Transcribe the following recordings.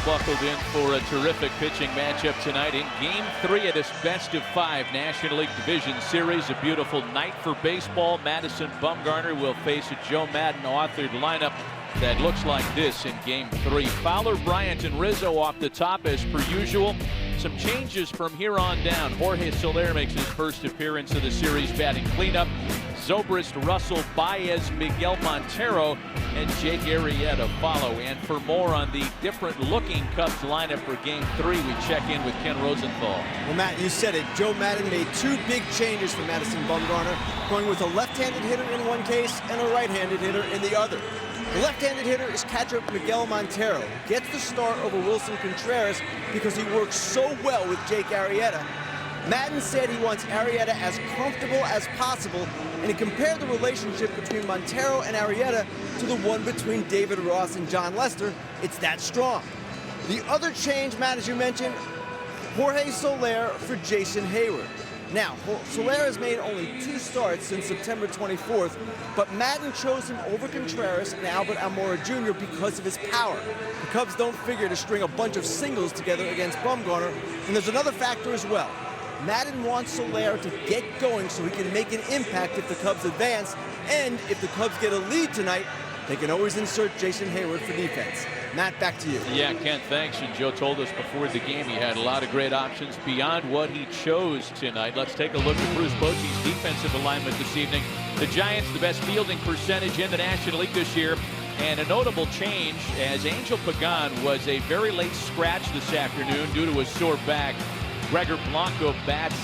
buckled in for a terrific pitching matchup tonight in Game 3 of this best-of-5 National League Division Series. A beautiful night for baseball. Madison Bumgarner will face a Joe Maddon-authored lineup that looks like this in Game 3. Fowler, Bryant, and Rizzo off the top as per usual. Some changes from here on down. Jorge Soler makes his first appearance of the series batting cleanup. Zobrist, Russell, Baez, Miguel Montero, and Jake Arrieta follow. And for more on the different-looking Cubs lineup for Game 3, we check in with Ken Rosenthal. Well, Matt, you said it. Joe Maddon made two big changes for Madison Bumgarner, going with a left-handed hitter in one case and a right-handed hitter in the other. The left-handed hitter is catcher Miguel Montero, who gets the start over Wilson Contreras because he works so well with Jake Arrieta. Maddon said he wants Arrieta as comfortable as possible, and he compared the relationship between Montero and Arrieta to the one between David Ross and John Lester. It's that strong. The other change, Matt, as you mentioned, Jorge Soler for Jason Hayward. Now, Soler has made only 2 starts since September 24th, but Maddon chose him over Contreras and Albert Almora Jr. because of his power. The Cubs don't figure to string a bunch of singles together against Bumgarner, and there's another factor as well. Maddon wants Soler to get going so he can make an impact if the Cubs advance, and if the Cubs get a lead tonight, they can always insert Jason Hayward for defense. Matt, back to you. Yeah, Ken, thanks. And Joe told us before the game he had a lot of great options beyond what he chose tonight. Let's take a look at Bruce Bochy's defensive alignment this evening. The Giants, the best fielding percentage in the National League this year. And a notable change as Angel Pagan was a very late scratch this afternoon due to a sore back. Gregor Blanco bats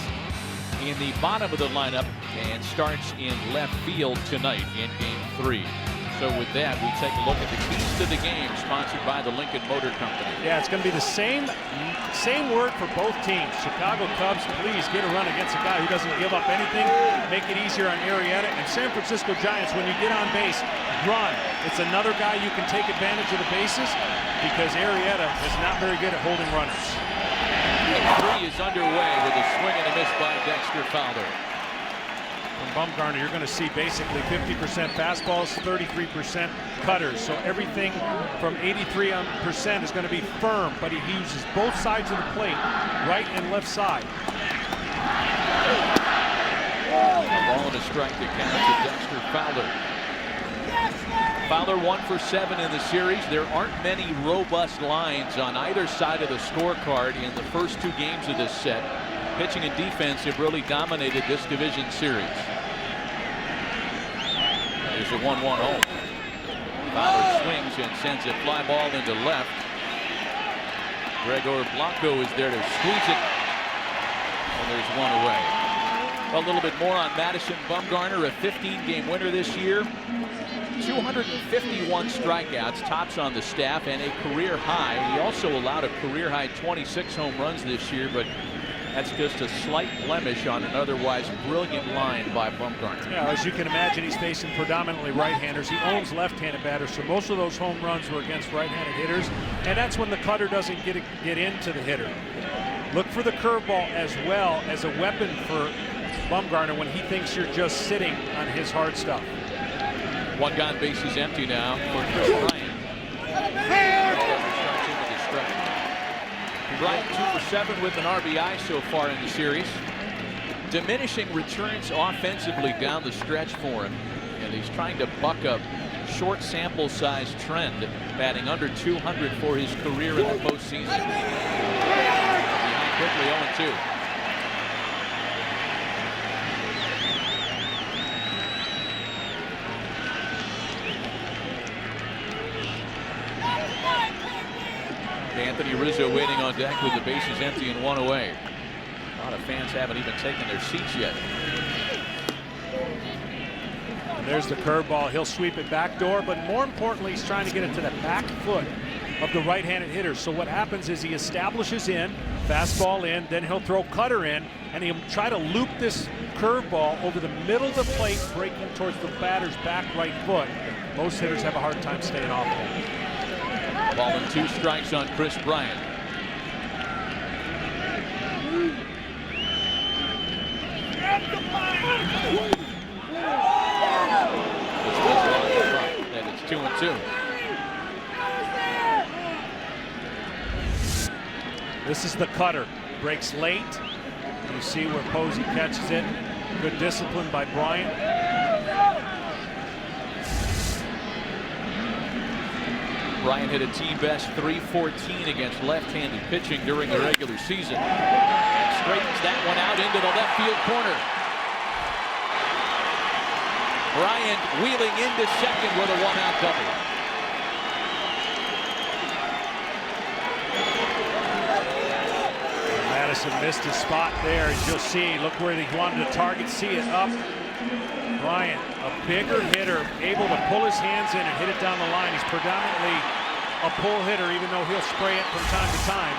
in the bottom of the lineup and starts in left field tonight in Game 3. So with that, we take a look at the keys to the game, sponsored by the Lincoln Motor Company. Yeah, it's going to be the same word for both teams. Chicago Cubs, please get a run against a guy who doesn't give up anything, make it easier on Arrieta. And San Francisco Giants, when you get on base, run. It's another guy you can take advantage of the bases because Arrieta is not very good at holding runners. Game 3 is underway with a swing and a miss by Dexter Fowler. From Bumgarner, you're going to see basically 50% fastballs, 33% cutters. So everything from 83% is going to be firm, but he uses both sides of the plate, right and left side. A ball and a strike to count to Dexter Fowler. Fowler 1 for 7 in the series. There aren't many robust lines on either side of the scorecard in the first 2 games of this set. Pitching and defense have really dominated this division series. There's a 1-1 home. Fowler swings and sends a fly ball into left. Gregor Blanco is there to squeeze it. And there's 1 away. A little bit more on Madison Bumgarner, a 15-game winner this year. 251 strikeouts, tops on the staff, and a career high. He also allowed a career high 26 home runs this year, but that's just a slight blemish on an otherwise brilliant line by Bumgarner. Yeah, as you can imagine, he's facing predominantly right-handers. He owns left-handed batters, so most of those home runs were against right-handed hitters, and that's when the cutter doesn't get into the hitter. Look for the curveball as well as a weapon for Bumgarner when he thinks you're just sitting on his hard stuff. 1 gone, base is empty now for Chris Bryant. Bryant 2 for 7 with an RBI so far in the series. Diminishing returns offensively down the stretch for him, and he's trying to buck a short sample size trend, batting under 200 for his career in the postseason. Behind quickly 0-2. Anthony Rizzo waiting on deck with the bases empty and 1 away. A lot of fans haven't even taken their seats yet. And there's the curveball. He'll sweep it backdoor, but more importantly, he's trying to get it to the back foot of the right-handed hitter. So what happens is he establishes in, fastball in, then he'll throw cutter in, and he'll try to loop this curveball over the middle of the plate, breaking towards the batter's back right foot. Most hitters have a hard time staying off that. Ball and 2 strikes on Chris Bryant. And it's 2-2. This is the cutter. Breaks late. You see where Posey catches it. Good discipline by Bryant. Bryant hit a team best .314 against left-handed pitching during the regular season. And straightens that one out into the left field corner. Bryant wheeling into second with a one-out double. Madison missed his spot there, as you'll see. Look where he wanted to target. See it up. Bryant, a bigger hitter, able to pull his hands in and hit it down the line. He's predominantly a pull hitter, even though he'll spray it from time to time.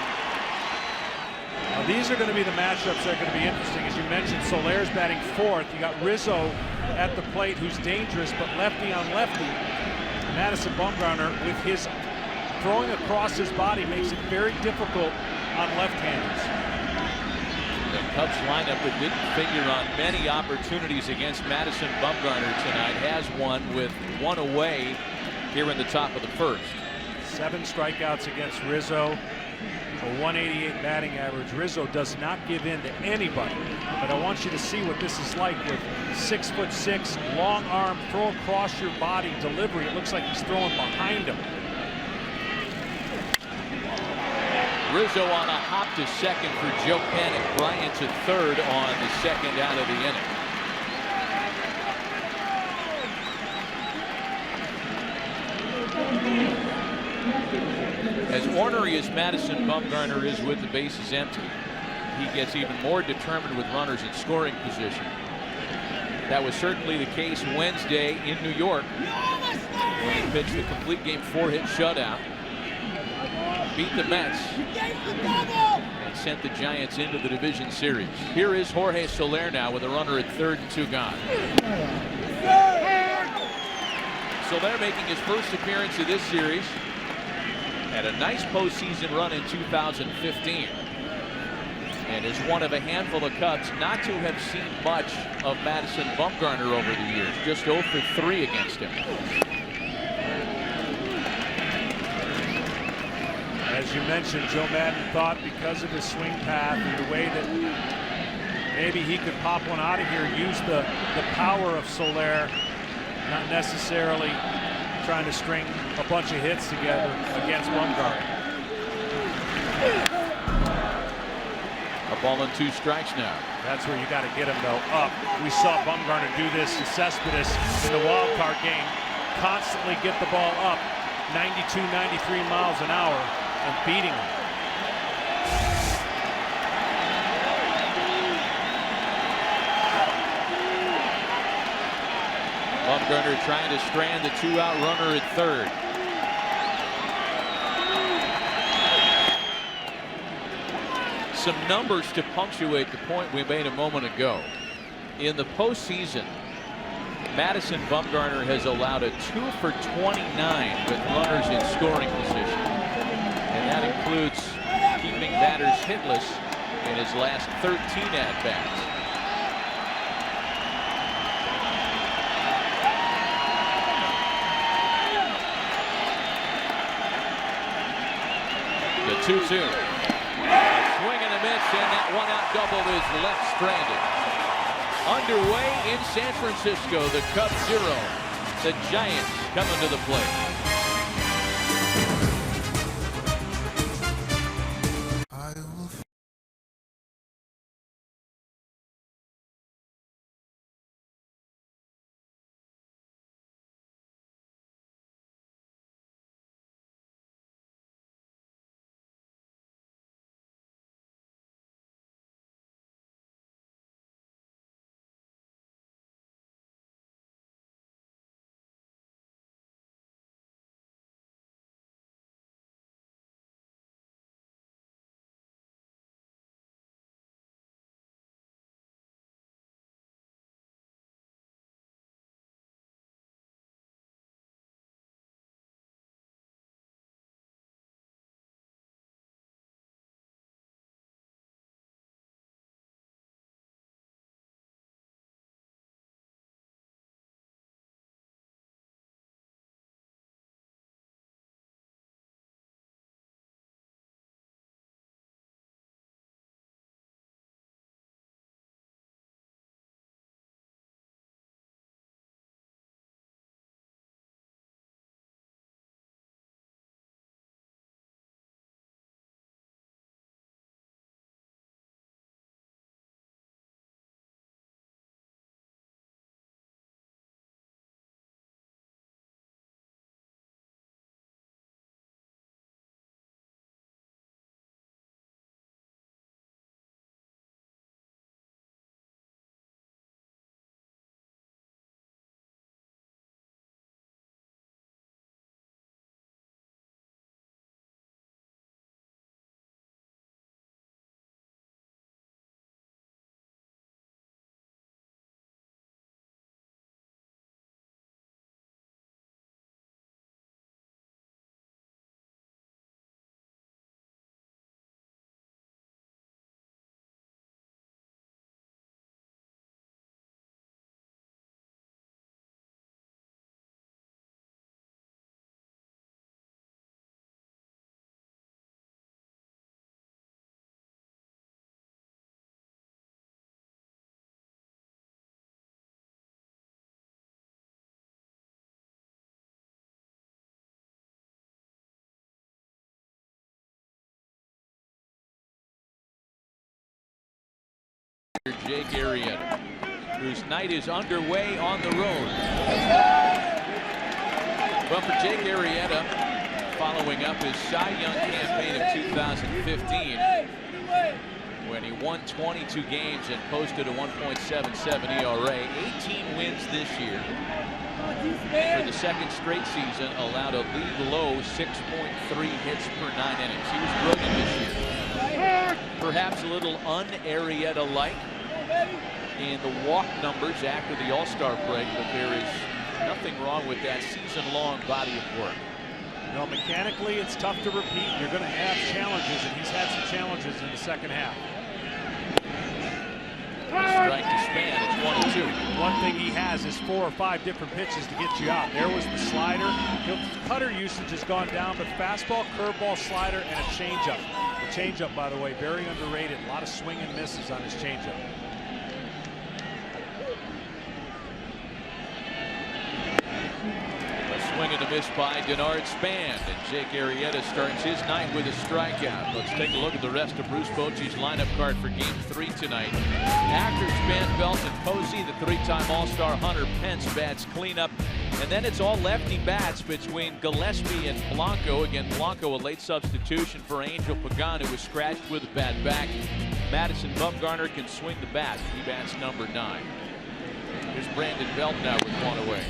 Now, these are going to be the matchups that are going to be interesting. As you mentioned, Soler's batting fourth. You got Rizzo at the plate, who's dangerous, but lefty on lefty. Madison Bumgarner, with his throwing across his body, makes it very difficult on left-handers. The Cubs lineup that didn't figure on many opportunities against Madison Bumgarner tonight has one with one away here in the top of the first. 7 strikeouts against Rizzo, a 188 batting average. Rizzo does not give in to anybody, but I want you to see what this is like with 6'6", long arm, throw across your body delivery. It looks like he's throwing behind him. Rizzo on a hop to second for Joe Panic. Bryant to third on the second out of the inning. As ornery as Madison Bumgarner is with the bases empty, he gets even more determined with runners in scoring position. That was certainly the case Wednesday in New York when he pitched the complete game 4-hit shutout. Beat the Mets and sent the Giants into the division series. Here is Jorge Soler now with a runner at third and 2 gone. Soler making his first appearance of this series. Had a nice postseason run in 2015 and is one of a handful of Cubs not to have seen much of Madison Bumgarner over the years. Just 0 for 3 against him. As you mentioned, Joe Maddon thought because of his swing path and the way that maybe he could pop one out of here, use the power of Soler, not necessarily trying to string a bunch of hits together against Bumgarner. A ball and 2 strikes now. That's where you got to get him, though, up. We saw Bumgarner do this to Cespedes in the wild card game. Constantly get the ball up 92, 93 miles an hour and beating him. Bumgarner trying to strand the 2-out runner at third. Some numbers to punctuate the point we made a moment ago. In the postseason, Madison Bumgarner has allowed a 2 for 29 with runners in scoring position. And that includes keeping batters hitless in his last 13 at-bats. The 2-2. Swing and a miss, and that one-out double is left stranded. Underway in San Francisco, the Cubs 0. The Giants coming to the plate. Jake Arrieta, whose night is underway on the road. Well, for Jake Arrieta, following up his Cy Young campaign of 2015, when he won 22 games and posted a 1.77 ERA, 18 wins this year. For the second straight season, allowed a league low 6.3 hits per 9 innings. He was brilliant this year. Perhaps a little un-Arrieta-like in the walk numbers after the All-Star break, but there is nothing wrong with that season-long body of work. No, mechanically, it's tough to repeat. You're going to have challenges, and he's had some challenges in the second half. Strike to Span. It's 1-2. One thing he has is 4 or 5 different pitches to get you out. There was the slider. Cutter usage has gone down, but fastball, curveball, slider, and a changeup. The changeup, by the way, very underrated. A lot of swing and misses on his changeup. Swing and a miss by Denard Span, and Jake Arrieta starts his night with a strikeout. Let's take a look at the rest of Bruce Bochy's lineup card for Game 3 tonight. After Span, Belt, and Posey, the 3-time All-Star Hunter Pence bats cleanup, and then it's all lefty bats between Gillespie and Blanco. Again, Blanco a late substitution for Angel Pagan, who was scratched with a bad back. Madison Bumgarner can swing the bat. He bats number 9. Here's Brandon Belt now with one away.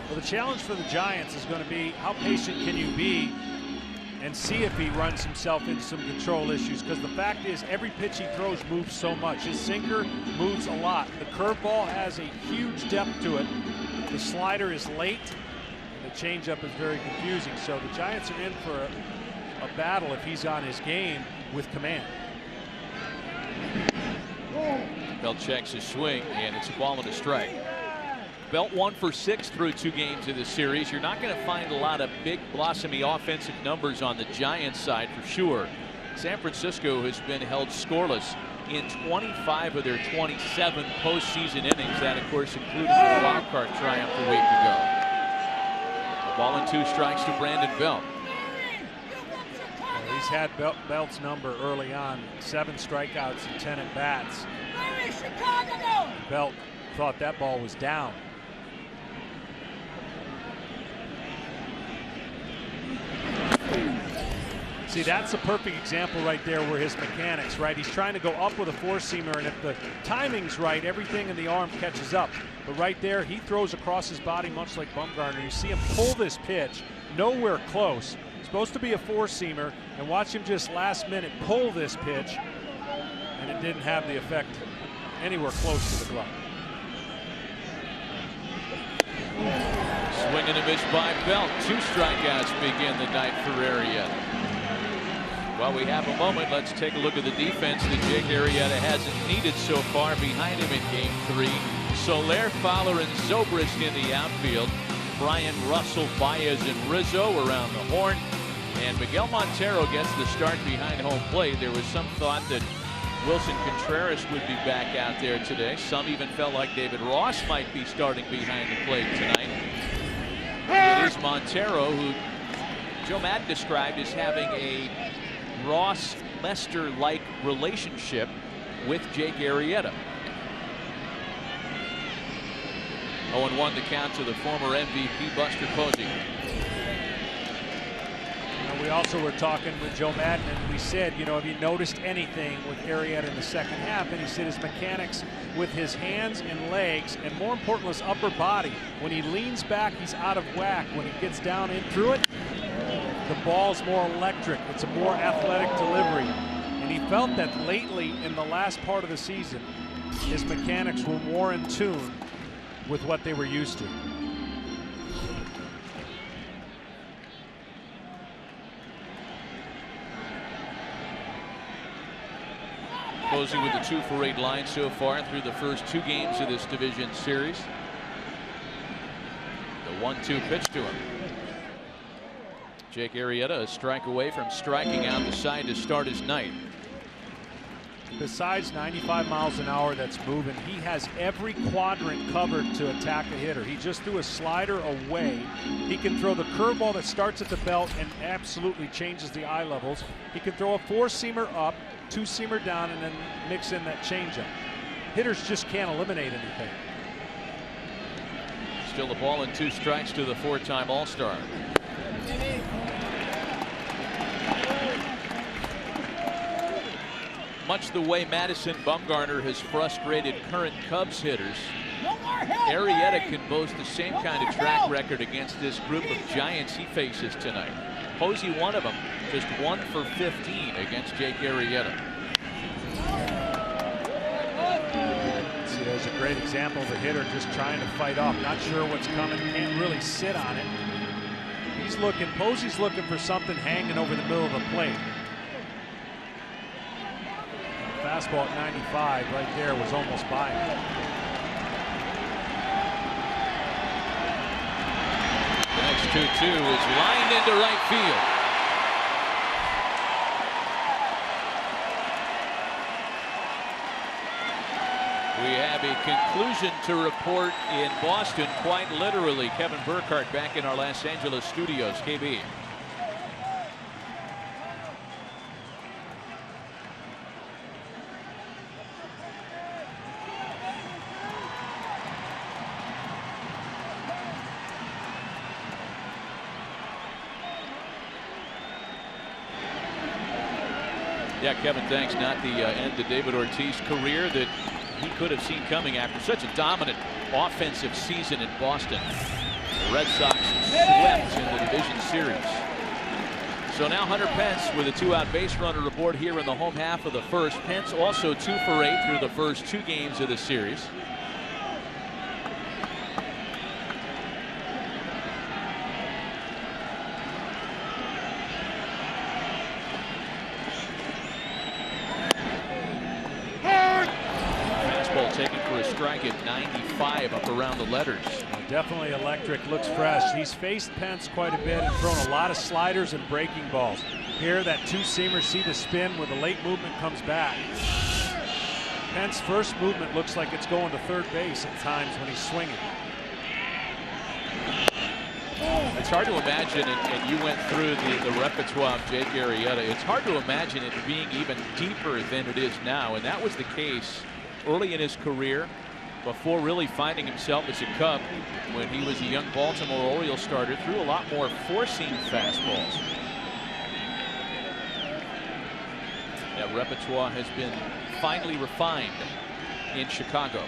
Well, the challenge for the Giants is going to be how patient can you be and see if he runs himself into some control issues, because the fact is every pitch he throws moves so much. His sinker moves a lot. The curveball has a huge depth to it. The slider is late, and the changeup is very confusing. So the Giants are in for a battle if he's on his game with command. Belt checks his swing, and it's a ball and a strike. Belt 1 for 6 through 2 games of this series. You're not going to find a lot of big blossomy offensive numbers on the Giants side for sure. San Francisco has been held scoreless in 25 of their 27 postseason innings. That, of course, included the wild card triumph a week ago. A ball and 2 strikes to Brandon Belt. Well, he's had Belt's number early on, 7 strikeouts and 10 at bats. Belt thought that ball was down. See, that's a perfect example right there where his mechanics, right? He's trying to go up with a 4-seamer, and if the timing's right, everything in the arm catches up. But right there, he throws across his body much like Bumgarner. You see him pull this pitch, nowhere close. Supposed to be a 4-seamer, and watch him just last minute pull this pitch, and it didn't have the effect anywhere close to the glove. Swing and a miss by Belt. 2 strikeouts begin the night for Arrieta. While we have a moment, let's take a look at the defense that Jake Arrieta hasn't needed so far behind him in Game 3. Soler, Fowler, and Zobrist in the outfield. Brian, Russell, Baez, and Rizzo around the horn. And Miguel Montero gets the start behind home plate. There was some thought that Wilson Contreras would be back out there today. Some even felt like David Ross might be starting behind the plate tonight. It is Montero, who Joe Maddon described as having a Ross-Lester-like relationship with Jake Arrieta. 0-1 the count to the former MVP Buster Posey. We also were talking with Joe Maddon, and we said, you know, have you noticed anything with Arrieta in the second half? And he said his mechanics with his hands and legs, and more important, his upper body. When he leans back, he's out of whack. When he gets down in through it, the ball's more electric. It's a more athletic delivery. And he felt that lately in the last part of the season, his mechanics were more in tune with what they were used to. Posey with the 2-for-8 line so far through the first 2 games of this division series. The 1-2 pitch to him. Jake Arrieta a strike away from striking out the side to start his night. Besides 95 miles an hour that's moving, he has every quadrant covered to attack a hitter. He just threw a slider away. He can throw the curveball that starts at the belt and absolutely changes the eye levels. He can throw a 4-seamer up, 2-seamer down, and then mix in that changeup. hitters just can't eliminate anything. Still the ball and 2 strikes to the 4-time All-Star. Much the way Madison Bumgarner has frustrated current Cubs hitters, Arrieta can boast the same kind of track record against this group of giants he faces tonight. Posey, one of them, just 1 for 15 against Jake Arrieta. See, there's a great example of a hitter just trying to fight off, not sure what's coming, can't really sit on it. He's looking, Posey's looking for something hanging over the middle of the plate. Fastball at 95 right there was almost by him. The next 2-2 is lined into right field. We have a conclusion to report in Boston, quite literally. Kevin Burkhardt back in our Los Angeles studios. KB. Yeah, Kevin, thanks. Not the end of David Ortiz's career that he could have seen coming after such a dominant offensive season in Boston. The Red Sox swept in the division series. So now Hunter Pence with a 2-out base runner aboard here in the home half of the first. Pence also 2 for 8 through the first 2 games of the series. Taken for a strike at 95 up around the letters. Definitely electric, looks fresh. He's faced Pence quite a bit and thrown a lot of sliders and breaking balls. Here, that 2-seamer, see the spin with the late movement comes back. Pence's first movement looks like it's going to third base at times when he's swinging. It's hard to imagine, and you went through the repertoire of Jake Arrieta. It's hard to imagine it being even deeper than it is now, and that was the case early in his career, before really finding himself as a Cub when he was a young Baltimore Orioles starter. Threw a lot more four-seam fastballs. That repertoire has been finely refined in Chicago.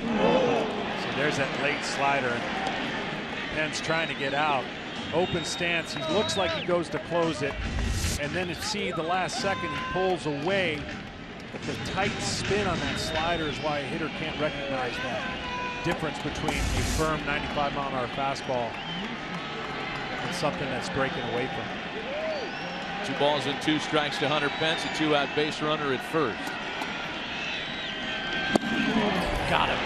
So there's that late slider. Pence trying to get out. Open stance. He looks like he goes to close it. And then to see the last second he pulls away. But the tight spin on that slider is why a hitter can't recognize that difference between a firm 95-mile-an-hour fastball and something that's breaking away from it. 2 balls and 2 strikes to Hunter Pence, a 2-out base runner at first. Got him.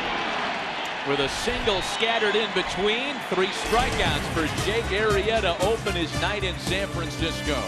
With a single scattered in between, 3 strikeouts for Jake Arrieta open his night in San Francisco.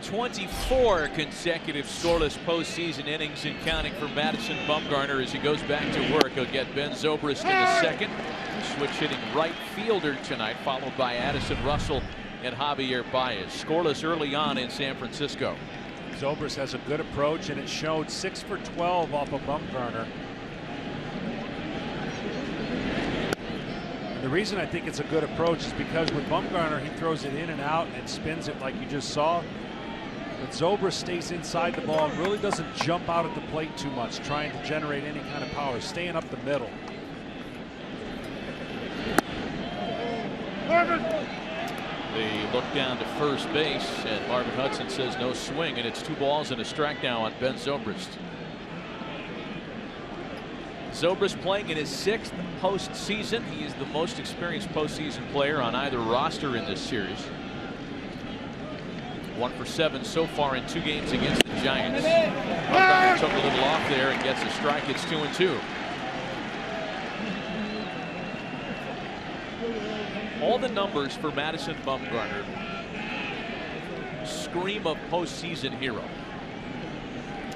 24 consecutive scoreless postseason innings and counting for Madison Bumgarner as he goes back to work. He'll get Ben Zobrist in the second. Switch hitting right fielder tonight, followed by Addison Russell and Javier Baez. Scoreless early on in San Francisco. Zobrist has a good approach, and it showed 6 for 12 off of Bumgarner. The reason I think it's a good approach is because with Bumgarner, he throws it in and out and spins it like you just saw. But Zobrist stays inside the ball and really doesn't jump out at the plate too much, trying to generate any kind of power, staying up the middle. They look down to first base, and Marvin Hudson says no swing, and it's 2 balls and a strike now on Ben Zobrist. Zobrist playing in his 6th postseason. He is the most experienced postseason player on either roster in this series. 1 for 7 so far in 2 games against the Giants. Bumgarner took a little off there and gets a strike. It's 2-2. All the numbers for Madison Bumgarner scream of postseason hero.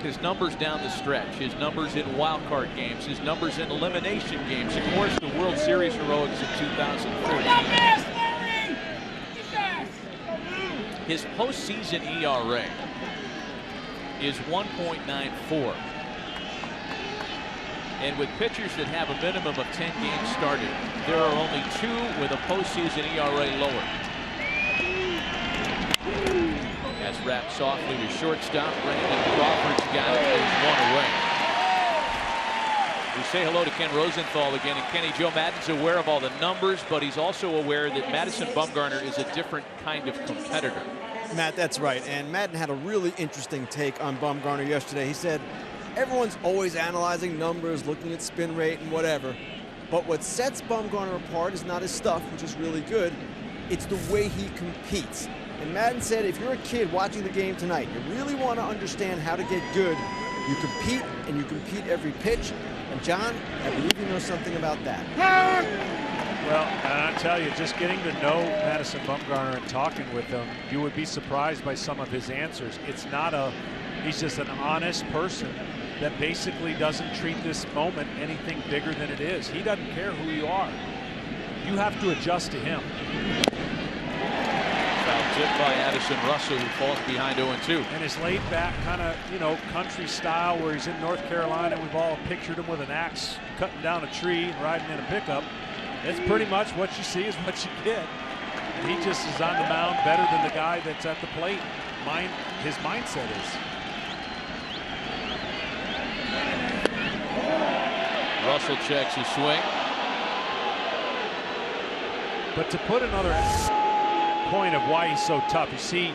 His numbers down the stretch, his numbers in wild card games, his numbers in elimination games, of course the World Series heroics in 2014. His postseason ERA is 1.94. And with pitchers that have a minimum of 10 games started, there are only 2 with a postseason ERA lower. As wrapped softly to shortstop, Brandon Crawford's got it. There's 1 away. We say hello to Ken Rosenthal again, and Kenny, Joe Maddon's aware of all the numbers, but he's also aware that Madison Bumgarner is a different kind of competitor. Matt, that's right. And Maddon had a really interesting take on Bumgarner yesterday. He said, everyone's always analyzing numbers, looking at spin rate and whatever. But what sets Bumgarner apart is not his stuff, which is really good. It's the way he competes. And Maddon said, if you're a kid watching the game tonight, you really want to understand how to get good, you compete, and you compete every pitch. And John, I believe you know something about that. Well, and I tell you, just getting to know Madison Bumgarner and talking with him, you would be surprised by some of his answers. It's not he's just an honest person that basically doesn't treat this moment anything bigger than it is. He doesn't care who you are. You have to adjust to him. Foul tip by Addison Russell, who falls behind 0-2. And his laid back kind of, country style where he's in North Carolina. We've all pictured him with an axe cutting down a tree and riding in a pickup. It's pretty much what you see is what you get. And he just is on the mound better than the guy that's at the plate. His mindset is. Russell checks his swing. But to put another point of why he's so tough, you see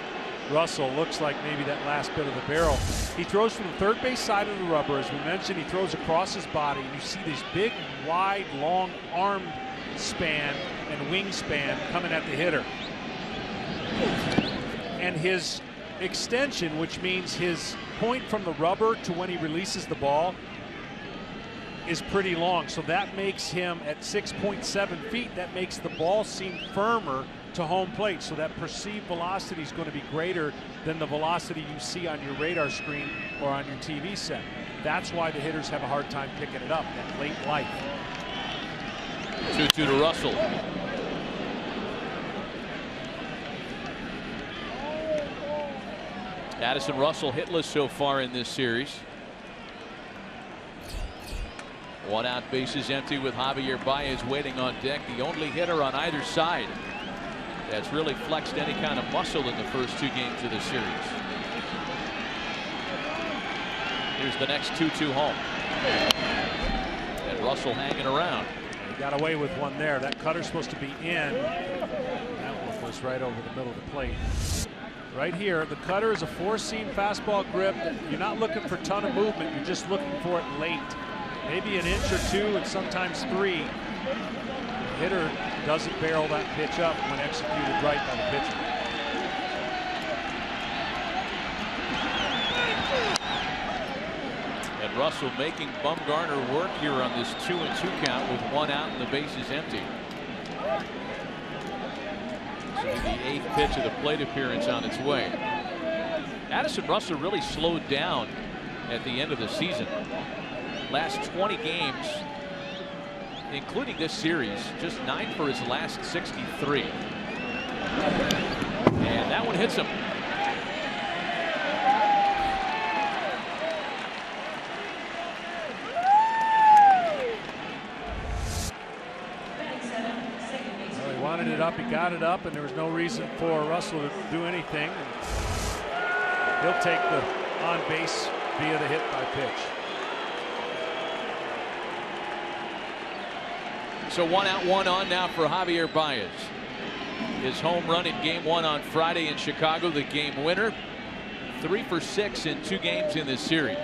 Russell looks like maybe that last bit of the barrel. He throws from the third base side of the rubber. As we mentioned, he throws across his body. You see these big, wide, long arm span and wingspan coming at the hitter. And his extension, which means his point from the rubber to when he releases the ball, is pretty long. So that makes him at 6.7 feet, that makes the ball seem firmer to home plate. So that perceived velocity is going to be greater than the velocity you see on your radar screen or on your TV set. That's why the hitters have a hard time picking it up at late life. 2-2 to Russell. Addison Russell hitless so far in this series. 1 out, bases empty with Javier Baez waiting on deck. The only hitter on either side that's really flexed any kind of muscle in the first 2 games of the series. Here's the next 2-2 home. And Russell hanging around. He got away with one there. That cutter's supposed to be in. That one was right over the middle of the plate. Right here, the cutter is a 4-seam fastball grip. You're not looking for a ton of movement. You're just looking for it late. Maybe an inch or 2 and sometimes 3. The hitter doesn't barrel that pitch up when executed right by the pitcher. And Russell making Bumgarner work here on this 2-2 count with 1 out and the bases empty. So the 8th pitch of the plate appearance on its way. Addison Russell really slowed down at the end of the season. Last 20 games, including this series, just 9 for his last 63. And that one hits him. Well, he wanted it up, he got it up, and there was no reason for Russell to do anything. He'll take the on base via the hit by pitch. So 1 out, 1 on now for Javier Baez. His home run in game 1 on Friday in Chicago, the game winner. 3 for 6 in 2 games in this series.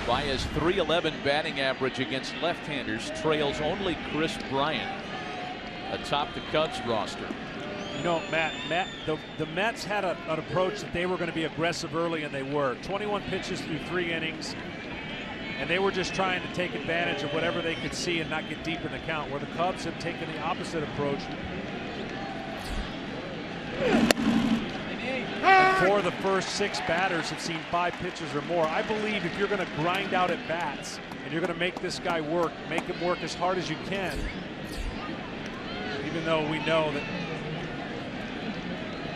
Baez .311 batting average against left-handers, trails only Chris Bryant atop the Cubs roster. You know, Matt, the Mets had an approach that they were going to be aggressive early, and they were. 21 pitches through 3 innings, and they were just trying to take advantage of whatever they could see and not get deep in the count, where the Cubs have taken the opposite approach. And 4 of the first 6 batters have seen 5 pitches or more. I believe if you're going to grind out at bats and you're going to make this guy work, make him work as hard as you can, even though we know that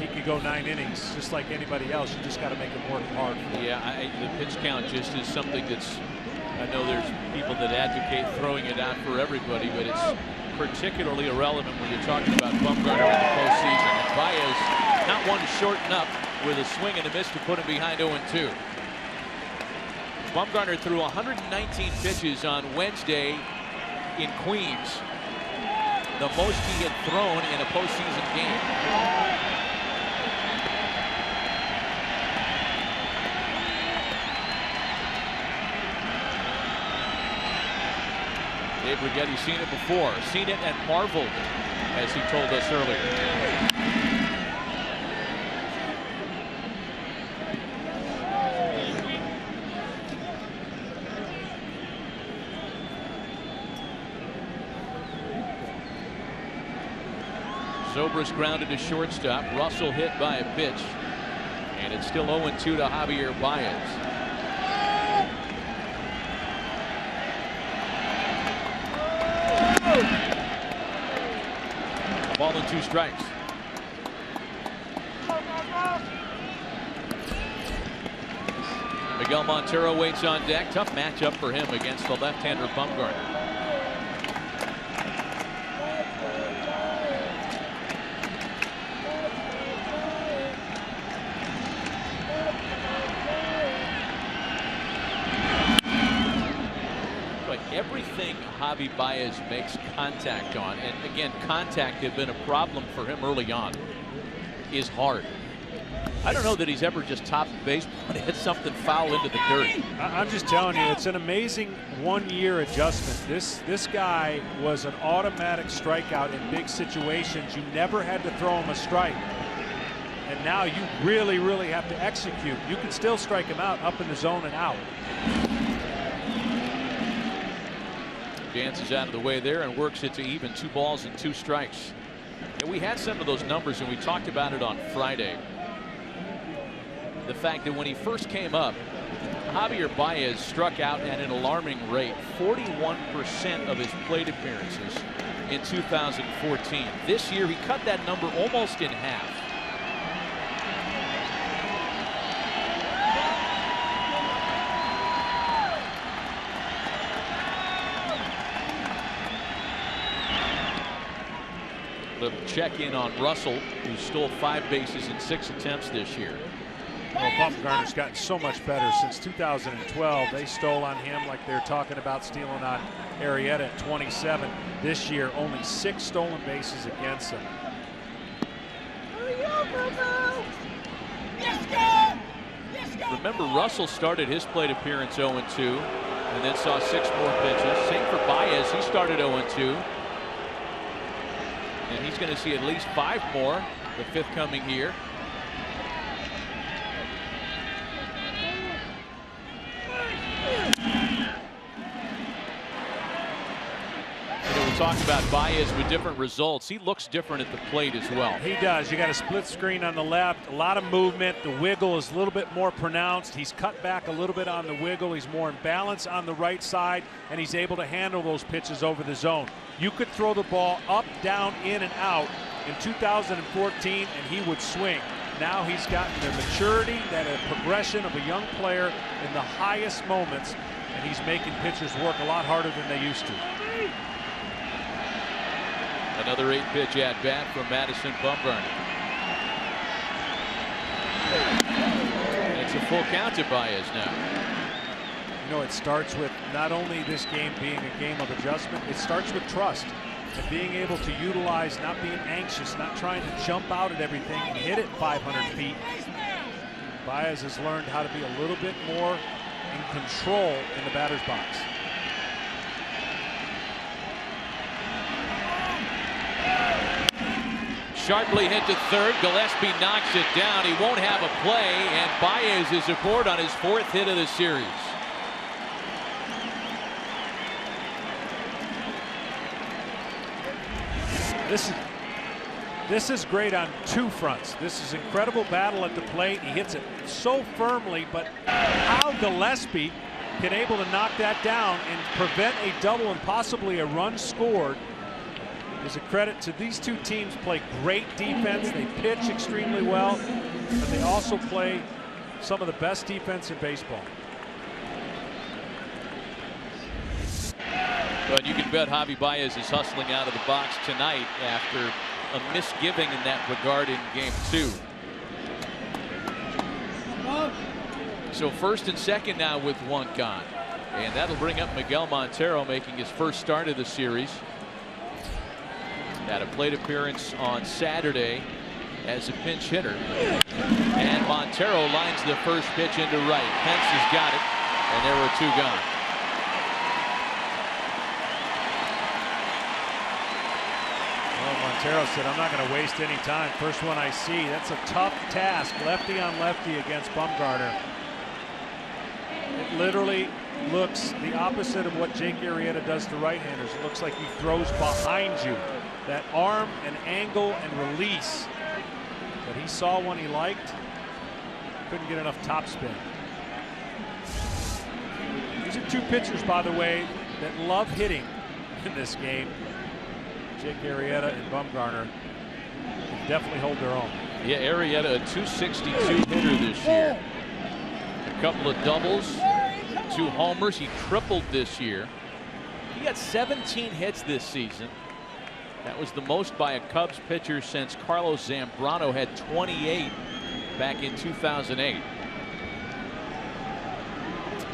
he could go 9 innings just like anybody else. You just got to make him work hard. Yeah, the pitch count just is something that's, I know there's people that advocate throwing it out for everybody, but it's particularly irrelevant when you're talking about Bumgarner in the postseason. And Baez not one to shorten up with a swing and a miss to put him behind 0-2. Bumgarner threw 119 pitches on Wednesday in Queens, the most he had thrown in a postseason game. Dave Righetti's seen it before, seen it and marveled, as he told us earlier. Zobrist grounded to shortstop. Russell hit by a pitch, and it's still 0-2 to Javier Baez. Ball and 2 strikes. Miguel Montero waits on deck. Tough matchup for him against the left-hander Bumgarner. Everything Javi Baez makes contact on, and again, contact had been a problem for him early on, is hard. I don't know that he's ever just topped the baseball and hit something foul into the dirt. I'm just telling you, it's an amazing 1-year adjustment. This guy was an automatic strikeout in big situations. You never had to throw him a strike. And now you really, really have to execute. You can still strike him out up in the zone and out. Dances out of the way there and works it to even 2 balls and 2 strikes. And we had some of those numbers, and we talked about it on Friday. The fact that when he first came up, Javier Baez struck out at an alarming rate. 41% of his plate appearances in 2014. This year, he cut that number almost in half. Little check in on Russell, who stole 5 bases in 6 attempts this year. Well, Bumgarner's gotten so much better since 2012. They stole on him like they're talking about stealing on Arrieta at 27. This year, only 6 stolen bases against him. Remember, Russell started his plate appearance 0-2 and then saw 6 more pitches. Same for Baez. He started 0-2. And he's going to see at least 5 more, the 5th coming here. It was talked about Baez with different results. He looks different at the plate as well. He does. You got a split screen on the left, a lot of movement. The wiggle is a little bit more pronounced. He's cut back a little bit on the wiggle. He's more in balance on the right side, and he's able to handle those pitches over the zone. You could throw the ball up, down, in, and out in 2014, and he would swing. Now he's gotten the maturity, that a progression of a young player in the highest moments, and he's making pitchers work a lot harder than they used to. Another 8-pitch at bat from Madison Bumgarner. It's a full count to Baez now. You know, it starts with not only this game being a game of adjustment, it starts with trust and being able to utilize, not being anxious, not trying to jump out at everything and hit it 500 feet. Baez has learned how to be a little bit more in control in the batter's box. Sharply hit to third. Gillespie knocks it down. He won't have a play, and Baez is aboard on his 4th hit of the series. This is great on 2 fronts. This is incredible battle at the plate. He hits it so firmly, but how Gillespie can able to knock that down and prevent a double and possibly a run scored is a credit to these 2 teams. Play great defense. They pitch extremely well, but they also play some of the best defense in baseball. But you can bet Javi Baez is hustling out of the box tonight after a misgiving in that regard in game 2. So first and second now with 1 gone. And that'll bring up Miguel Montero, making his first start of the series. Had a plate appearance on Saturday as a pinch hitter. And Montero lines the first pitch into right. Pence has got it, and there were 2 gone. Montero said, I'm not going to waste any time. First one I see. That's a tough task, lefty on lefty against Bumgarner. It literally looks the opposite of what Jake Arrieta does to right-handers. It looks like he throws behind you. That arm and angle and release. But he saw one he liked. Couldn't get enough topspin. These are 2 pitchers, by the way, that love hitting in this game. Jake Arrieta and Bumgarner can definitely hold their own. Yeah, Arrieta, a .262 hitter this year. A couple of doubles, 2 homers. He tripled this year. He got 17 hits this season. That was the most by a Cubs pitcher since Carlos Zambrano had 28 back in 2008.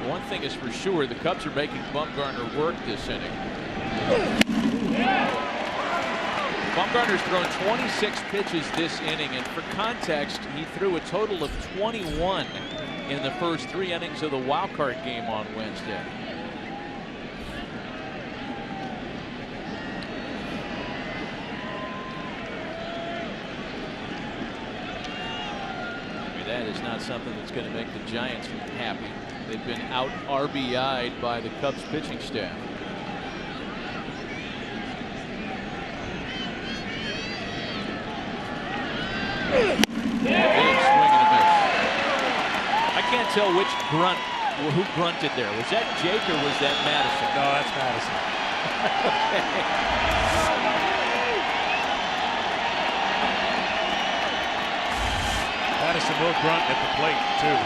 One thing is for sure, the Cubs are making Bumgarner work this inning. Bumgarner's thrown 26 pitches this inning, and for context, he threw a total of 21 in the first 3 innings of the wild card game on Wednesday. That is not something that's going to make the Giants happy. They've been out RBI'd by the Cubs pitching staff. Big swing and a miss. I can't tell which grunt, who grunted there. Was that Jake or was that Madison? No, that's Madison. Madison will grunt at the plate, too.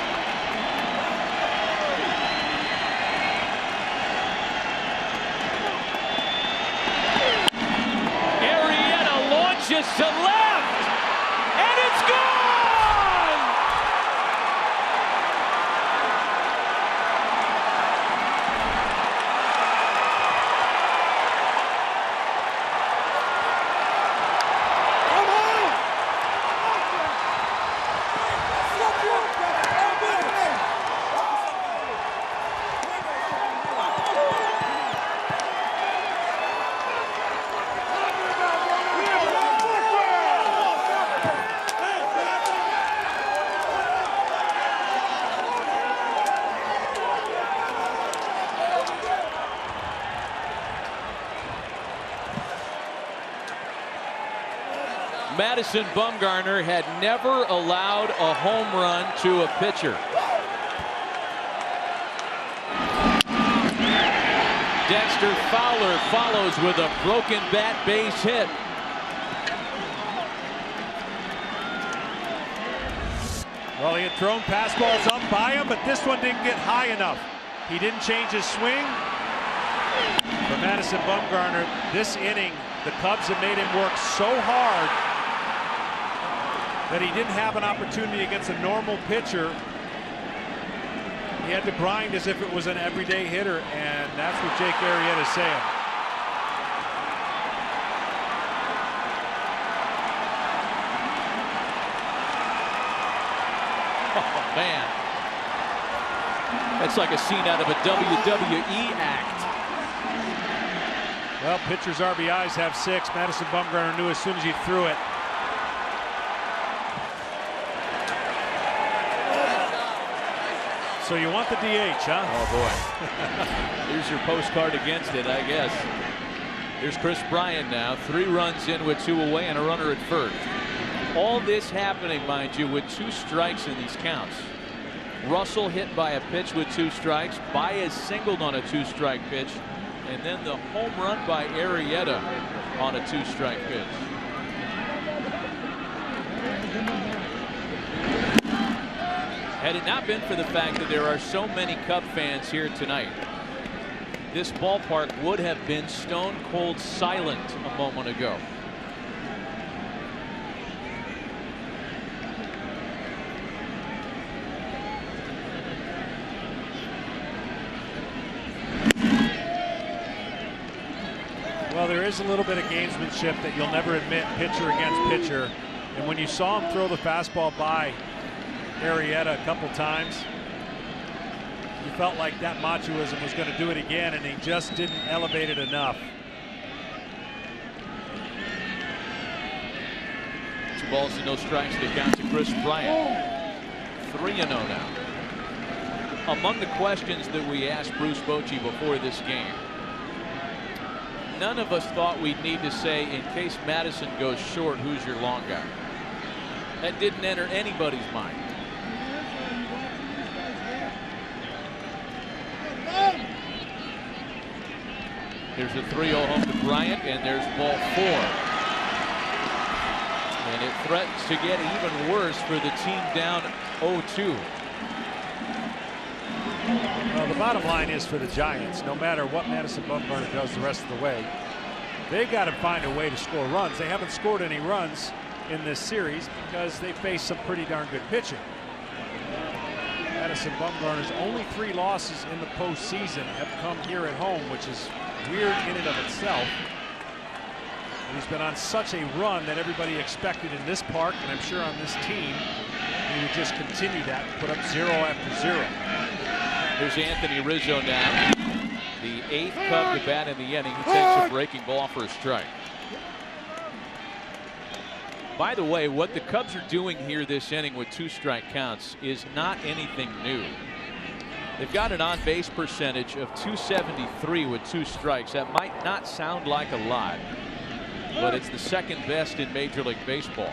Arrieta launches to left, and it's gone! Madison Bumgarner had never allowed a home run to a pitcher. Dexter Fowler follows with a broken bat base hit. Well, he had thrown pass balls up by him, but this one didn't get high enough. He didn't change his swing. For Madison Bumgarner, this inning, the Cubs have made him work so hard that he didn't have an opportunity against a normal pitcher. He had to grind as if it was an everyday hitter, and that's what Jake Arrieta is saying. Oh, man. That's like a scene out of a WWE act. Well, pitchers' RBIs have 6. Madison Bumgarner knew as soon as he threw it. So you want the DH, huh? Oh, boy. Here's your postcard against it, I guess. Here's Chris Bryant now. 3 runs in with 2 away and a runner at first. All this happening, mind you, with 2 strikes in these counts. Russell hit by a pitch with 2 strikes. Baez singled on a 2-strike pitch. And then the home run by Arrieta on a 2-strike pitch. Had it not been for the fact that there are so many Cub fans here tonight, this ballpark would have been stone cold silent a moment ago. Well, there is a little bit of gamesmanship that you'll never admit, pitcher against pitcher. And when you saw him throw the fastball by Arrieta a couple times, you felt like that machoism was going to do it again, and he just didn't elevate it enough. 2 balls and no strikes to count to Chris Bryant. 3-0 now. Among the questions that we asked Bruce Bochy before this game, none of us thought we'd need to say, in case Madison goes short, who's your long guy? That didn't enter anybody's mind. There's a 3-0 home to Bryant, and there's ball 4. And it threatens to get even worse for the team down 0-2. Well, the bottom line is for the Giants, no matter what Madison Bumgarner does the rest of the way, they've got to find a way to score runs. They haven't scored any runs in this series because they face some pretty darn good pitching. Madison Bumgarner's only 3 losses in the postseason have come here at home, which is weird in and of itself. And he's been on such a run that everybody expected in this park, and I'm sure on this team, he would just continue that and put up 0 after 0. Here's Anthony Rizzo now, the 8th Cub to bat in the inning. He takes a breaking ball for a strike. By the way, what the Cubs are doing here this inning with 2 strike counts is not anything new. They've got an on-base percentage of .273 with 2 strikes. That might not sound like a lot, but it's the 2nd best in Major League Baseball.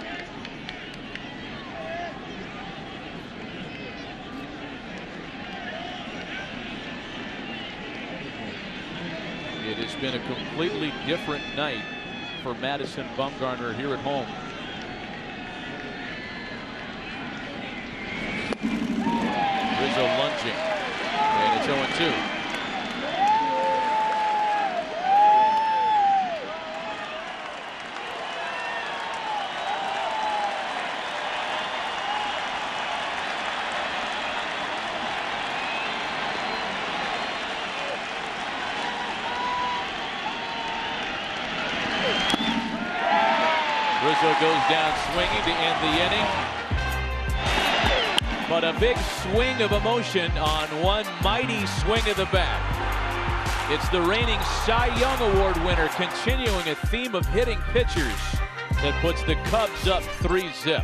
It has been a completely different night for Madison Bumgarner here at home. Rizzo lunging, and it's 0-2. Rizzo goes down swinging to end the inning. But a big swing of emotion on one mighty swing of the bat. It's the reigning Cy Young Award winner continuing a theme of hitting pitchers that puts the Cubs up 3-0.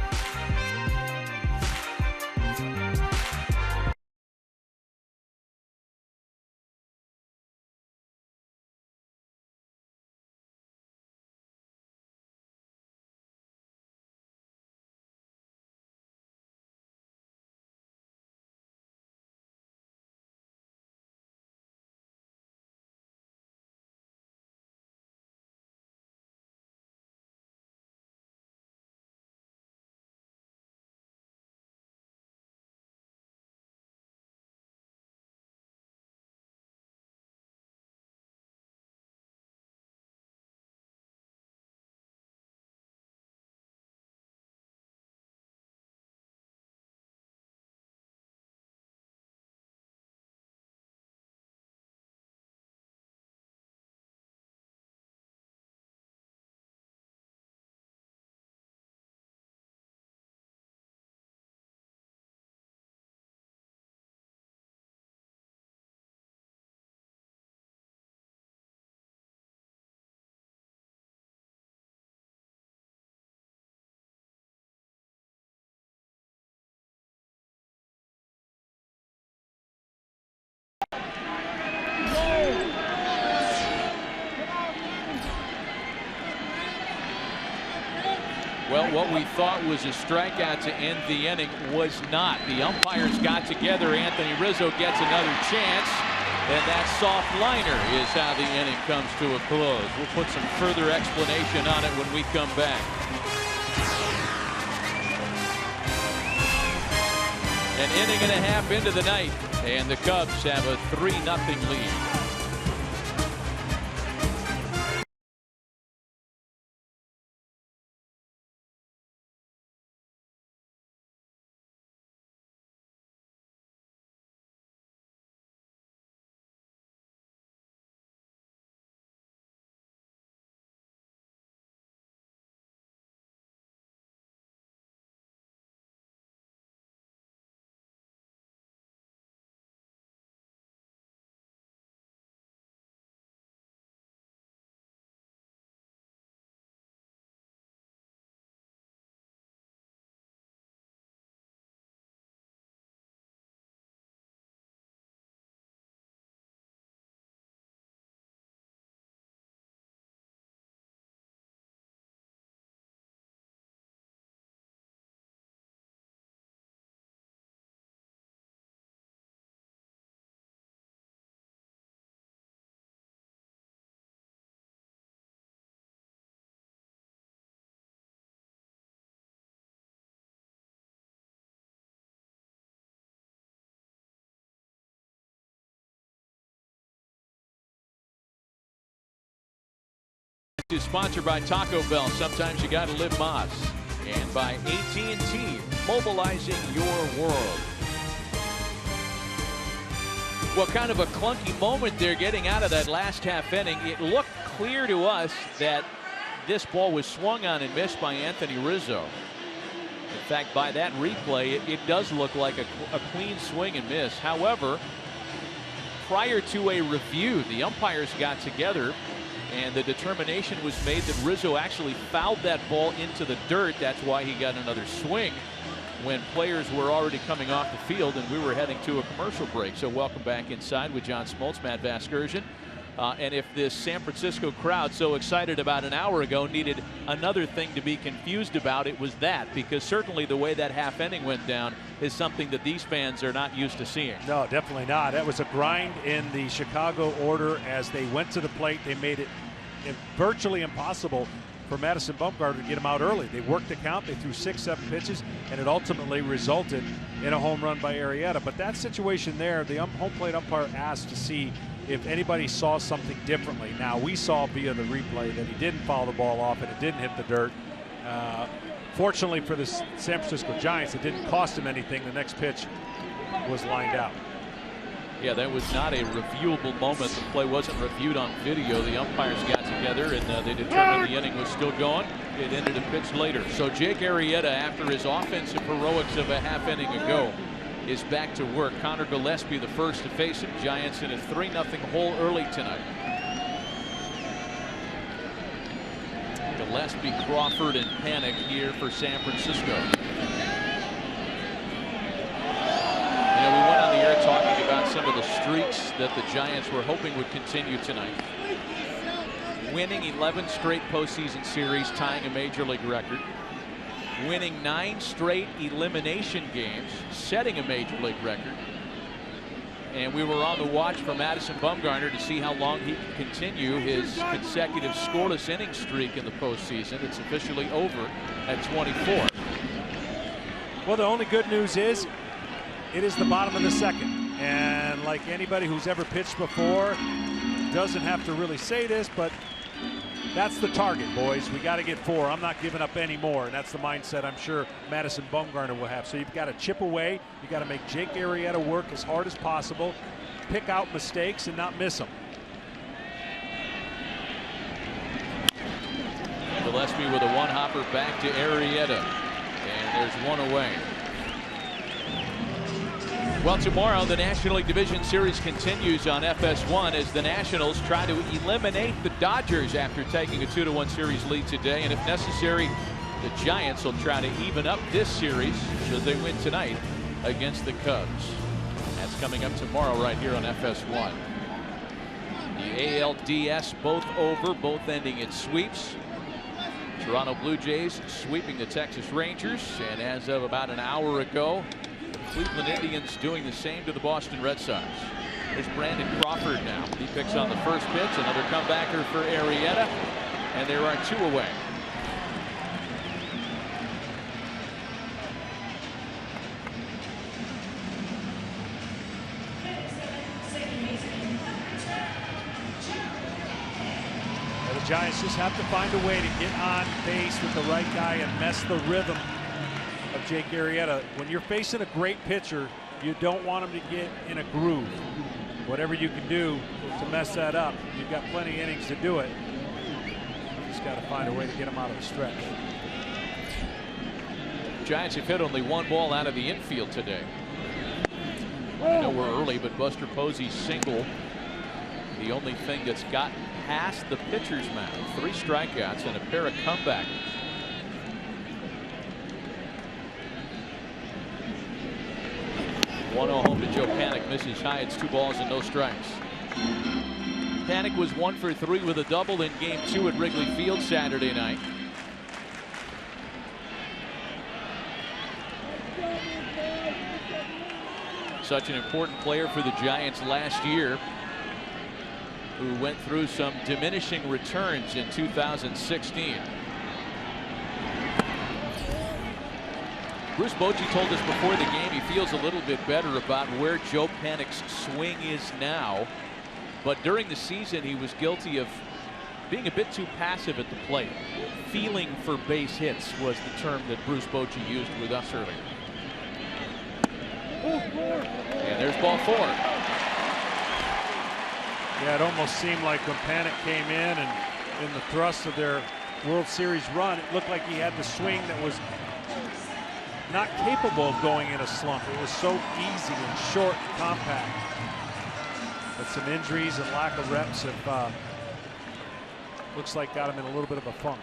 Well, what we thought was a strikeout to end the inning was not. The umpires got together. Anthony Rizzo gets another chance. And that soft liner is how the inning comes to a close. We'll put some further explanation on it when we come back. An inning and a half into the night, and the Cubs have a 3-0 lead. Is sponsored by Taco Bell. Sometimes you gotta live Moss. And by AT&T, mobilizing your world. Well, kind of a clunky moment there getting out of that last half inning. It looked clear to us that this ball was swung on and missed by Anthony Rizzo. In fact, by that replay, it does look like a clean swing and miss. However, prior to a review, the umpires got together and the determination was made that Rizzo actually fouled that ball into the dirt. That's why he got another swing when players were already coming off the field and we were heading to a commercial break. So welcome back inside with John Smoltz, Matt Vasgersian. And if this San Francisco crowd, so excited about an hour ago, needed another thing to be confused about, it was that, because certainly the way that half inning went down is something that these fans are not used to seeing. No, definitely not. That was a grind in the Chicago order as they went to the plate. They made it virtually impossible for Madison Bumgarner to get him out early. They worked the count, they threw 6-7 pitches, and it ultimately resulted in a home run by Arrieta. But that situation there, the home plate umpire asked to see if anybody saw something differently. Now, we saw via the replay that he didn't foul the ball off and it didn't hit the dirt. Fortunately for the San Francisco Giants, it didn't cost him anything. The next pitch was lined out. Yeah, that was not a reviewable moment. The play wasn't reviewed on video. The umpires got together and they determined the inning was still going. It ended a pitch later. So Jake Arrieta, after his offensive heroics of a half inning ago, is back to work. Connor Gillespie the first to face him. Giants in a 3-0 hole early tonight. Gillespie, Crawford, and Panic here for San Francisco. You know, we went on the air talking about some of the streaks that the Giants were hoping would continue tonight. Winning 11 straight postseason series, tying a major league record. Winning 9 straight elimination games, setting a major league record. And we were on the watch for Madison Bumgarner to see how long he can continue his consecutive scoreless inning streak in the postseason. It's officially over at 24. Well, the only good news is it is the bottom of the second. And like anybody who's ever pitched before, doesn't have to really say this, but that's the target, boys. We got to get 4. I'm not giving up any more. And that's the mindset I'm sure Madison Bumgarner will have. So you've got to chip away. You got to make Jake Arrieta work as hard as possible. Pick out mistakes and not miss them. Gillespie with a one-hopper back to Arrieta. And there's one away. Well, tomorrow the National League Division Series continues on FS1 as the Nationals try to eliminate the Dodgers after taking a 2-1 series lead today. And if necessary, the Giants will try to even up this series should they win tonight against the Cubs. That's coming up tomorrow right here on FS1. The ALDS both over, both ending in sweeps. Toronto Blue Jays sweeping the Texas Rangers, and as of about an hour ago, the Cleveland Indians doing the same to the Boston Red Sox. There's Brandon Crawford now. He picks on the first pitch. Another comebacker for Arrieta, and there are 2 away. The Giants just have to find a way to get on base with the right guy and mess the rhythm of Jake Arrieta. When you're facing a great pitcher, you don't want him to get in a groove. Whatever you can do to mess that up, you've got plenty of innings to do it. You just got to find a way to get him out of the stretch. Giants have hit only 1 ball out of the infield today. I know we're early, but Buster Posey's single, the only thing that's gotten past the pitcher's mound. 3 strikeouts and a pair of comebacks. One home to Joe Panik, misses high. It's 2 balls and no strikes. Panik was 1 for 3 with a double in Game 2 at Wrigley Field Saturday night. Such an important player for the Giants last year, who went through some diminishing returns in 2016. Bruce Bochy told us before the game he feels a little bit better about where Joe Panik's swing is now, but during the season he was guilty of being a bit too passive at the plate. Feeling for base hits was the term that Bruce Bochy used with us earlier. And there's ball 4. Yeah, it almost seemed like when Panik came in and in the thrust of their World Series run, it looked like he had the swing that was not capable of going in a slump. It was so easy and short and compact. But some injuries and lack of reps have looks like got him in a little bit of a funk.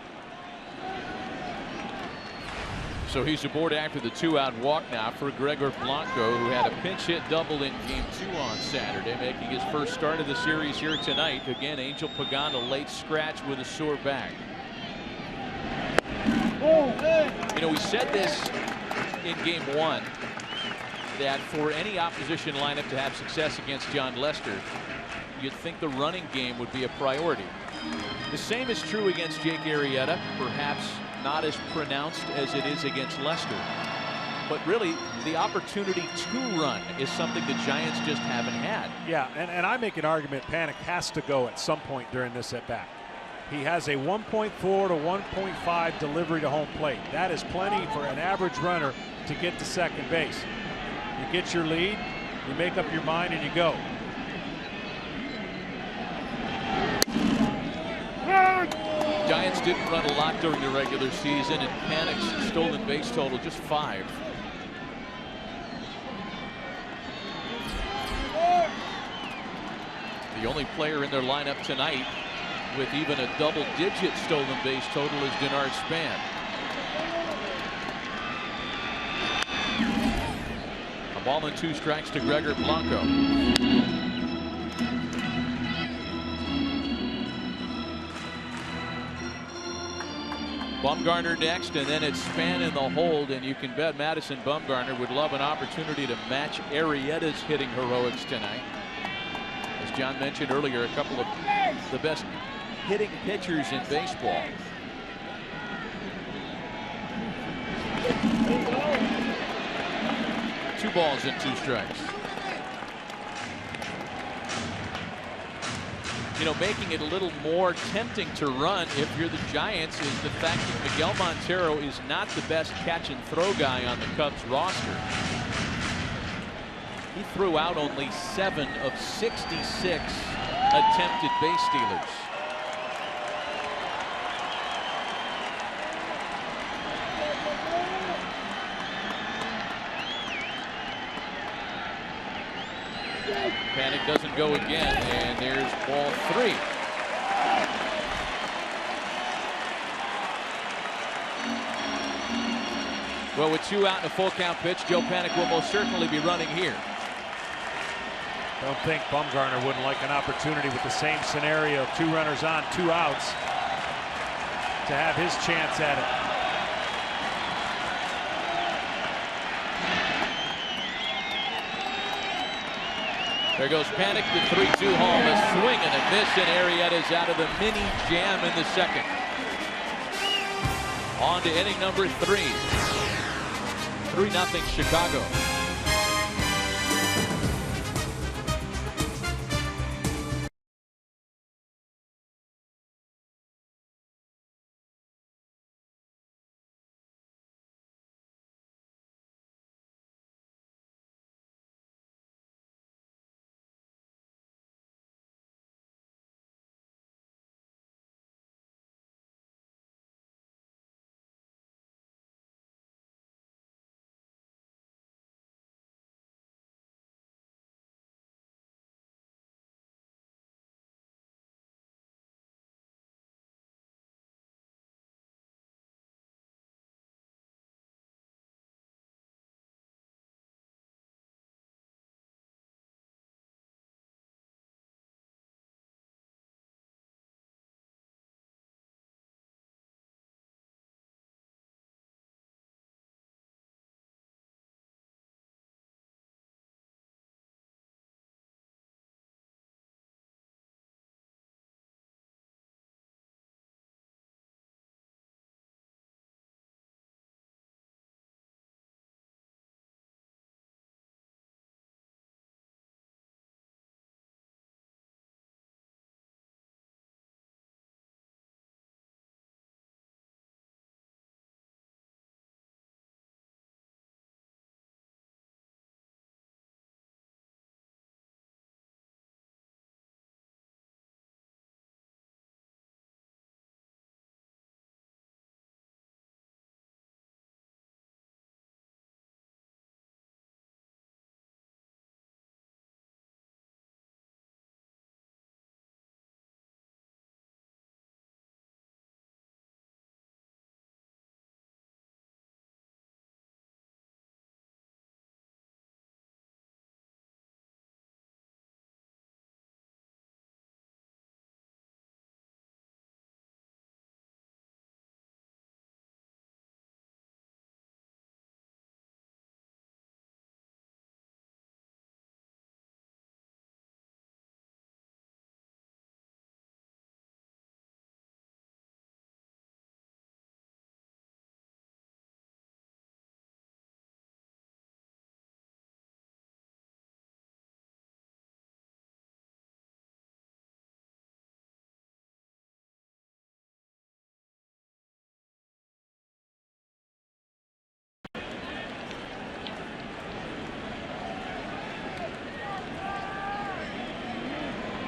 So he's aboard after the 2-out walk now for Gregor Blanco, who had a pinch hit double in Game 2 on Saturday, making his first start of the series here tonight. Again, Angel Pagan, a late scratch with a sore back. You know, we said this in Game 1 that for any opposition lineup to have success against John Lester, you'd think the running game would be a priority. The same is true against Jake Arrieta, perhaps not as pronounced as it is against Lester. But really, the opportunity to run is something the Giants just haven't had. Yeah, and I make an argument Panik has to go at some point during this at bat. He has a 1.4 to 1.5 delivery to home plate. That is plenty for an average runner to get to second base. You get your lead, you make up your mind, and you go. Giants didn't run a lot during the regular season, and Panik's stolen base total just 5. The only player in their lineup tonight with even a double-digit stolen base total is Denard Span. A ball and 2 strikes to Gregor Blanco. Bumgarner next, and then it's Span in the hold, and you can bet Madison Bumgarner would love an opportunity to match Arrieta's hitting heroics tonight. As John mentioned earlier, a couple of the best hitting pitchers in baseball. Two balls and 2 strikes. You know, making it a little more tempting to run if you're the Giants is the fact that Miguel Montero is not the best catch and throw guy on the Cubs roster. He threw out only 7 of 66 attempted base stealers. Panik doesn't go again, and there's ball 3. Well, with 2 out and a full count pitch, Joe Panik will most certainly be running here. Don't think Bumgarner wouldn't like an opportunity with the same scenario, 2 runners on, 2 outs. to have his chance at it. There goes Panic, the 3-2 home, a swing and a miss, and Arrieta's out of the mini jam in the second. On to inning number 3. 3-0 Chicago.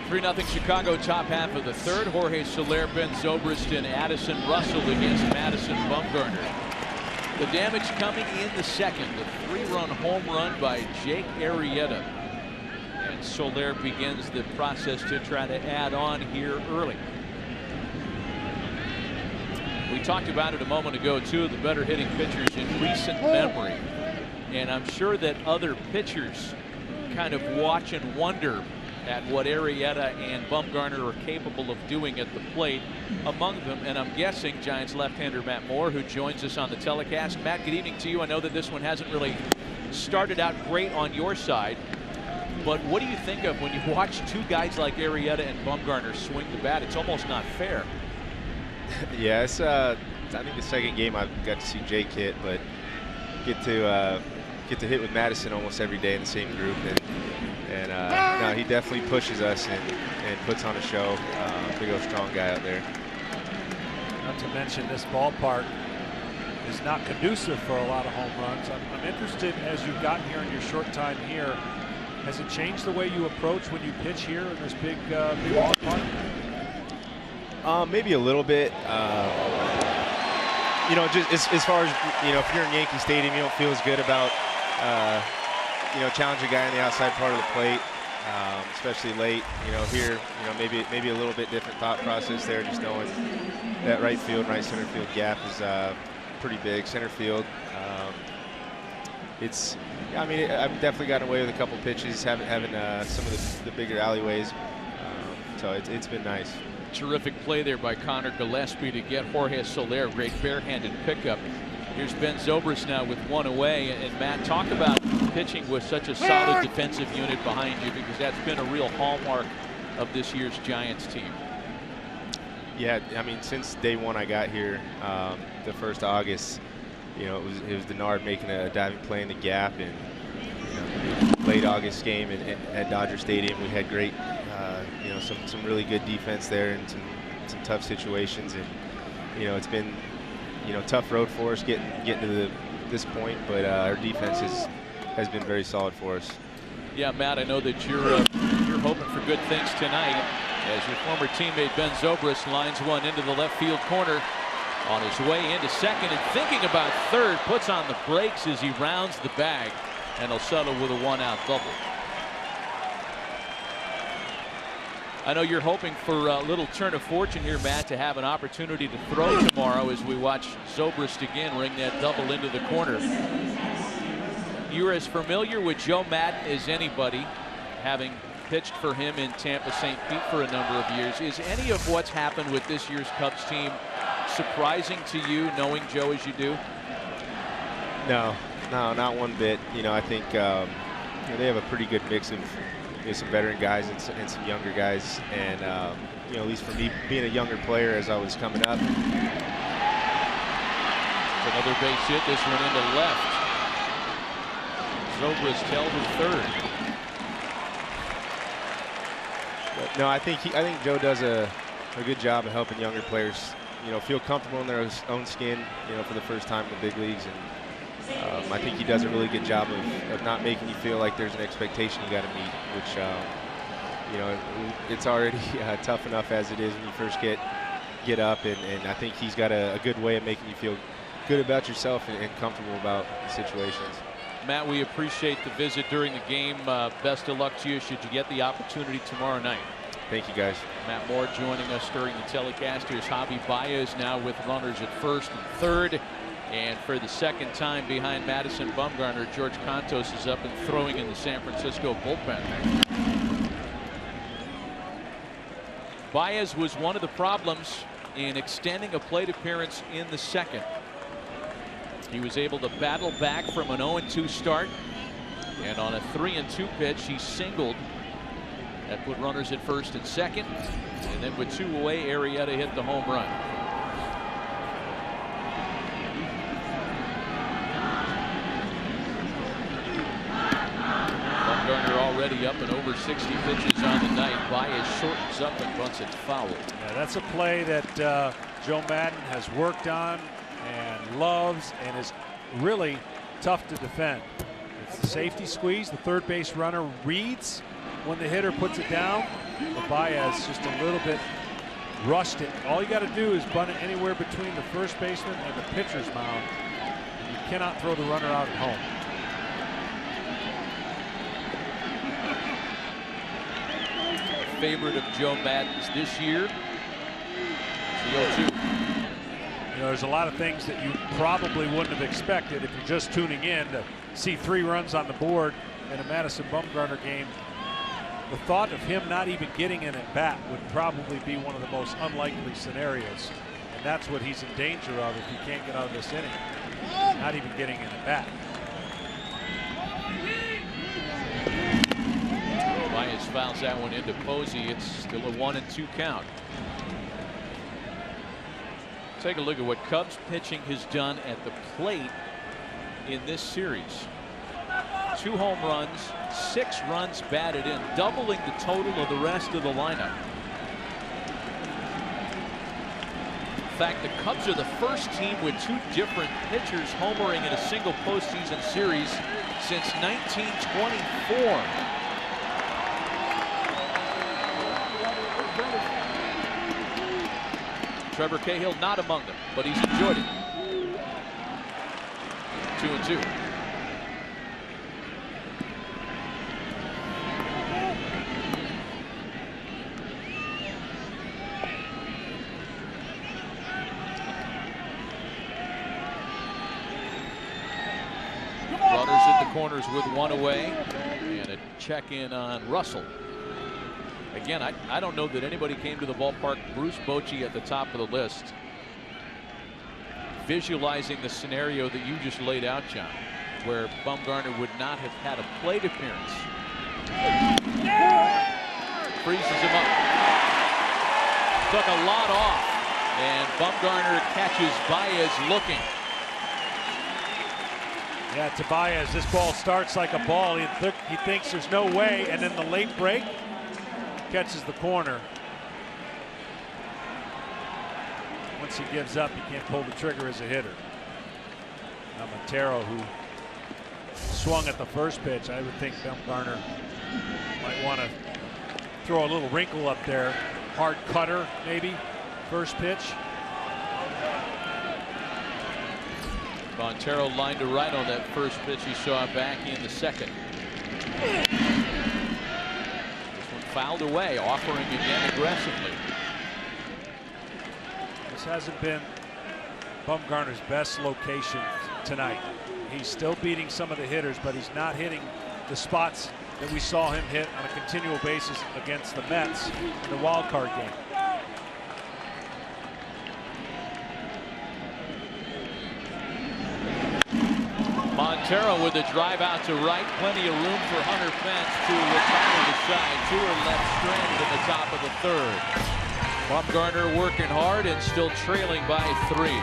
Three-0 Chicago, top half of the third. Jorge Soler, Ben Zobrist, and Addison Russell against Madison Bumgarner. The damage coming in the second. The 3-run home run by Jake Arrieta. And Soler begins the process to try to add on here early. We talked about it a moment ago, two of the better hitting pitchers in recent memory. And I'm sure that other pitchers kind of watch and wonder at what Arrieta and Bumgarner are capable of doing at the plate. Among them, and I'm guessing, Giants left-hander Matt Moore, who joins us on the telecast. Matt, good evening to you. I know that this one hasn't really started out great on your side, but what do you think of when you watch two guys like Arrieta and Bumgarner swing the bat? It's almost not fair. Yeah, it's I think the second game I've got to see Jake hit, but get to hit with Madison almost every day in the same group, and no, he definitely pushes us and puts on a show. Big old strong guy out there. Not to mention, this ballpark is not conducive for a lot of home runs. I'm interested, as you've gotten here in your short time here, has it changed the way you approach when you pitch here in this big ballpark? Maybe a little bit. You know, just as far as, you know, if you're in Yankee Stadium, you don't feel as good about, you know, challenging a guy on the outside part of the plate, especially late. You know, here, you know, maybe a little bit different thought process there, just knowing that right field and right center field gap is pretty big. Center field, I mean, I've definitely gotten away with a couple pitches, having some of the bigger alleyways, so it's been nice. Terrific play there by Connor Gillespie to get Jorge Soler. Great barehanded pickup. Here's Ben Zobrist now with one away. And Matt, talk about pitching with such a solid defensive unit behind you, because that's been a real hallmark of this year's Giants team. Yeah, I mean, since day one I got here, the 1st of August, you know, it was Denard making a diving play in the gap, and late August game at Dodger Stadium, we had great, you know, some really good defense there and some tough situations, and you know, it's been, you know, tough road for us getting to this point, but our defense has been very solid for us. Yeah, Matt, I know that you're hoping for good things tonight, as your former teammate Ben Zobrist lines one into the left field corner on his way into second, and thinking about third, puts on the brakes as he rounds the bag, and he'll settle with a 1-out double. I know you're hoping for a little turn of fortune here, Matt, to have an opportunity to throw tomorrow as we watch Zobrist again ring that double into the corner. You're as familiar with Joe Maddon as anybody, having pitched for him in Tampa, St. Pete for a number of years. Is any of what's happened with this year's Cubs team surprising to you, knowing Joe as you do? No, not one bit. You know, I think you know, they have a pretty good mix of, you know, some veteran guys and some younger guys, and you know, at least for me, being a younger player as I was coming up. Another base hit, this one into left. Zobrist held to third. But no, I think Joe does a good job of helping younger players, you know, feel comfortable in their own skin, you know, for the first time in the big leagues, and I think he does a really good job of not making you feel like there's an expectation you got to meet, which you know, it's already tough enough as it is when you first get up, and I think he's got a good way of making you feel good about yourself and comfortable about the situations. Matt, we appreciate the visit during the game. Best of luck to you should you get the opportunity tomorrow night. Thank you, guys. Matt Moore joining us during the telecast. Here's Javi Baez now with runners at first and third. And for the second time behind Madison Bumgarner, George Contos is up and throwing in the San Francisco bullpen. Baez was one of the problems in extending a plate appearance in the second. He was able to battle back from an 0-2 start, and on a 3-2 pitch he singled. That put runners at first and second, and then with 2 away, Arrieta hit the home run. Bumgarner already up and over 60 pitches on the night. Baez shortens up and bunts it foul. Yeah, that's a play that Joe Maddon has worked on and loves, and is really tough to defend. It's the safety squeeze. The third base runner reads when the hitter puts it down. But Baez just a little bit rushed it. All you got to do is bunt it anywhere between the first baseman and the pitcher's mound. And you cannot throw the runner out at home. A favorite of Joe Maddon's this year. The 0-2. You know, there's a lot of things that you probably wouldn't have expected if you're just tuning in to see 3 runs on the board in a Madison Bumgarner game. The thought of him not even getting an at bat would probably be one of the most unlikely scenarios, and that's what he's in danger of if he can't get out of this inning. Not even getting an at bat. Baez fouls that one into Posey. It's still a 1-2 count. Take a look at what Cubs pitching has done at the plate in this series. 2 home runs, 6 runs batted in, doubling the total of the rest of the lineup. In fact, the Cubs are the first team with 2 different pitchers homering in a single postseason series since 1924. Trevor Cahill not among them, but he's enjoyed it. 2-2. Runners at the corners with 1 away, and a check in on Russell. Again, I don't know that anybody came to the ballpark. Bruce Bochy at the top of the list, visualizing the scenario that you just laid out, John, where Bumgarner would not have had a plate appearance. Freezes him up. Took a lot off, and Bumgarner catches Baez looking. Yeah, Tobias, this ball starts like a ball. He thinks there's no way, and then the late break catches the corner. Once he gives up, he can't pull the trigger as a hitter. Now Montero, who swung at the first pitch, I would think Bumgarner might want to throw a little wrinkle up there. Hard cutter, maybe, first pitch. Montero lined to right on that first pitch he saw back in the second. This one fouled away, offering again aggressively. This hasn't been Bumgarner's best location tonight. He's still beating some of the hitters, but he's not hitting the spots that we saw him hit on a continual basis against the Mets in the wild card game. Montero with a drive out to right. Plenty of room for Hunter Fence to retire the side. Two are left stranded in the top of the third. Bumgarner working hard and still trailing by 3.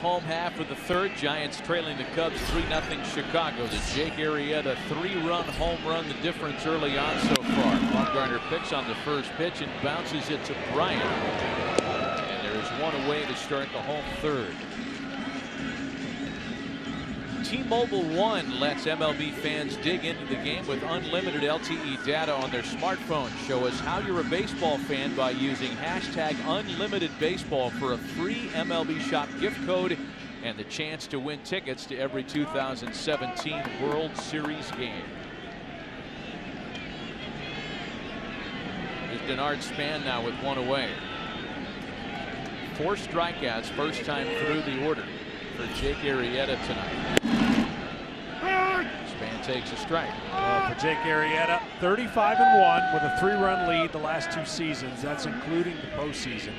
Home half of the third. Giants trailing the Cubs 3-0 Chicago. The Jake Arrieta 3-run home run, the difference early on so far. Bumgarner picks on the first pitch and bounces it to Bryant. And there's one away to start the home third. T-Mobile One lets MLB fans dig into the game with unlimited LTE data on their smartphone. Show us how you're a baseball fan by using #UnlimitedBaseball for a free MLB Shop gift code and the chance to win tickets to every 2017 World Series game. Here's Denard Span now with one away. 4 strikeouts, first time through the order for Jake Arrieta tonight. Span takes a strike. For Jake Arrieta, 35-1 with a 3-run lead the last 2 seasons. That's including the postseason.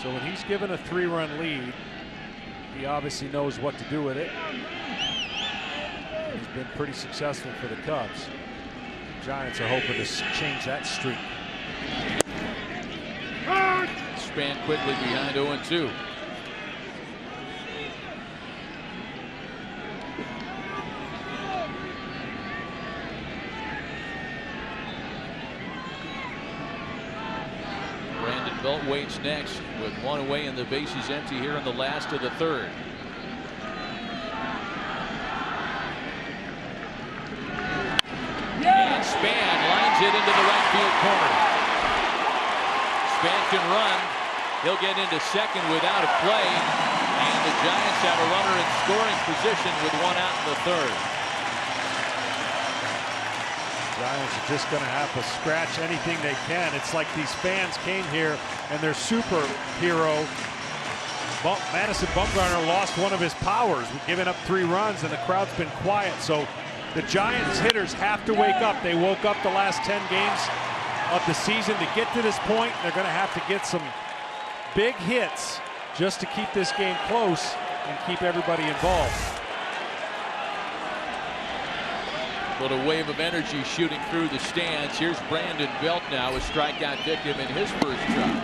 So when he's given a 3-run lead, he obviously knows what to do with it. He's been pretty successful for the Cubs. The Giants are hoping to change that streak. Span quickly behind 0-2. Brandon Belt waits next with 1 away and the bases empty here in the last of the 3rd. And Span lines it into the right field corner. Span can run. He'll get into second without a play, and the Giants have a runner in scoring position with 1 out in the 3rd. Giants are just going to have to scratch anything they can. It's like these fans came here and their superhero Madison Bumgarner lost one of his powers, giving up 3 runs, and the crowd's been quiet. So the Giants hitters have to wake up. They woke up the last 10 games of the season to get to this point. They're going to have to get some big hits just to keep this game close and keep everybody involved. But a wave of energy shooting through the stands. Here's Brandon Belt now, a strikeout victim in his first job.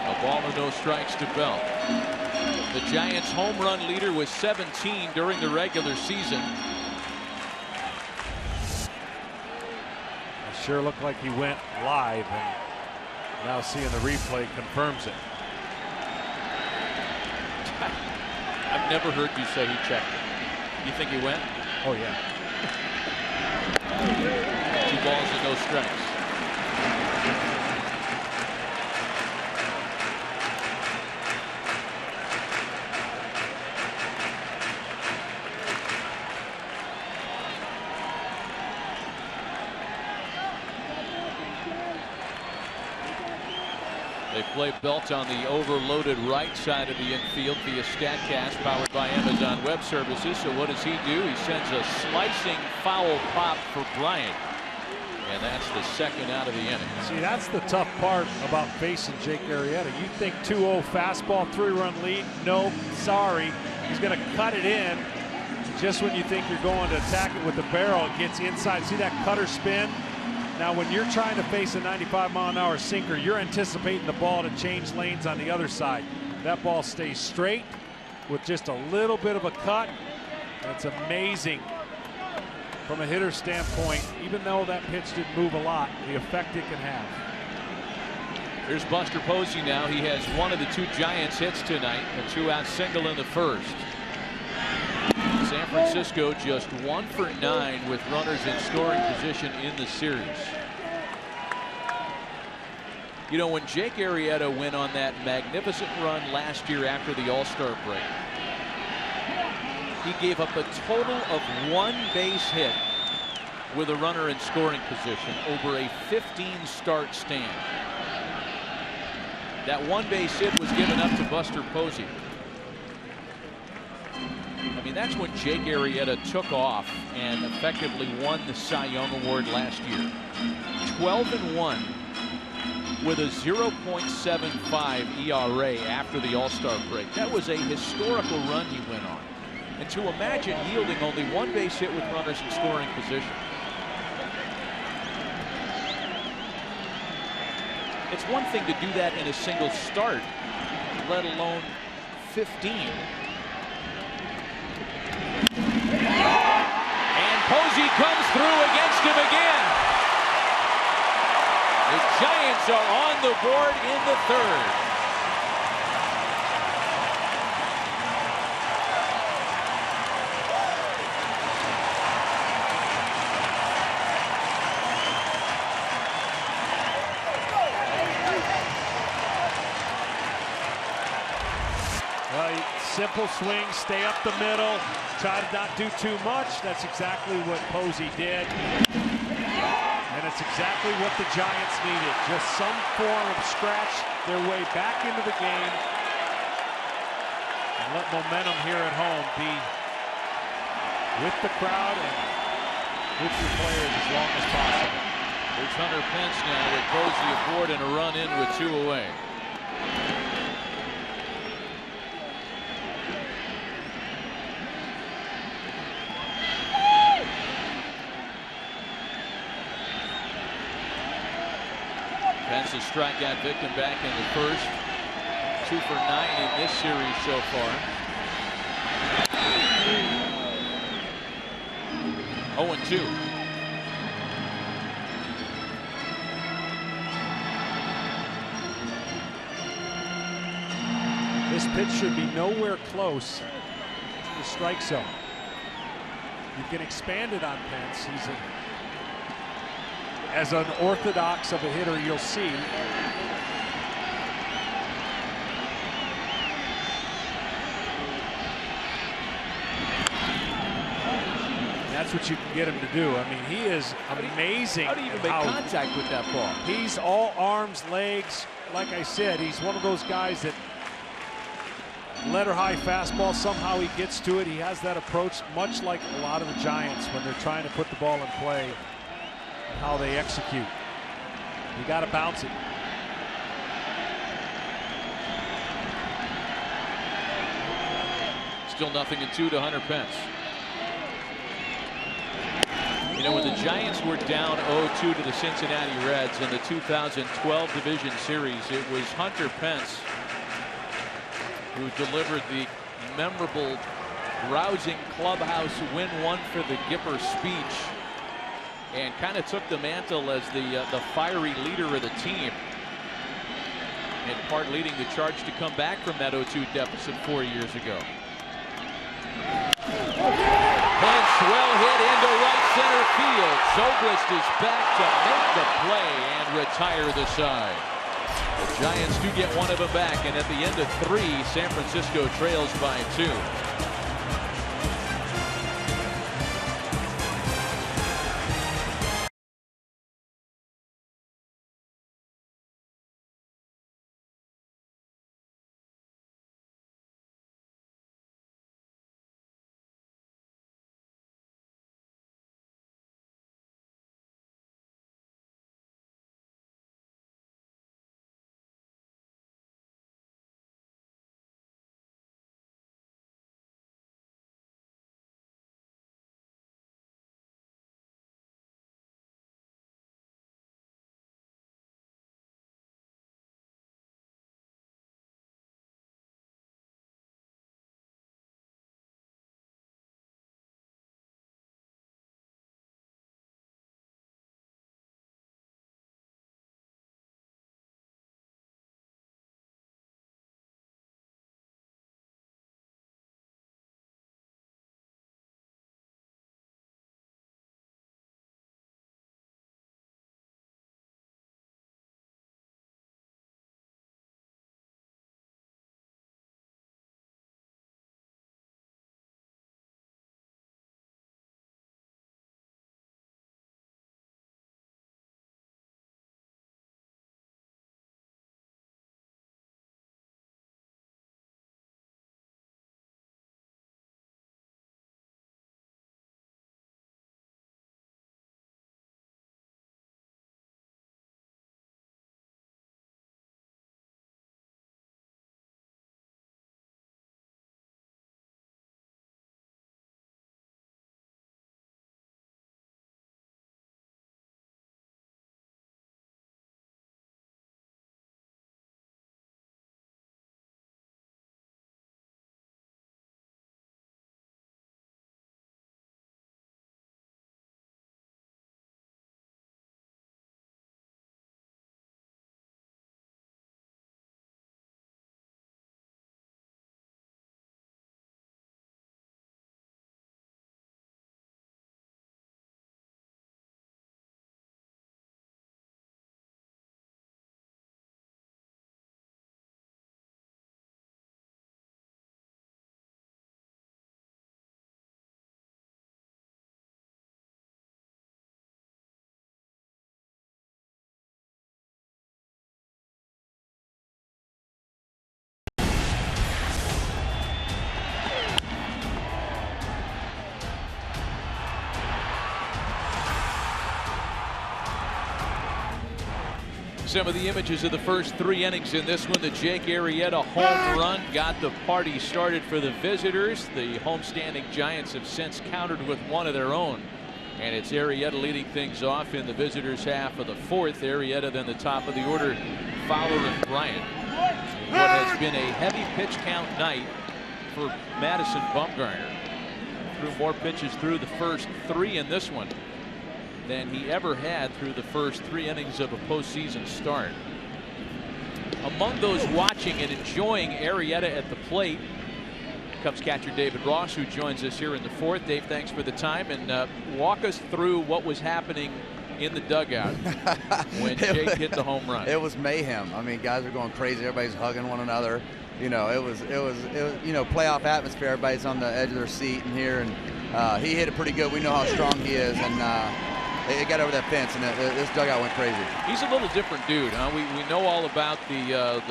A ball and no strikes to Belt. The Giants' home run leader was 17 during the regular season. It sure looked like he went live, and now seeing the replay confirms it. I've never heard you say he checked it. You think he went? Oh, yeah. 2 balls and no strikes. They play Belt on the overloaded right side of the infield via StatCast, powered by Amazon Web Services. So what does he do? He sends a slicing foul pop for Bryant. And that's the 2nd out of the inning. See, that's the tough part about facing Jake Arrieta. You think 2-0 fastball, 3-run lead. Nope, sorry. He's going to cut it in. Just when you think you're going to attack it with the barrel, it gets inside. See that cutter spin? Now, when you're trying to face a 95-mile-an-hour sinker, you're anticipating the ball to change lanes on the other side. That ball stays straight with just a little bit of a cut. That's amazing from a hitter's standpoint, even though that pitch didn't move a lot, the effect it can have. Here's Buster Posey now. He has one of the 2 Giants hits tonight, a 2-out single in the 1st. San Francisco just 1 for 9 with runners in scoring position in the series. You know, when Jake Arrieta went on that magnificent run last year after the All-Star break, he gave up a total of 1 base hit with a runner in scoring position over a 15-start stand. That 1 base hit was given up to Buster Posey. I mean, that's when Jake Arrieta took off and effectively won the Cy Young Award last year. 12-1 with a 0.75 ERA after the All-Star break. That was a historical run he went on. And to imagine yielding only 1 base hit with runners in scoring position. It's one thing to do that in a single start, let alone 15. And Posey comes through against him again. The Giants are on the board in the 3rd. Well, simple swing, stay up the middle, try to not do too much. That's exactly what Posey did. And it's exactly what the Giants needed. Just some form of scratch their way back into the game. And let momentum here at home be with the crowd and with your players as long as possible. There's Hunter Pence now with Posey aboard and a run in with 2 away. Pence a strikeout victim back in the first. 2 for 9 in this series so far. 0-2. This pitch should be nowhere close to the strike zone. You can expand it on Pence. He's as unorthodox of a hitter you'll see. That's what you can get him to do. I mean, he is amazing. How do you even make contact with that ball? He's all arms, legs. Like I said, he's one of those guys that letter high fastball, somehow he gets to it. He has that approach, much like a lot of the Giants when they're trying to put the ball in play, how they execute. You got to bounce it. Still 0-2 to Hunter Pence. You know, when the Giants were down 0-2 to the Cincinnati Reds in the 2012 Division Series, it was Hunter Pence who delivered the memorable, rousing clubhouse win one for the Gipper speech and kind of took the mantle as the fiery leader of the team, in part leading the Charge to come back from that 0-2 deficit 4 years ago. Pence well hit into right center field. Zobrist is back to make the play and retire the side. The Giants do get one of them back, and at the end of 3, San Francisco trails by 2. Some of the images of the first 3 innings in this one. The Jake Arrieta home run got the party started for the visitors. The homestanding Giants have since countered with one of their own. And it's Arrieta leading things off in the visitors' half of the 4th. Arrieta then the top of the order, Fowler and Bryant. What has been a heavy pitch count night for Madison Bumgarner. Threw more pitches through the first 3 in this one than he ever had through the first 3 innings of a postseason start. Among those watching and enjoying Arrieta at the plate, Cubs catcher David Ross, who joins us here in the 4th. Dave, thanks for the time, and walk us through what was happening in the dugout when Jake hit the home run. It was mayhem. I mean, guys are going crazy. Everybody's hugging one another. You know, it was you know, playoff atmosphere. Everybody's on the edge of their seat in here, and he hit it pretty good. We know how strong he is, and it got over that fence, and this dugout went crazy. He's a little different dude, huh? We know all about the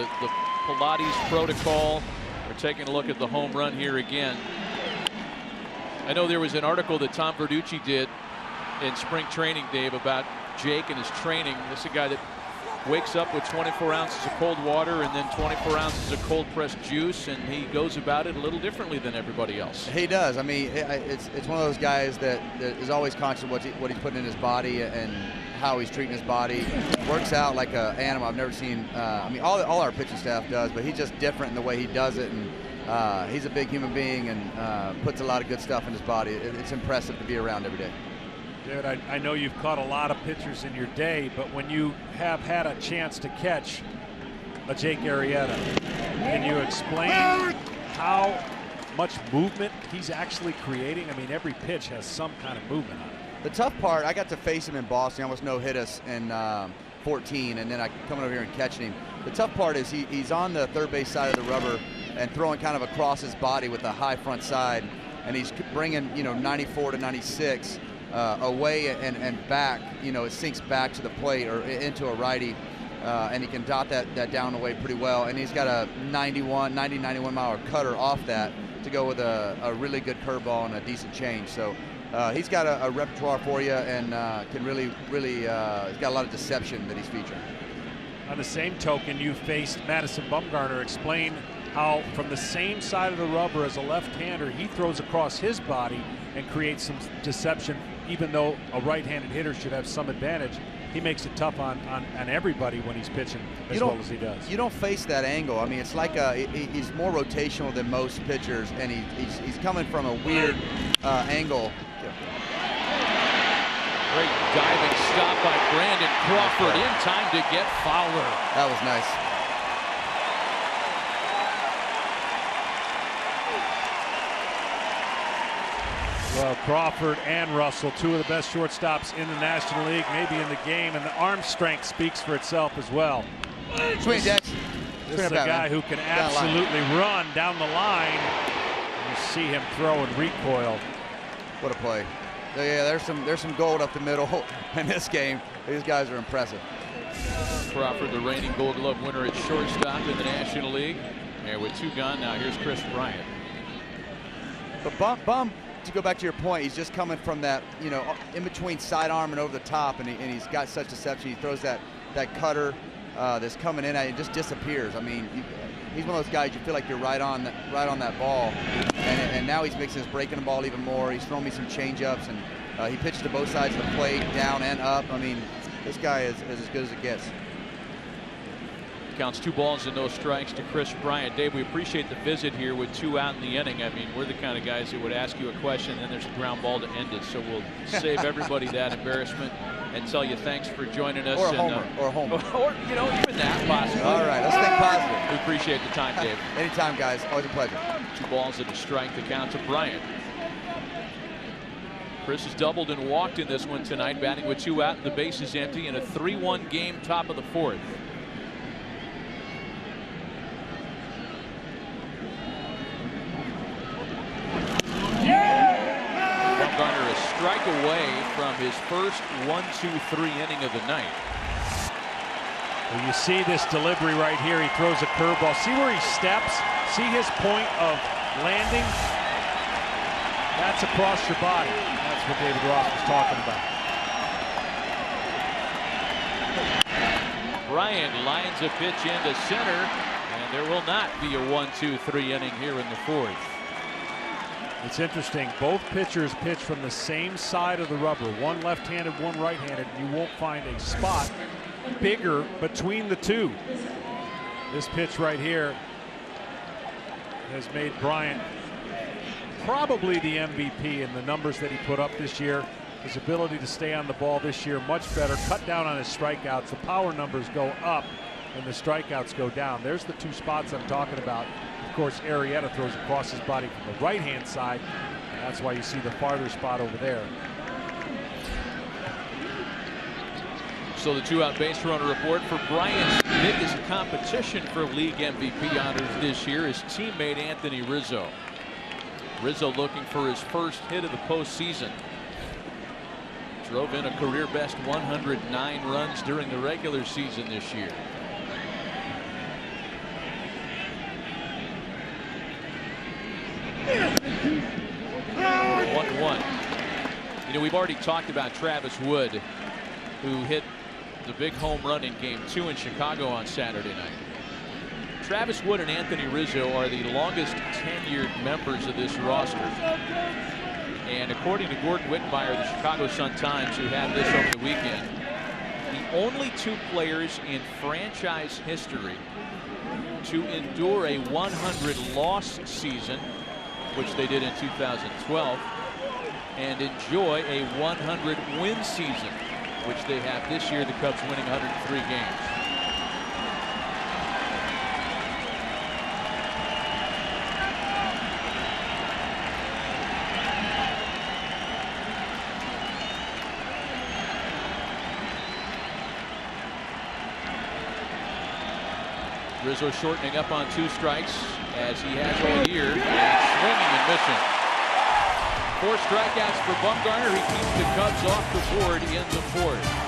Pilates protocol. We're taking a look at the home run here again. I know there was an article that Tom Verducci did in spring training, Dave, about Jake and his training. This is a guy that wakes up with 24 ounces of cold water and then 24 ounces of cold pressed juice, and he goes about it a little differently than everybody else. He does. I mean, it's one of those guys that is always conscious of what he's putting in his body and how he's treating his body. Works out like an animal. I've never seen. I mean, all our pitching staff does, but he's just different in the way he does it, and he's a big human being and puts a lot of good stuff in his body. It's impressive to be around every day. Dude, I know you've caught a lot of pitchers in your day, but when you have had a chance to catch a Jake Arrieta, can you explain how much movement he's actually creating? I mean, every pitch has some kind of movement on it. The tough part, I got to face him in Boston. He almost no-hit us in 14, and then I coming over here and catching him. The tough part is he's on the third base side of the rubber and throwing kind of across his body with a high front side, and he's bringing, you know, 94 to 96 away and back. You know, it sinks back to the plate or into a righty, and he can dot that down the way pretty well. And he's got a 91 mile cutter off that to go with a really good curveball and a decent change. So he's got a repertoire for you, and can really he's got a lot of deception that he's featuring. On the same token, you faced Madison Bumgarner. Explain how from the same side of the rubber as a left-hander, he throws across his body and creates some deception. Even though a right-handed hitter should have some advantage, he makes it tough on everybody when he's pitching as well as he does. You don't face that angle. I mean, it's like he's more rotational than most pitchers, and he's coming from a weird angle. Great diving stop by Brandon Crawford in time to get Fowler. That was nice. Well, Crawford and Russell, 2 of the best shortstops in the National League, maybe in the game, and the arm strength speaks for itself as well. Swing, Dex. This is a guy who can absolutely run down the line. You see him throw and recoil. What a play. Yeah, there's some gold up the middle in this game. These guys are impressive. Crawford, the reigning Gold Glove winner at shortstop in the National League. And with 2 gone now, here's Chris Bryant. But Bum, to go back to your point, he's just coming from that, you know, in between sidearm and over the top, and he's got such deception. He throws that cutter that's coming in at you, just disappears. I mean, he's one of those guys you feel like you're right on that ball, and now he's mixing his breaking the ball even more. He's throwing me some change-ups, and he pitches to both sides of the plate, down and up. I mean, this guy is as good as it gets. Counts 2 balls and no strikes to Chris Bryant. Dave, we appreciate the visit here with 2 out in the inning. I mean, we're the kind of guys that would ask you a question and then there's a ground ball to end it. So we'll save everybody that embarrassment and tell you thanks for joining us. Or a homer. Or, you know, even that possibly. All right, let's think positive. We appreciate the time, Dave. Anytime, guys. Always a pleasure. 2 balls and a strike, the count to Bryant. Chris has doubled and walked in this one tonight, batting with 2 out and the base is empty in a 3-1 game, top of the 4th. Bumgarner a strike away from his first 1-2-3 inning of the night. Well, you see this delivery right here. He throws a curveball. See where he steps? See his point of landing? That's across your body. That's what David Ross was talking about. Bryant lines a pitch into center, and there will not be a 1-2-3 inning here in the fourth. It's interesting. Both pitchers pitch from the same side of the rubber. One left-handed, one right-handed. You won't find a spot bigger between the two. This pitch right here has made Bryant probably the MVP in the numbers that he put up this year. His ability to stay on the ball this year much better. Cut down on his strikeouts. The power numbers go up and the strikeouts go down. There's the two spots I'm talking about. Of course, Arrieta throws across his body from the right-hand side, and that's why you see the farther spot over there. So the two-out base runner report for Bryant's biggest competition for league MVP honors this year is teammate Anthony Rizzo. Rizzo looking for his first hit of the postseason. Drove in a career best 109 runs during the regular season this year. One. You know, we've already talked about Travis Wood, who hit the big home run in Game 2 in Chicago on Saturday night. Travis Wood and Anthony Rizzo are the longest tenured members of this roster. And according to Gordon Wittenmeyer, the Chicago Sun-Times, who had this over the weekend, the only two players in franchise history to endure a 100-loss season, which they did in 2012, and enjoy a 100-win season, which they have this year, the Cubs winning 103 games. Rizzo shortening up on 2 strikes as he has all year, and swinging and missing. 4 strikeouts for Bumgarner. He keeps the Cubs off the board in the fourth.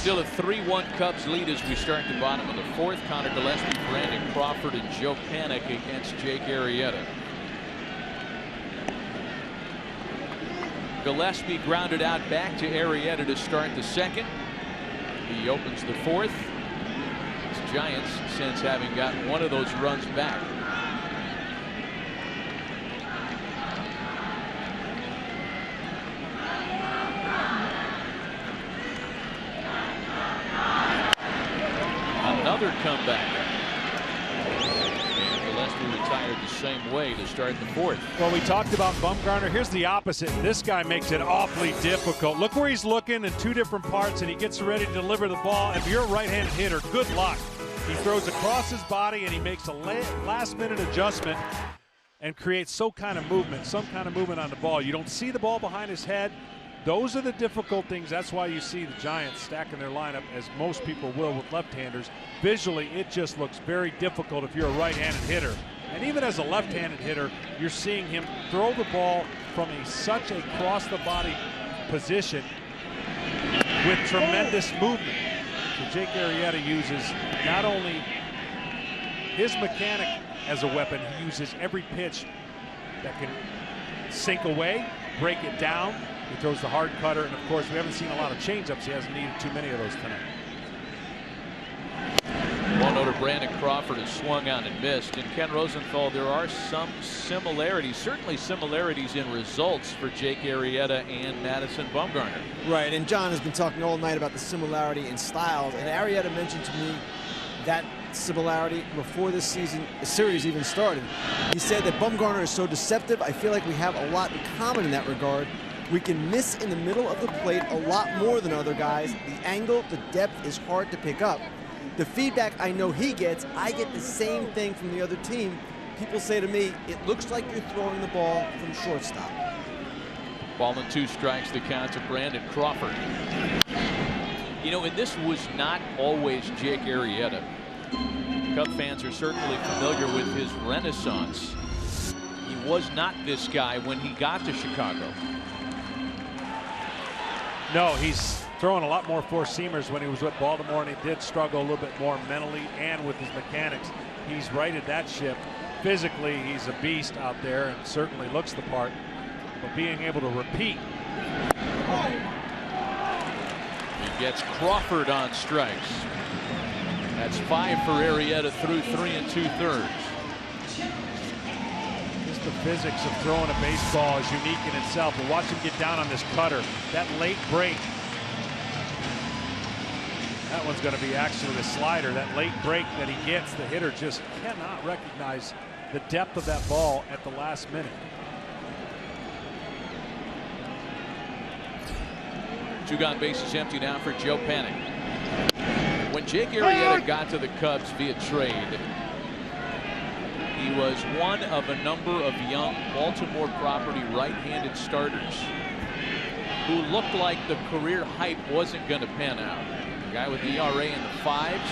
Still a 3-1 Cubs lead as we start the bottom of the fourth. Connor Gillespie, Brandon Crawford, and Joe Panik against Jake Arrieta. Gillespie grounded out back to Arrieta to start the second. He opens the fourth. The Giants, since having gotten one of those runs back. Another comeback. And Gillespie retired the same way to start the fourth. Well, we talked about Bumgarner. Here's the opposite. This guy makes it awfully difficult. Look where he's looking in two different parts, and he gets ready to deliver the ball. If you're a right-handed hitter, good luck. He throws across his body, and he makes a last-minute adjustment and creates some kind of movement on the ball. You don't see the ball behind his head. Those are the difficult things. That's why you see the Giants stacking their lineup, as most people will with left-handers. Visually, it just looks very difficult if you're a right-handed hitter. And even as a left-handed hitter, you're seeing him throw the ball from such a cross-the-body position with tremendous movement. So Jake Arrieta uses not only his mechanic as a weapon, he uses every pitch that can sink away, break it down. He throws the hard cutter, and of course we haven't seen a lot of changeups. He hasn't needed too many of those tonight. One-noter Brandon Crawford has swung on and missed. And Ken Rosenthal, there are some similarities, certainly similarities in results for Jake Arrieta and Madison Bumgarner. Right, and John has been talking all night about the similarity in styles, and Arrieta mentioned to me that similarity before this series even started. He said that Bumgarner is so deceptive. I feel like we have a lot in common in that regard. We can miss in the middle of the plate a lot more than other guys. The angle, the depth is hard to pick up. The feedback I know he gets, I get the same thing from the other team. People say to me, it looks like you're throwing the ball from shortstop. Ball and 2 strikes, the count to Brandon Crawford. You know, and this was not always Jake Arrieta. Cub fans are certainly familiar with his renaissance. He was not this guy when he got to Chicago. No, he's throwing a lot more four-seamers when he was with Baltimore, and he did struggle a little bit more mentally and with his mechanics. He's righted that ship. Physically, he's a beast out there and certainly looks the part. But being able to repeat. He gets Crawford on strikes. That's 5 for Arrieta through 3 2/3. Just the physics of throwing a baseball is unique in itself. But watch him get down on this cutter. That late break. That one's going to be actually a slider. That late break that he gets, the hitter just cannot recognize the depth of that ball at the last minute. Two gone, bases empty now for Joe Panik. When Jake Arrieta got to the Cubs via trade, he was one of a number of young Baltimore property right-handed starters who looked like the career hype wasn't going to pan out. A guy with ERA in the 5s.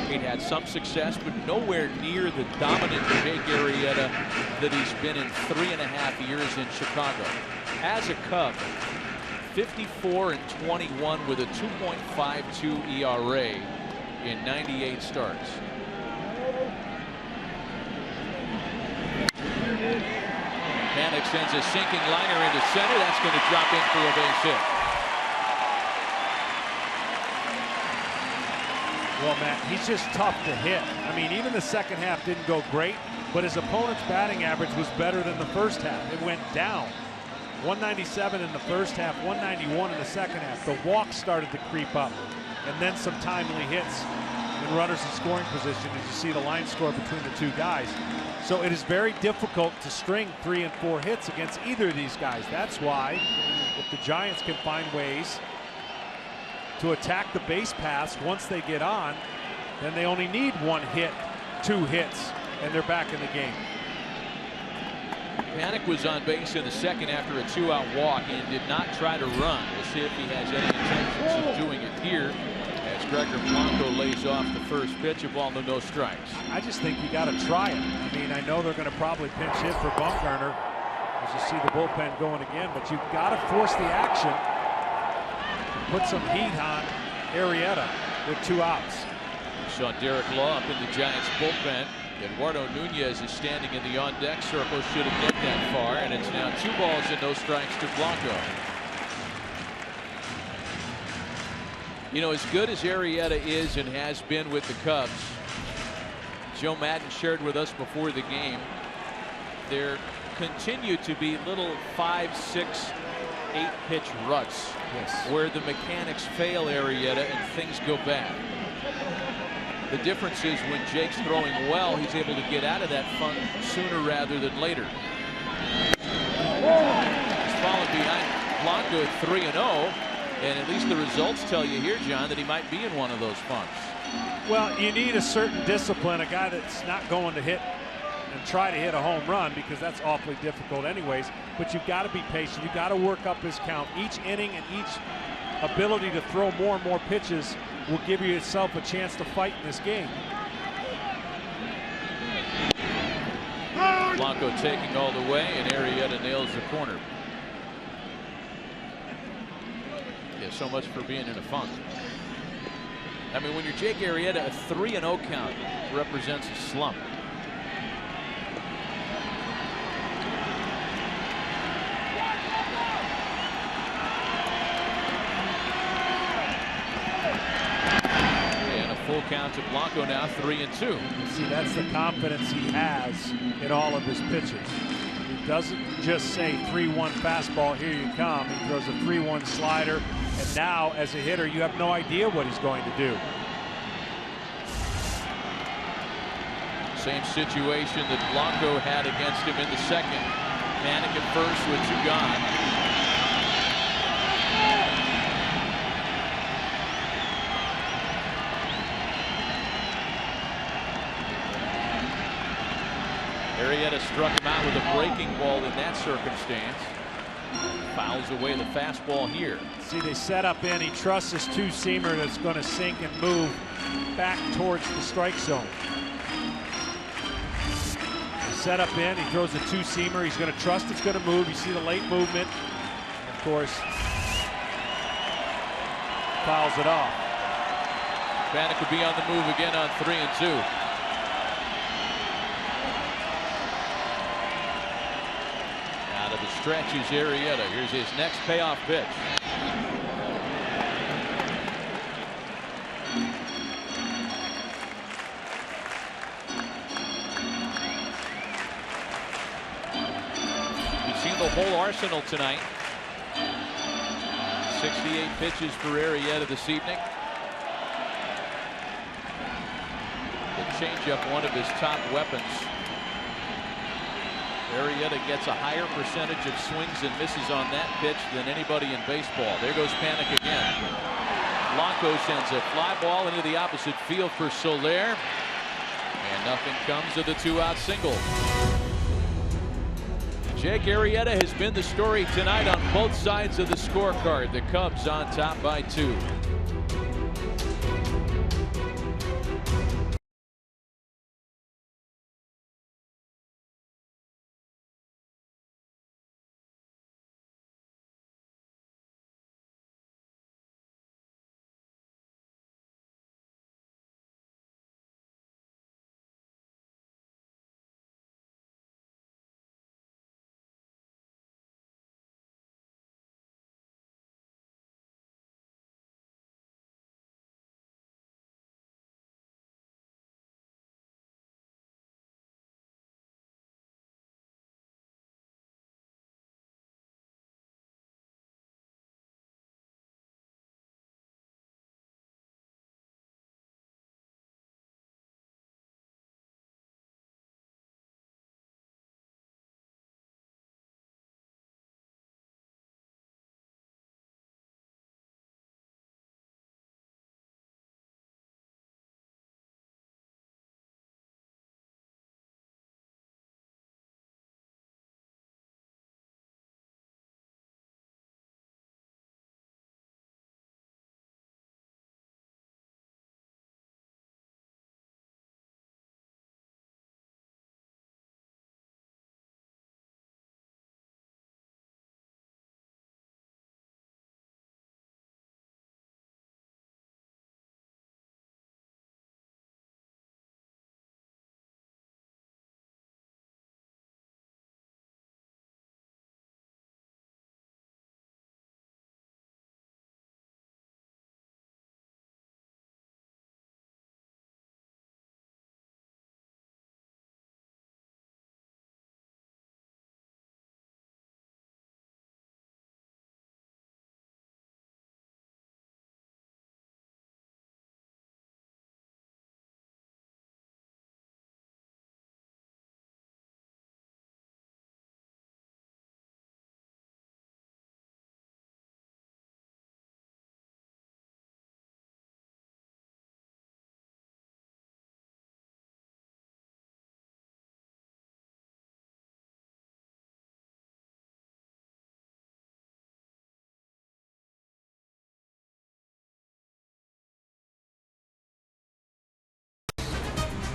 He'd had some success, but nowhere near the dominant Jake Arrieta that he's been in 3.5 years in Chicago. As a Cub, 54-21 with a 2.52 ERA in 98 starts. Panik sends a sinking liner into center. That's going to drop in for a base hit. Well, Matt, he's just tough to hit. I mean, even the second half didn't go great, but his opponent's batting average was better than the first half. It went down. 197 in the first half, 191 in the second half. The walks started to creep up, and then some timely hits and runners in scoring position as you see the line score between the two guys. So it is very difficult to string 3 and 4 hits against either of these guys. That's why if the Giants can find ways to attack the base paths once they get on, then they only need 1 hit, 2 hits, and they're back in the game. Panik was on base in the second after a 2-out walk and did not try to run. We'll see if he has any intentions of doing it here as Gregor Blanco lays off the first pitch, a ball, no strikes. I just think you got to try it. I mean, I know they're going to probably pinch hit for Bumgarner as you see the bullpen going again, but you've got to force the action, put some heat on Arrieta with 2 outs. Saw Derek Law up in the Giants bullpen. Eduardo Nunez is standing in the on-deck circle. Shouldn't get that far, and it's now 2 balls and no strikes to Blanco. You know, as good as Arrieta is and has been with the Cubs, Joe Maddon shared with us before the game, there continue to be little 5, 6, 8 pitch ruts where the mechanics fail Arrieta and things go bad. The difference is when Jake's throwing well, he's able to get out of that funk sooner rather than later. He's fallen behind Blanco at 3-0, and at least the results tell you here, John, that he might be in one of those funks. Well, you need a certain discipline, a guy that's not going to hit and try to hit a home run, because that's awfully difficult anyways. But you've got to be patient. You've got to work up his count. Each inning and each ability to throw more and more pitches will give you yourself a chance to fight in this game. Blanco taking all the way, and Arrieta nails the corner. Yeah, so much for being in a funk. I mean, when you're Jake Arrieta, a 3-0 count represents a slump. Full count to Blanco now, 3-2. See, that's the confidence he has in all of his pitches. He doesn't just say 3-1 fastball, here you come. He throws a 3-1 slider, and now as a hitter you have no idea what he's going to do. Same situation that Blanco had against him in the second. Panic at first with 2 gone. Arrieta struck him out with a breaking ball in that circumstance. Fouls away the fastball here. See, they set up in. He trusts his 2-seamer that's going to sink and move back towards the strike zone. They set up in. He throws a 2-seamer. He's going to trust it's going to move. You see the late movement. Of course, fouls it off. Panic could be on the move again on 3-2. The stretch is Arrieta. Here's his next payoff pitch. We've seen the whole arsenal tonight. 68 pitches for Arrieta this evening. The changeup, one of his top weapons. Arrieta gets a higher percentage of swings and misses on that pitch than anybody in baseball. There goes Panic again. Blanco sends a fly ball into the opposite field for Soler, and nothing comes of the 2-out single. Jake Arrieta has been the story tonight on both sides of the scorecard. The Cubs on top by 2.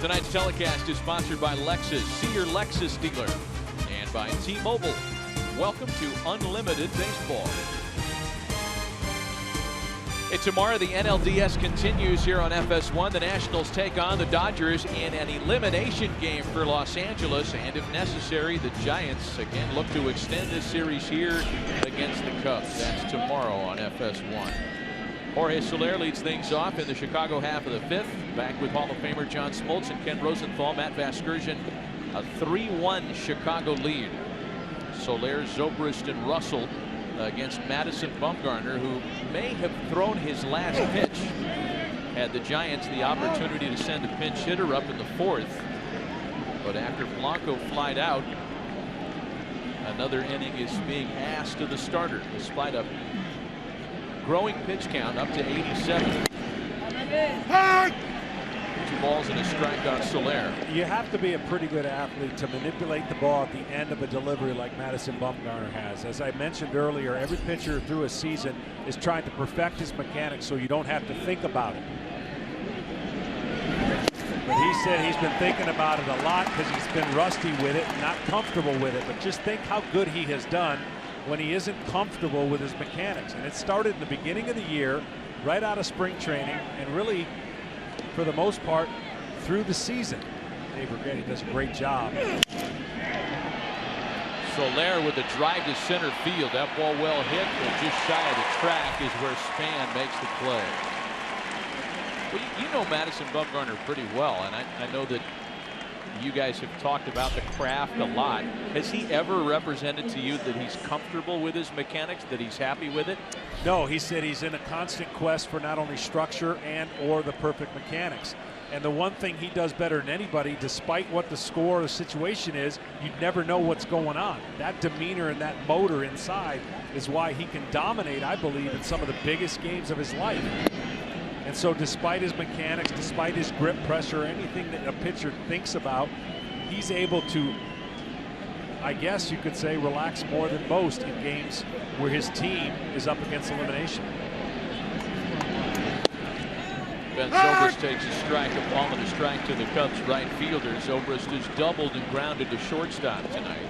Tonight's telecast is sponsored by Lexus. See your Lexus dealer. And by T-Mobile. Welcome to Unlimited Baseball. Hey, tomorrow the NLDS continues here on FS1. The Nationals take on the Dodgers in an elimination game for Los Angeles. And if necessary, the Giants again look to extend this series here against the Cubs. That's tomorrow on FS1. Jorge Soler leads things off in the Chicago half of the fifth. Back with Hall of Famer John Smoltz and Ken Rosenthal, Matt Vasgersian. A 3-1 Chicago lead. Soler, Zobrist, and Russell against Madison Bumgarner, who may have thrown his last pitch had the Giants the opportunity to send a pinch hitter up in the fourth. But after Blanco flied out, another inning is being asked of the starter, despite a growing pitch count up to 87. 2 balls and a strike on Soler. You have to be a pretty good athlete to manipulate the ball at the end of a delivery like Madison Bumgarner has. As I mentioned earlier, every pitcher through a season is trying to perfect his mechanics so you don't have to think about it. But he said he's been thinking about it a lot because he's been rusty with it, not comfortable with it. But just think how good he has done when he isn't comfortable with his mechanics. And it started in the beginning of the year, right out of spring training, and really, for the most part, through the season. Dave Arrieta does a great job. Soler with a drive to center field. That ball well hit, but just shy of the track is where Span makes the play. Well, you know Madison Bumgarner pretty well, and I know that you guys have talked about the craft a lot. Has he ever represented to you that he's comfortable with his mechanics, that he's happy with it? No, he said he's in a constant quest for not only structure and or the perfect mechanics. And the one thing he does better than anybody, despite what the score or the situation is, you never know what's going on. That demeanor and that motor inside is why he can dominate, I believe, in some of the biggest games of his life. And so despite his mechanics, despite his grip pressure, anything that a pitcher thinks about, he's able to, I guess you could say, relax more than most in games where his team is up against elimination. Ben Zobrist takes a strike, a ball and a strike to the Cubs right fielder. Zobrist is doubled and grounded to shortstop tonight.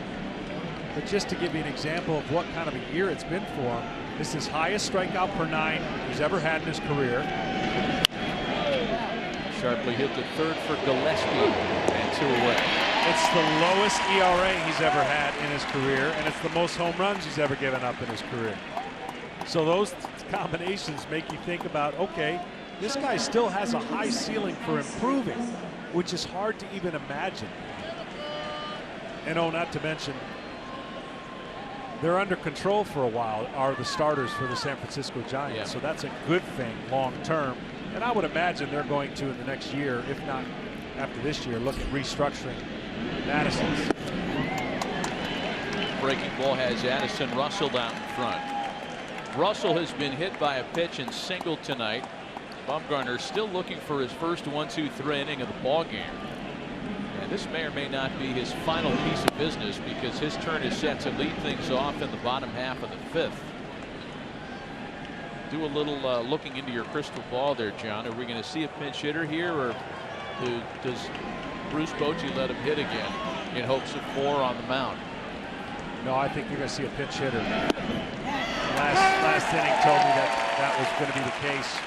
But just to give you an example of what kind of a year it's been for him, this is his highest strikeout per 9 he's ever had in his career. Sharply hit the third for Gillespie and 2 away. It's the lowest ERA he's ever had in his career, and it's the most home runs he's ever given up in his career. So those combinations make you think about, okay, this guy still has a high ceiling for improving, which is hard to even imagine. And oh, not to mention, they're under control for a while, are the starters for the San Francisco Giants. Yeah. So that's a good thing long term. And I would imagine they're going to, in the next year, if not after this year, look at restructuring Madison's. Breaking ball has Addison Russell down in front. Russell has been hit by a pitch and singled tonight. Bumgarner still looking for his first 1-2-3 inning of the ball game. And this may or may not be his final piece of business, because his turn is set to lead things off in the bottom half of the fifth. Do a little looking into your crystal ball there, John. Are we going to see a pinch hitter here, or does Bruce Bochy let him hit again in hopes of 4 on the mound? No, I think you're going to see a pinch hitter. Last inning told me that was going to be the case.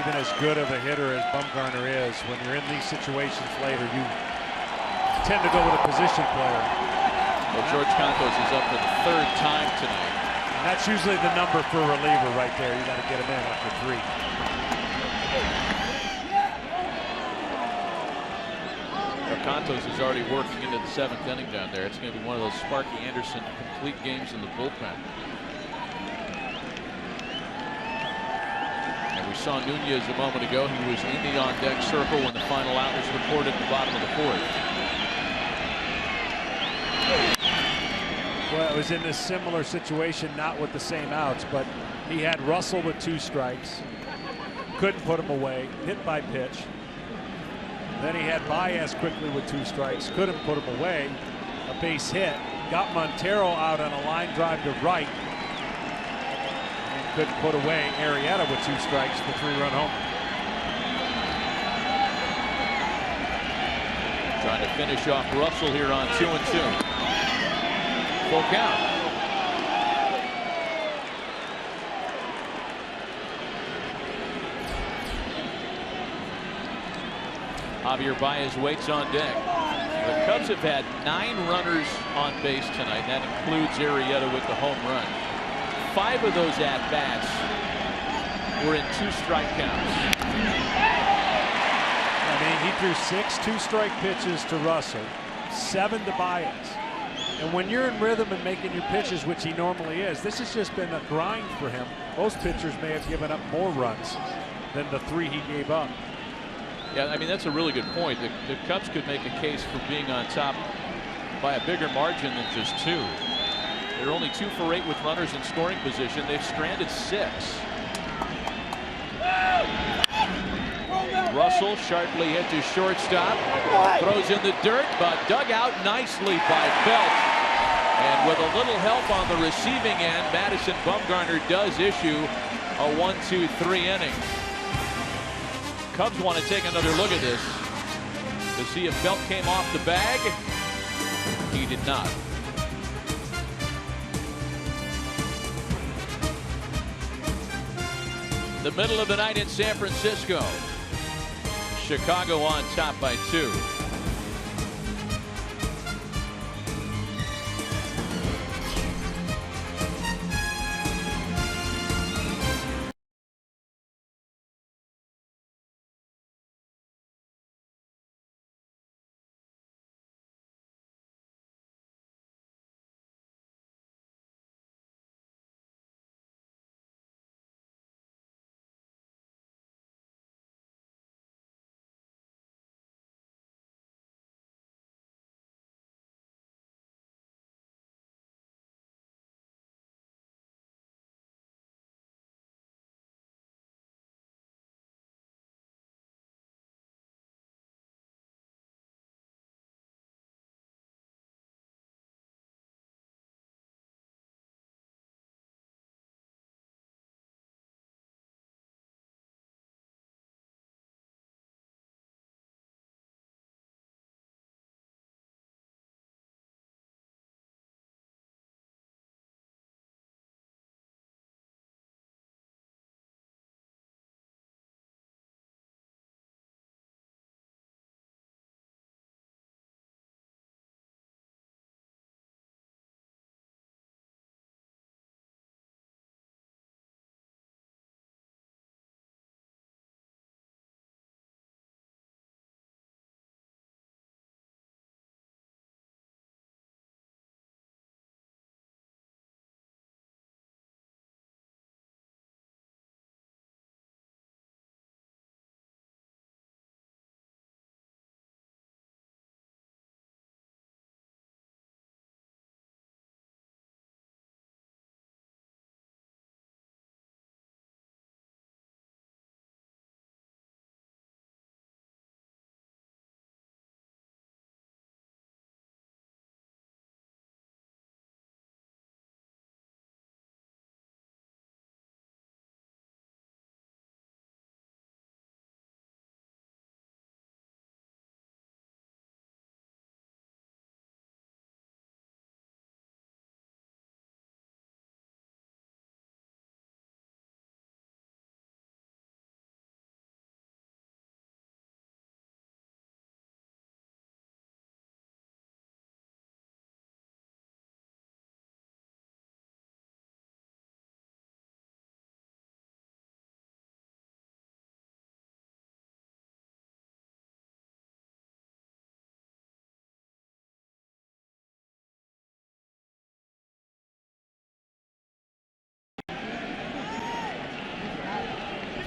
Even as good of a hitter as Bumgarner is, when you're in these situations later, you tend to go with a position player. Well, George Campos is up for the 3rd time tonight. And that's usually the number for a reliever right there. You got to get him in after 3. Well, Campos is already working into the 7th inning down there. It's going to be one of those Sparky Anderson complete games in the bullpen. We saw Nunez a moment ago. He was in the on-deck circle when the final out was recorded at the bottom of the 4th. Well, it was in a similar situation, not with the same outs, but he had Russell with 2 strikes. Couldn't put him away, hit by pitch. Then he had Baez quickly with 2 strikes, couldn't put him away. A base hit, got Montero out on a line drive to right. Couldn't put away Arrieta with 2 strikes, the 3-run homer. Trying to finish off Russell here on 2-2. Full count. Javier Baez waits on deck. The Cubs have had 9 runners on base tonight. That includes Arrieta with the home run. 5 of those at-bats were in 2-strike counts. I mean, he threw 6 2-strike pitches to Russell, 7 to Baez. And when you're in rhythm and making your pitches, which he normally is, this has just been a grind for him. Most pitchers may have given up more runs than the 3 he gave up. Yeah, I mean, that's a really good point. The Cubs could make a case for being on top by a bigger margin than just 2. They're only 2 for 8 with runners in scoring position. They've stranded 6. Russell sharply hit to shortstop. Throws in the dirt, but dug out nicely by Belt. And with a little help on the receiving end, Madison Bumgarner does issue a 1-2-3 inning. Cubs want to take another look at this to see if Belt came off the bag. He did not. The middle of the night in San Francisco. Chicago on top by 2.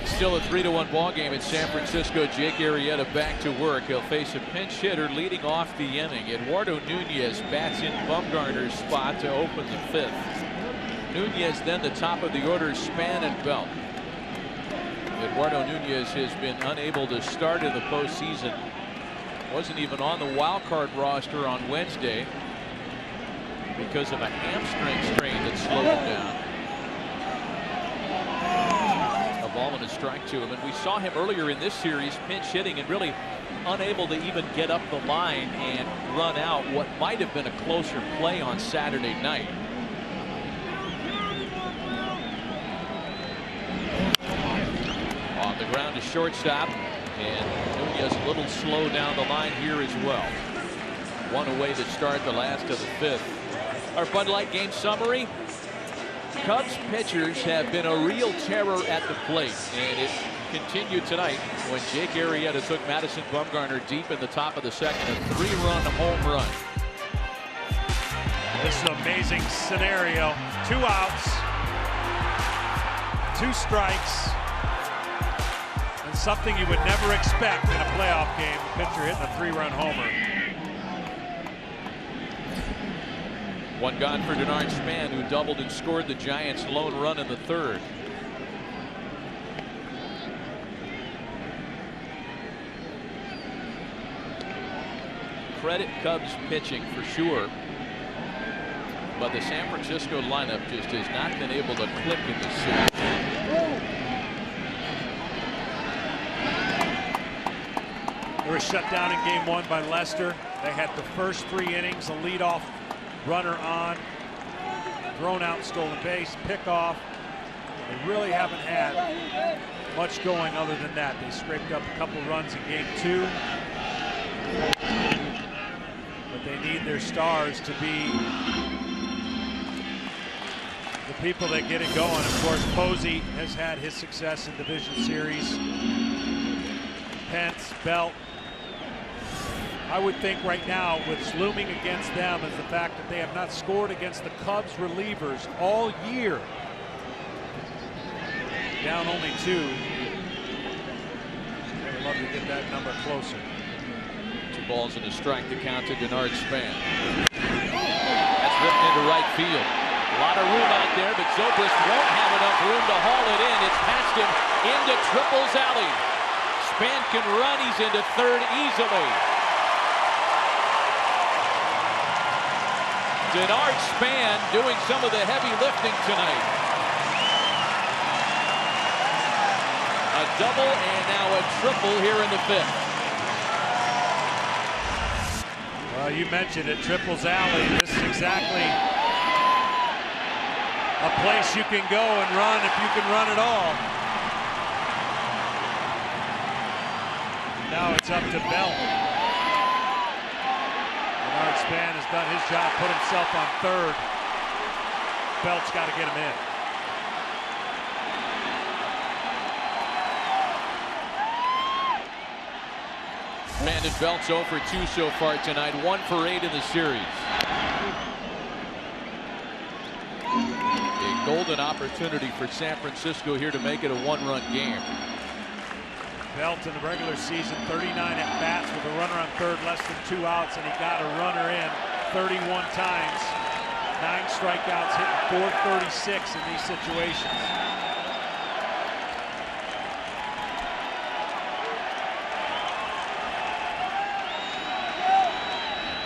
Still a 3-1 ball game in San Francisco. Jake Arrieta back to work. He'll face a pinch hitter leading off the inning. Eduardo Nunez bats in Bumgarner's spot to open the 5th. Nunez then the top of the order, Span and Belt. Eduardo Nunez has been unable to start in the postseason. Wasn't even on the wild card roster on Wednesday because of a hamstring strain that slowed him down. A ball and a strike to him, and we saw him earlier in this series pinch hitting and really unable to even get up the line and run out what might have been a closer play on Saturday night. On the ground to shortstop, and Nunez a little slow down the line here as well. One away to start the last of the fifth. Our Bud Light game summary. Cubs pitchers have been a real terror at the plate, and it continued tonight when Jake Arrieta took Madison Bumgarner deep in the top of the second, a 3-run home run. This is an amazing scenario. 2 outs, 2 strikes, and something you would never expect in a playoff game. The pitcher hitting a 3-run homer. One gone for Denard Span, who doubled and scored the Giants' lone run in the third. Credit Cubs pitching for sure, but the San Francisco lineup just has not been able to click in this series. They were shut down in game 1 by Lester. They had the first 3 innings, a leadoff runner on, thrown out, stolen base, pickoff. They really haven't had much going other than that. They scraped up a couple runs in game 2. But they need their stars to be the people that get it going. Of course, Posey has had his success in division series. Pence, Belt. I would think right now what's looming against them is the fact that they have not scored against the Cubs relievers all year. Down only 2. I would love to get that number closer. 2 balls and a strike to count to Denard Span. That's ripped into right field. A lot of room out there, but Zobrist won't have enough room to haul it in. It's past him into Triple's alley. Span can run. He's into third easily. Denard Span doing some of the heavy lifting tonight. A double and now a triple here in the 5th. Well, you mentioned it, Triple's alley. This is exactly a place you can go and run if you can run at all. Now it's up to Belt. Denard Span has done his job, put himself on third. Belt's got to get him in. Brandon Belt's 0 for 2 so far tonight, 1 for 8 in the series. A golden opportunity for San Francisco here to make it a 1-run game. Belt in the regular season, 39 at bats with a runner on third, less than 2 outs, and he got a runner in 31 times. 9 strikeouts, hitting .436 in these situations.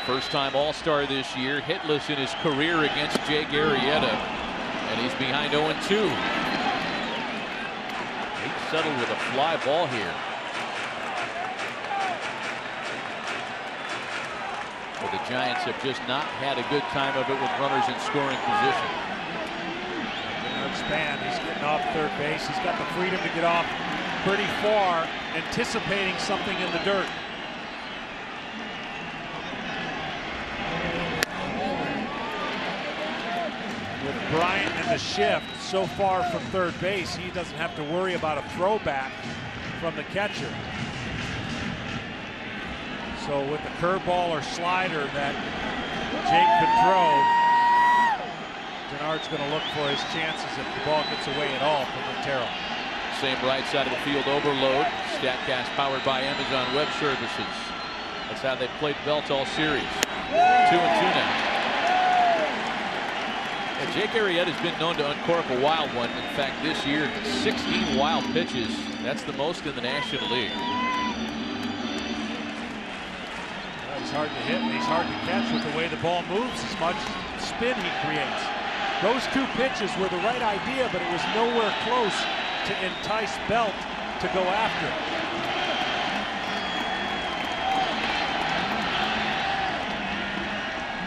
First-time All-Star this year, hitless in his career against Jake Arrieta, and he's behind 0-2. He settled with a fly ball here. But the Giants have just not had a good time of it with runners in scoring position. Denard Span, he's getting off third base. He's got the freedom to get off pretty far, anticipating something in the dirt. With Bryant in the shift so far from third base, he doesn't have to worry about a throwback from the catcher. So with the curveball or slider that Jake could throw, Denard's going to look for his chances if the ball gets away at all from Montero. Same right side of the field overload. StatCast powered by Amazon Web Services. That's how they played Belt all series. 2-2 now. And Jake Arrieta has been known to uncork a wild one. In fact, this year, 16 wild pitches. That's the most in the National League. Well, he's hard to hit and he's hard to catch with the way the ball moves, as much spin he creates. Those 2 pitches were the right idea, but it was nowhere close to entice Belt to go after.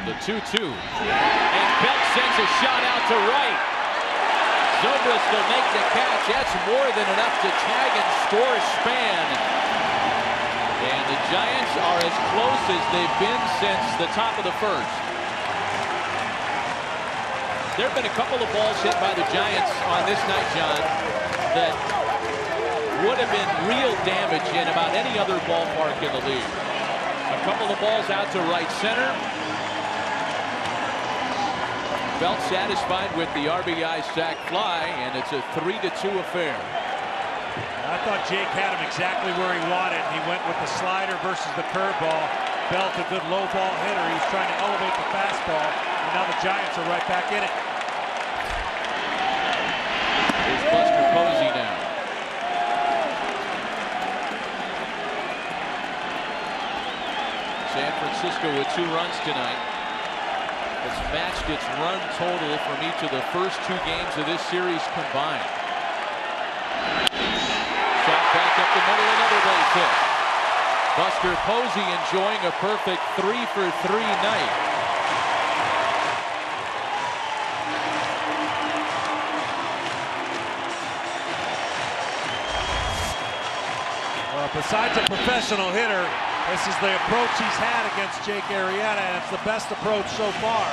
The 2-2. And Belt sends a shot out to right. Zobrist will make the catch. That's more than enough to tag and score Span. And the Giants are as close as they've been since the top of the first. There have been a couple of balls hit by the Giants on this night, John, that would have been real damage in about any other ballpark in the league. A couple of balls out to right center. Belt satisfied with the RBI sac fly, and it's a 3-2 affair. I thought Jake had him exactly where he wanted. He went with the slider versus the curveball. Belt, a good low ball hitter. He's trying to elevate the fastball, and now the Giants are right back in it. Here's Buster Posey now. San Francisco with 2 runs tonight. It's matched its run total from each of the first 2 games of this series combined. Shot back up the middle, another base hit. Buster Posey enjoying a perfect 3-for-3 night. Well, besides a professional hitter, this is the approach he's had against Jake Arrieta, and it's the best approach so far.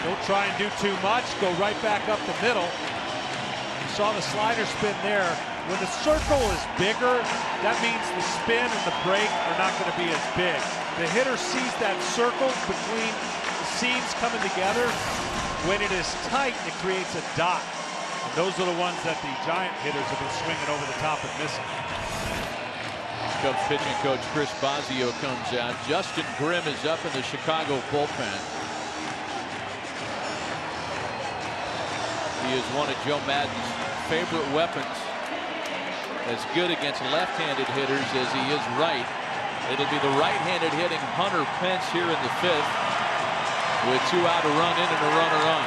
Don't try and do too much. Go right back up the middle. You saw the slider spin there. When the circle is bigger, that means the spin and the break are not going to be as big. The hitter sees that circle between the seams coming together. When it is tight, it creates a dot. And those are the ones that the Giant hitters have been swinging over the top and missing. Cubs pitching coach Chris Bosio comes out. Justin Grimm is up in the Chicago bullpen. He is one of Joe Maddon's favorite weapons. As good against left-handed hitters as he is right. It'll be the right-handed hitting Hunter Pence here in the 5th with 2 out, a run in and a runner on.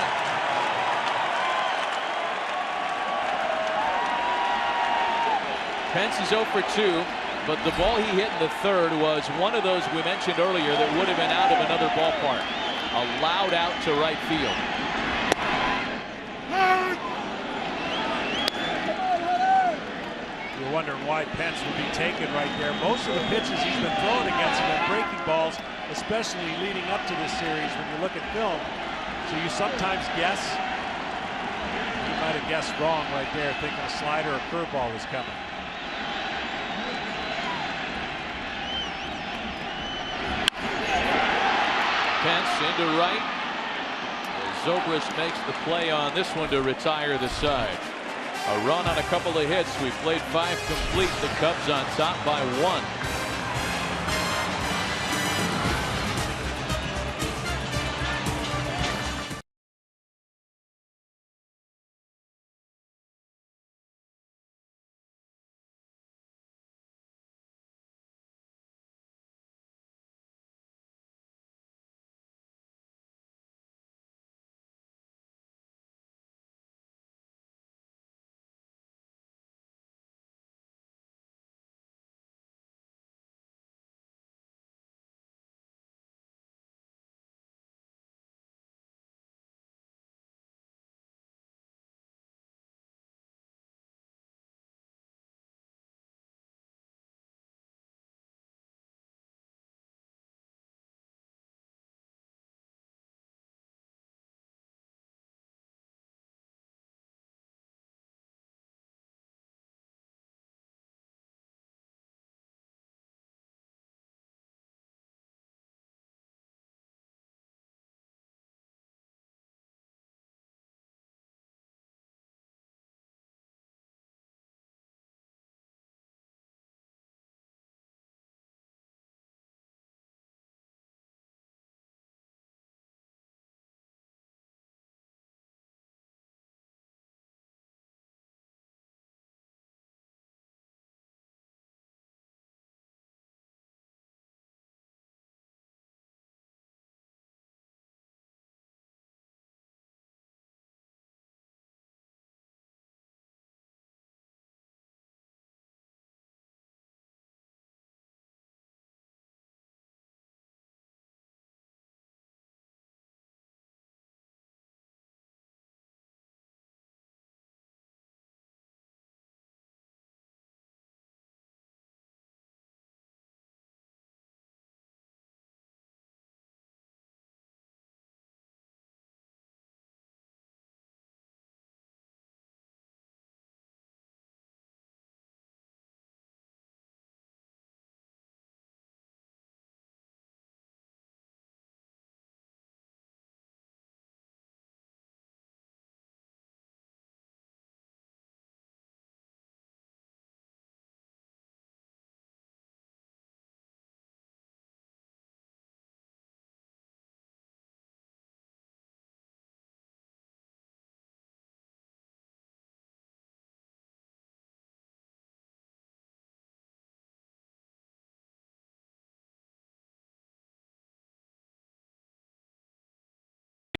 Pence is 0 for 2. But the ball he hit in the 3rd was one of those we mentioned earlier that would have been out of another ballpark. Allowed out to right field. You're wondering why Pence would be taken right there. Most of the pitches he's been throwing against him are breaking balls, especially leading up to this series when you look at film. So you sometimes guess. You might have guessed wrong right there, thinking a slider or curveball was coming. Pence into right. Zobrist makes the play on this one to retire the side. A run on a couple of hits. We've played 5 complete. The Cubs on top by 1.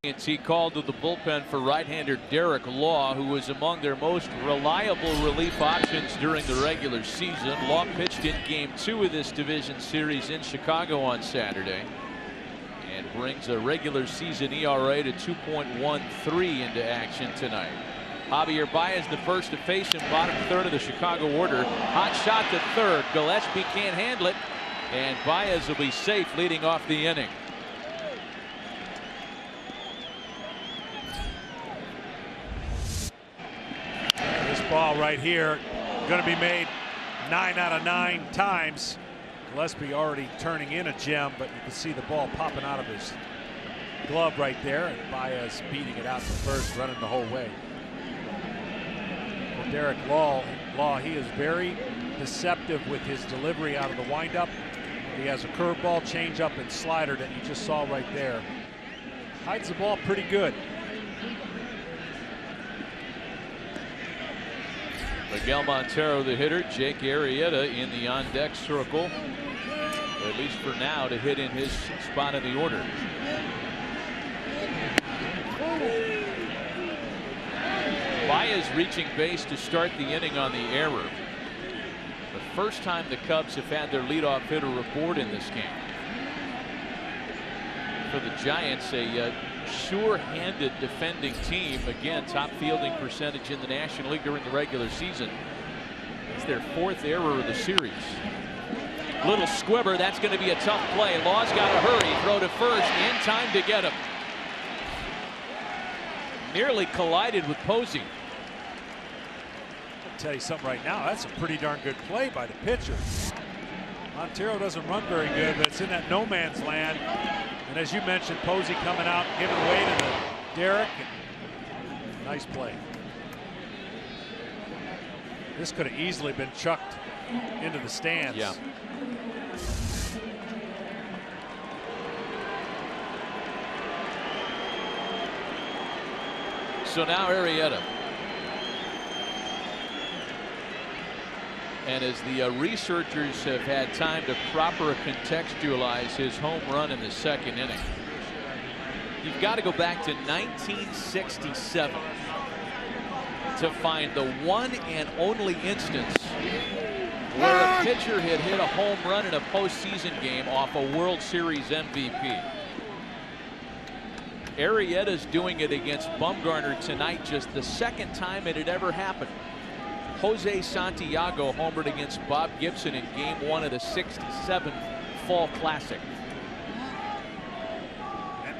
He called to the bullpen for right-hander Derek Law, who was among their most reliable relief options during the regular season. Law pitched in Game 2 of this division series in Chicago on Saturday and brings a regular season ERA to 2.13 into action tonight. Javier Baez the first to face him, bottom third of the Chicago order. Hot shot to third. Gillespie can't handle it, and Baez will be safe leading off the inning. Ball right here going to be made 9 out of 9 times. Gillespie already turning in a gem, but you can see the ball popping out of his glove right there, and Baez beating it out to first, running the whole way. For Derek Law, he is very deceptive with his delivery out of the windup. He has a curveball, changeup, and slider that you just saw right there. Hides the ball pretty good. Miguel Montero, the hitter. Jake Arrieta in the on-deck circle, at least for now, to hit in his spot in the order. Baez reaching base to start the inning on the error. The first time the Cubs have had their leadoff hitter aboard in this game. For the Giants, a sure-handed defending team. Again, top fielding percentage in the National League during the regular season. It's their 4th error of the series. Little squibber, that's going to be a tough play. Law's got to hurry, throw to first, in time to get him. Nearly collided with Posey. I'll tell you something right now, that's a pretty darn good play by the pitcher. Montero doesn't run very good, but it's in that no man's land. And as you mentioned, Posey coming out, giving way to the Derek. Nice play. This could have easily been chucked into the stands. Yeah. So now Arrieta. And as the researchers have had time to proper contextualize his home run in the second inning, you've got to go back to 1967 to find the one and only instance where a pitcher had hit a home run in a postseason game off a World Series MVP. Arrieta's doing it against Bumgarner tonight, just the second time it had ever happened. Jose Santiago homered against Bob Gibson in Game 1 of the '67 Fall Classic.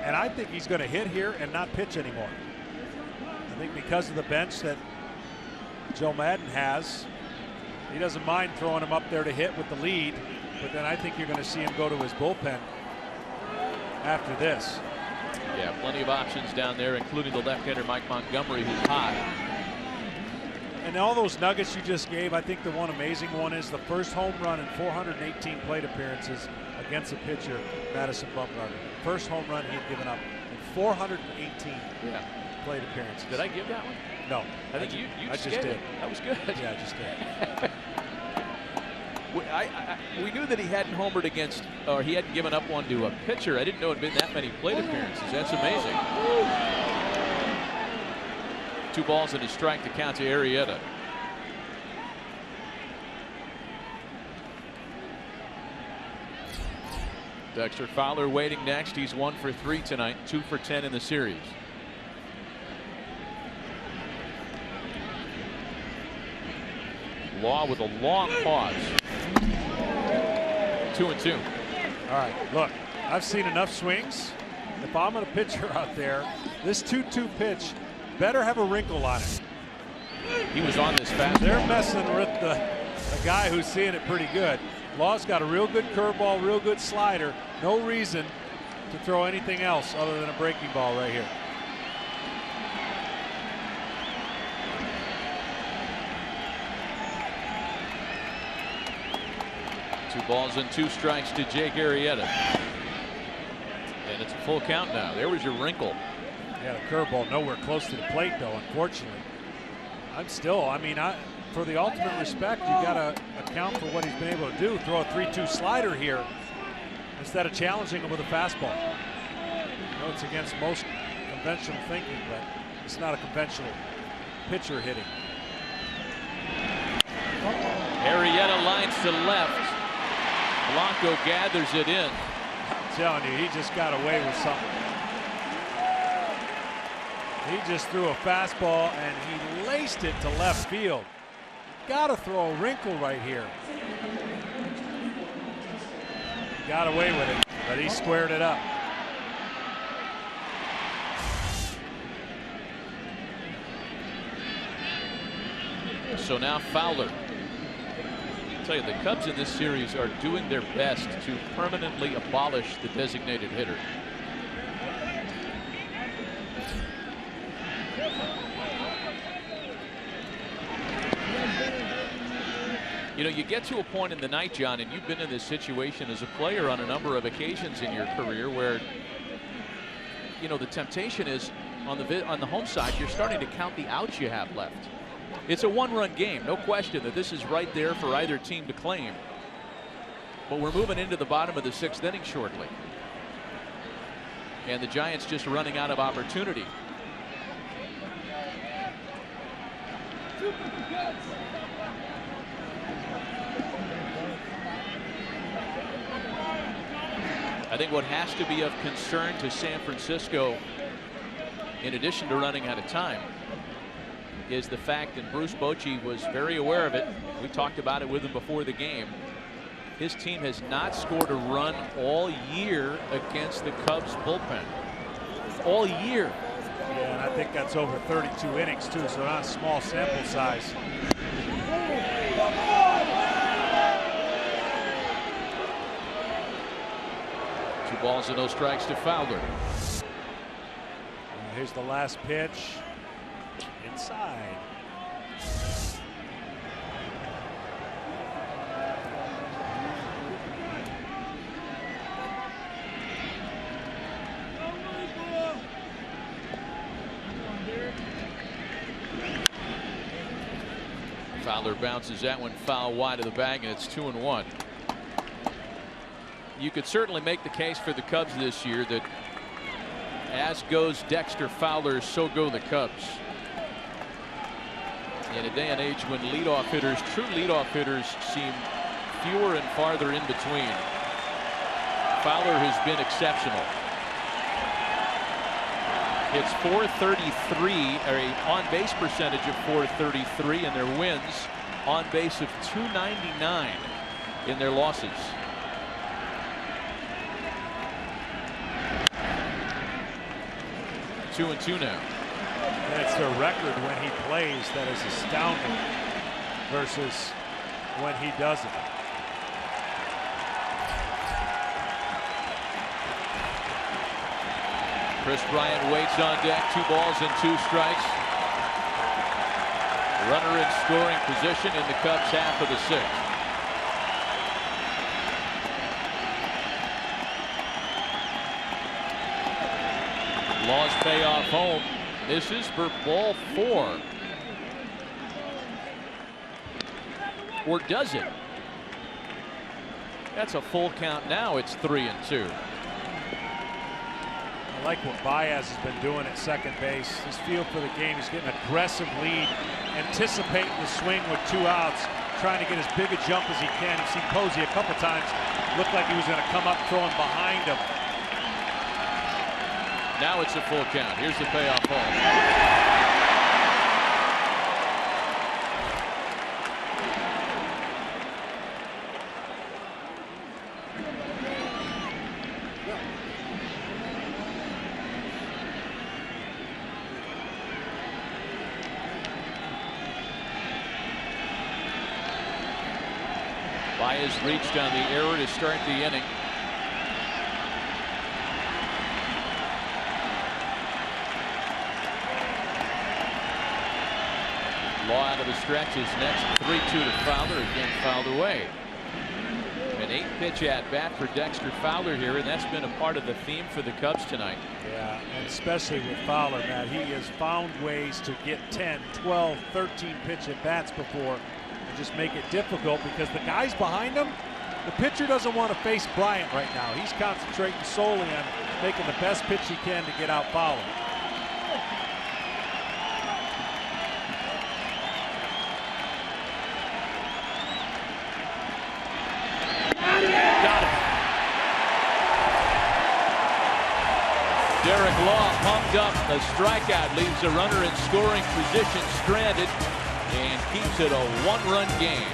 And I think he's going to hit here and not pitch anymore. I think because of the bench that Joe Maddon has, he doesn't mind throwing him up there to hit with the lead, but then I think you're going to see him go to his bullpen after this. Yeah, plenty of options down there, including the left-hander Mike Montgomery, who's hot. And all those nuggets you just gave, I think the one amazing one is the first home run in 418 plate appearances against a pitcher, Madison Bumgarner. First home run he had given up in 418 plate appearances. Did I give that one? No. I think you I just did. That was good. Yeah, I just did. We knew that he hadn't homered against, or he hadn't given up one to a pitcher. I didn't know it had been that many plate appearances. That's amazing. 2 balls and a strike to count to Arrieta. Dexter Fowler waiting next. He's 1 for 3 tonight, 2 for 10 in the series. Law with a long pause. 2-2. All right, look, I've seen enough swings. If I'm a pitcher out there, this 2-2 pitch better have a wrinkle on it. He was on this fast. They're messing with the guy who's seeing it pretty good. Law's got a real good curveball, real good slider. No reason to throw anything else other than a breaking ball right here. Two balls and 2 strikes to Jake Arrieta. And it's a full count now. There was your wrinkle. Yeah, the curveball nowhere close to the plate, though, unfortunately. For the ultimate respect, you got to account for what he's been able to do. Throw a 3-2 slider here instead of challenging him with a fastball. It's against most conventional thinking, but it's not a conventional pitcher hitting. Arrieta lines to left. Blanco gathers it in. I'm telling you, he just got away with something. He just threw a fastball and he laced it to left field. Got to throw a wrinkle right here. Got away with it, but he squared it up. So now Fowler. I'll tell you, the Cubs in this series are doing their best to permanently abolish the designated hitter. You know, you get to a point in the night, John, and you've been in this situation as a player on a number of occasions in your career where, you know, the temptation is on the home side, you're starting to count the outs you have left. It's a one-run game, no question that this is right there for either team to claim. But we're moving into the bottom of the 6th inning shortly. And the Giants just running out of opportunity. I think what has to be of concern to San Francisco, in addition to running out of time, is the fact, and Bruce Bochy was very aware of it, we talked about it with him before the game, his team has not scored a run all year against the Cubs bullpen. All year. Yeah, and I think that's over 32 innings too, so not a small sample size. 2 balls and no strikes to Fowler. Here's the last pitch. Inside. Fowler bounces that one foul wide of the bag, and it's 2-1. You could certainly make the case for the Cubs this year that as goes Dexter Fowler, so go the Cubs. In a day and age when leadoff hitters, true leadoff hitters, seem fewer and farther in between, Fowler has been exceptional. It's .433, or an on-base percentage of .433 in their wins, on base of .299 in their losses. Two and two now. And it's their record when he plays that is astounding versus when he doesn't. Chris Bryant waits on deck. 2 balls and 2 strikes. Runner in scoring position in the Cubs half of the 6th. Lost payoff home. Misses for ball 4. Or does it? That's a full count now. It's 3-2. I like what Baez has been doing at second base. His feel for the game, he's getting an aggressive lead, anticipating the swing with 2 outs, trying to get as big a jump as he can. You see Posey a couple times, looked like he was going to come up throwing behind him. Now it's a full count. Here's the payoff ball. Baez reached on the error to start the inning. Law out of the stretch is next. 3-2 to Fowler. Again fouled away. An 8-pitch at bat for Dexter Fowler here, and that's been a part of the theme for the Cubs tonight. Yeah, and especially with Fowler, Matt, he has found ways to get 10, 12, 13 pitch at bats before and just make it difficult because the guys behind him, the pitcher doesn't want to face Bryant right now. He's concentrating solely on making the best pitch he can to get out Fowler. A strikeout leaves a runner in scoring position stranded and keeps it a one-run game.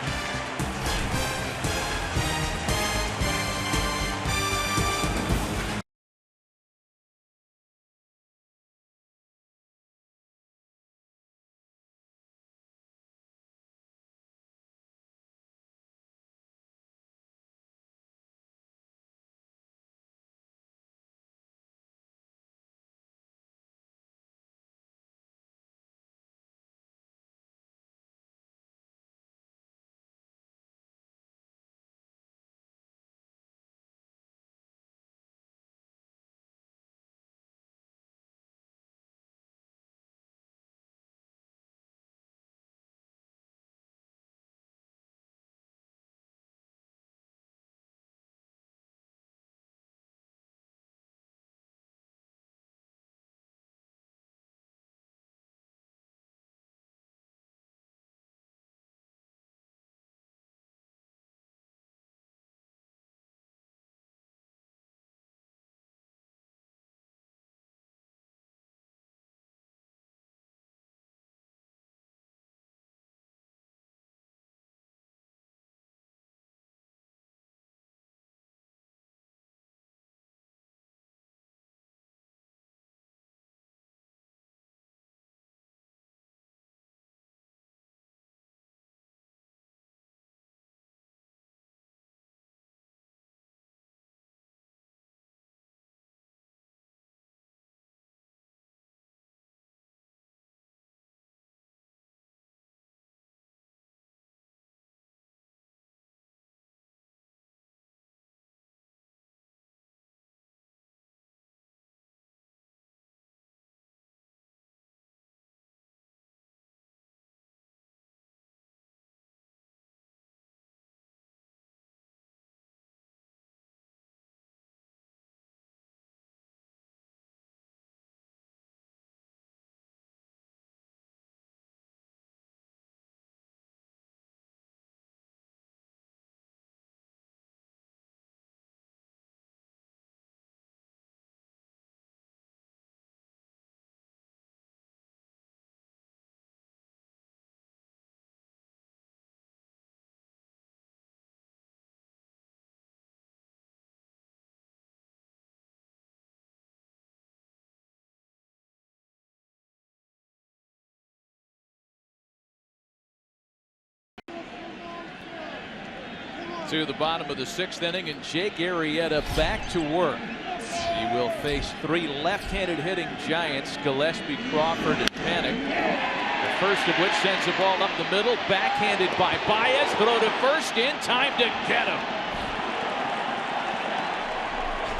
To the bottom of the 6th inning, and Jake Arrieta back to work. He will face 3 left-handed hitting giants, Gillespie, Crawford, and Panic. The first of which sends the ball up the middle, backhanded by Baez, throw to first, in time to get him.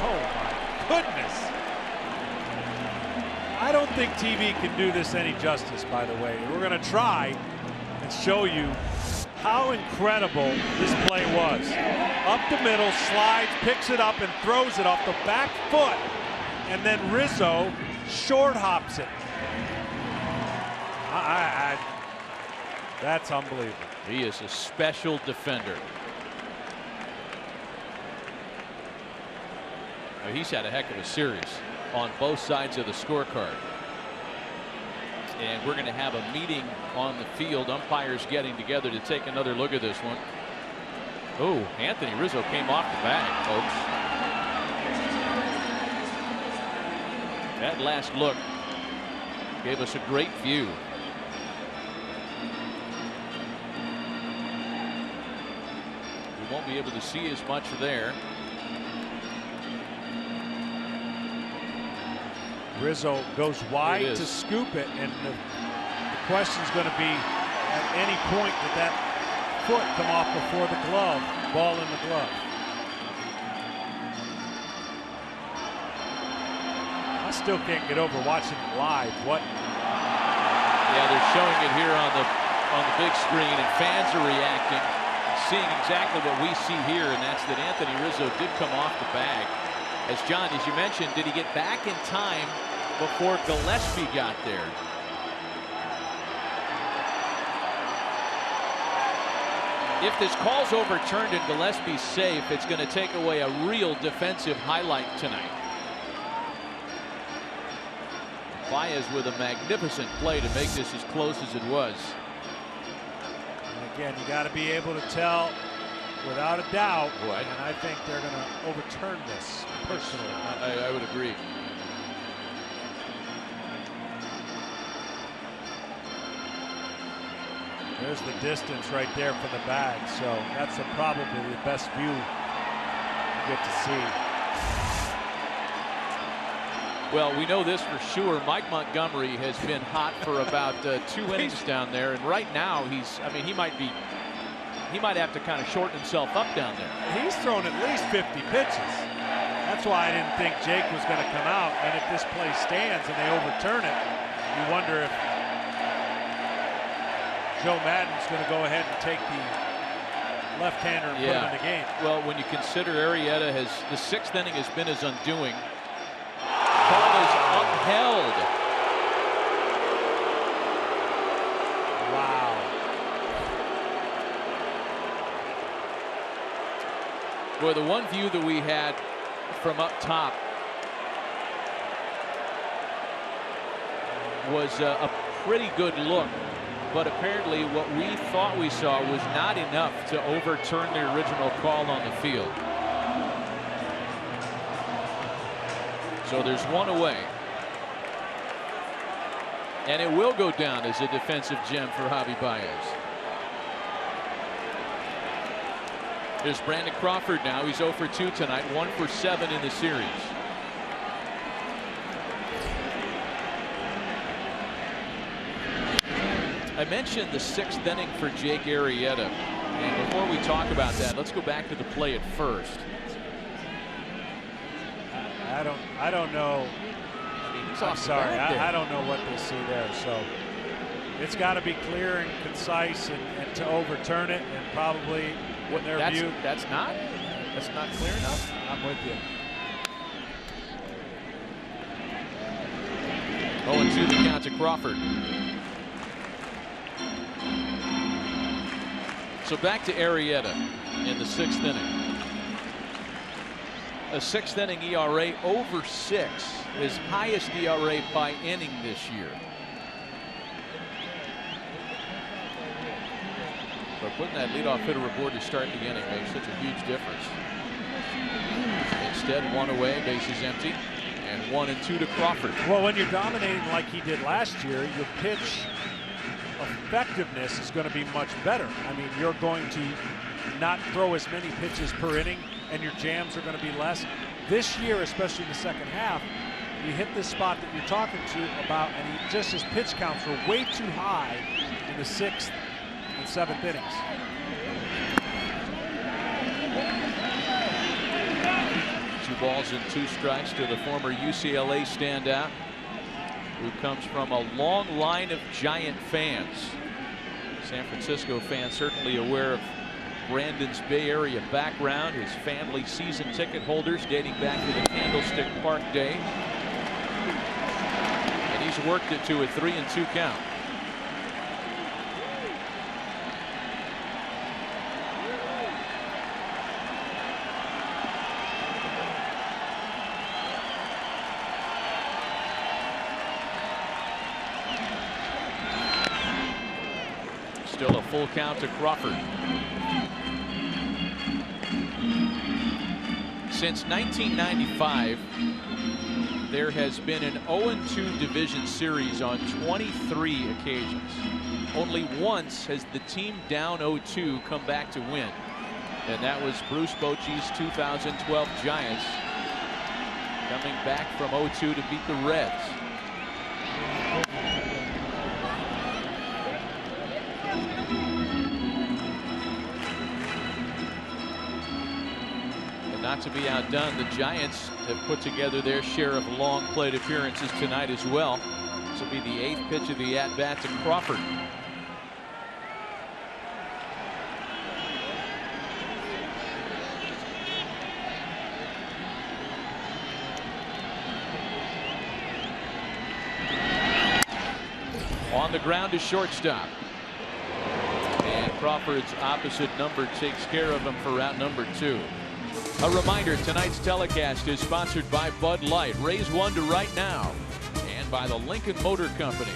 Oh my goodness. I don't think TV can do this any justice, by the way. We're going to try and show you how incredible this play was. Up the middle, slides, picks it up, and throws it off the back foot. And then Rizzo short hops it. That's unbelievable. He is a special defender. Now, he's had a heck of a series on both sides of the scorecard. And we're going to have a meeting on the field. Umpires getting together to take another look at this one. Oh, Anthony Rizzo came off the bag, folks. That last look gave us a great view. We won't be able to see as much there. Rizzo goes wide to scoop it, and the question's going to be, at any point did that foot come off before the glove, ball in the glove. I still can't get over watching it live. What? Yeah, they're showing it here on the big screen, and fans are reacting, seeing exactly what we see here, and that's that Anthony Rizzo did come off the bag. As John, as you mentioned, did he get back in time before Gillespie got there? If this call's overturned and Gillespie's safe, it's going to take away a real defensive highlight tonight. Baez with a magnificent play to make this as close as it was. And again, you got to be able to tell without a doubt, right. And I think they're going to overturn this personally. I would agree. There's the distance right there from the bag, so that's probably the best view you get to see. Well, we know this for sure. Mike Montgomery has been hot for about 2 innings down there, and right now he might have to kind of shorten himself up down there. He's thrown at least 50 pitches. That's why I didn't think Jake was going to come out. And if this play stands and they overturn it, you wonder if Joe Maddon's going to go ahead and take the left-hander and put him in the game. Well, when you consider Arrieta the 6th inning has been his undoing. Ball is upheld. Wow. Boy, the one view that we had from up top was a pretty good look, but apparently what we thought we saw was not enough to overturn the original call on the field. So there's one away, and it will go down as a defensive gem for Javi Baez. There's Brandon Crawford now. He's 0 for 2 tonight, 1 for 7 in the series. I mentioned the 6th inning for Jake Arrieta, and before we talk about that, let's go back to the play at first. I don't know. I'm sorry. I don't know what they see there. So it's got to be clear and concise, and to overturn it, and probably what their view. That's not clear enough. I'm with you. 0-2 the count to Crawford. So back to Arrieta in the 6th inning. A 6th inning ERA over 6, his highest ERA by inning this year. But putting that leadoff hitter aboard to start the inning makes such a huge difference. Instead, 1 away, bases empty, and 1-2 to Crawford. Well, when you're dominating like he did last year, your pitch effectiveness is going to be much better. I mean, you're going to not throw as many pitches per inning, and your jams are going to be less. This year, especially in the second half, you hit this spot that you're talking about, and just his pitch counts were way too high in the 6th and 7th innings. Two balls and 2 strikes to the former UCLA standout, who comes from a long line of Giant fans. San Francisco fans certainly aware of Brandon's Bay Area background, his family season ticket holders dating back to the Candlestick Park day. And he's worked it to a 3-2 count. Still a full count to Crawford. Since 1995, there has been an 0-2 division series on 23 occasions. Only once has the team down 0-2 come back to win, and that was Bruce Bochy's 2012 Giants coming back from 0-2 to beat the Reds. Not to be outdone, the Giants have put together their share of long plate appearances tonight as well. This will be the 8th pitch of the at-bat to Crawford. On the ground to shortstop. And Crawford's opposite number takes care of him for out number 2. A reminder, tonight's telecast is sponsored by Bud Light. Raise one to right now. And by the Lincoln Motor Company.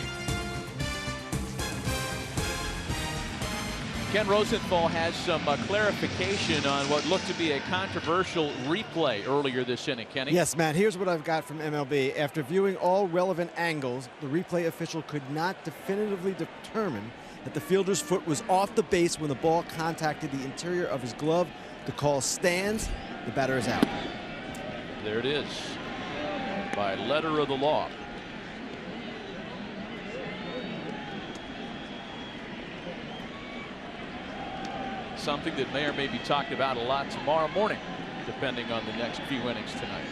Ken Rosenthal has some clarification on what looked to be a controversial replay earlier this inning. Kenny? Yes, Matt, here's what I've got from MLB. After viewing all relevant angles, the replay official could not definitively determine that the fielder's foot was off the base when the ball contacted the interior of his glove. The call stands. The batter is out. There it is, by letter of the law. Something that may or may be talked about a lot tomorrow morning, depending on the next few innings tonight.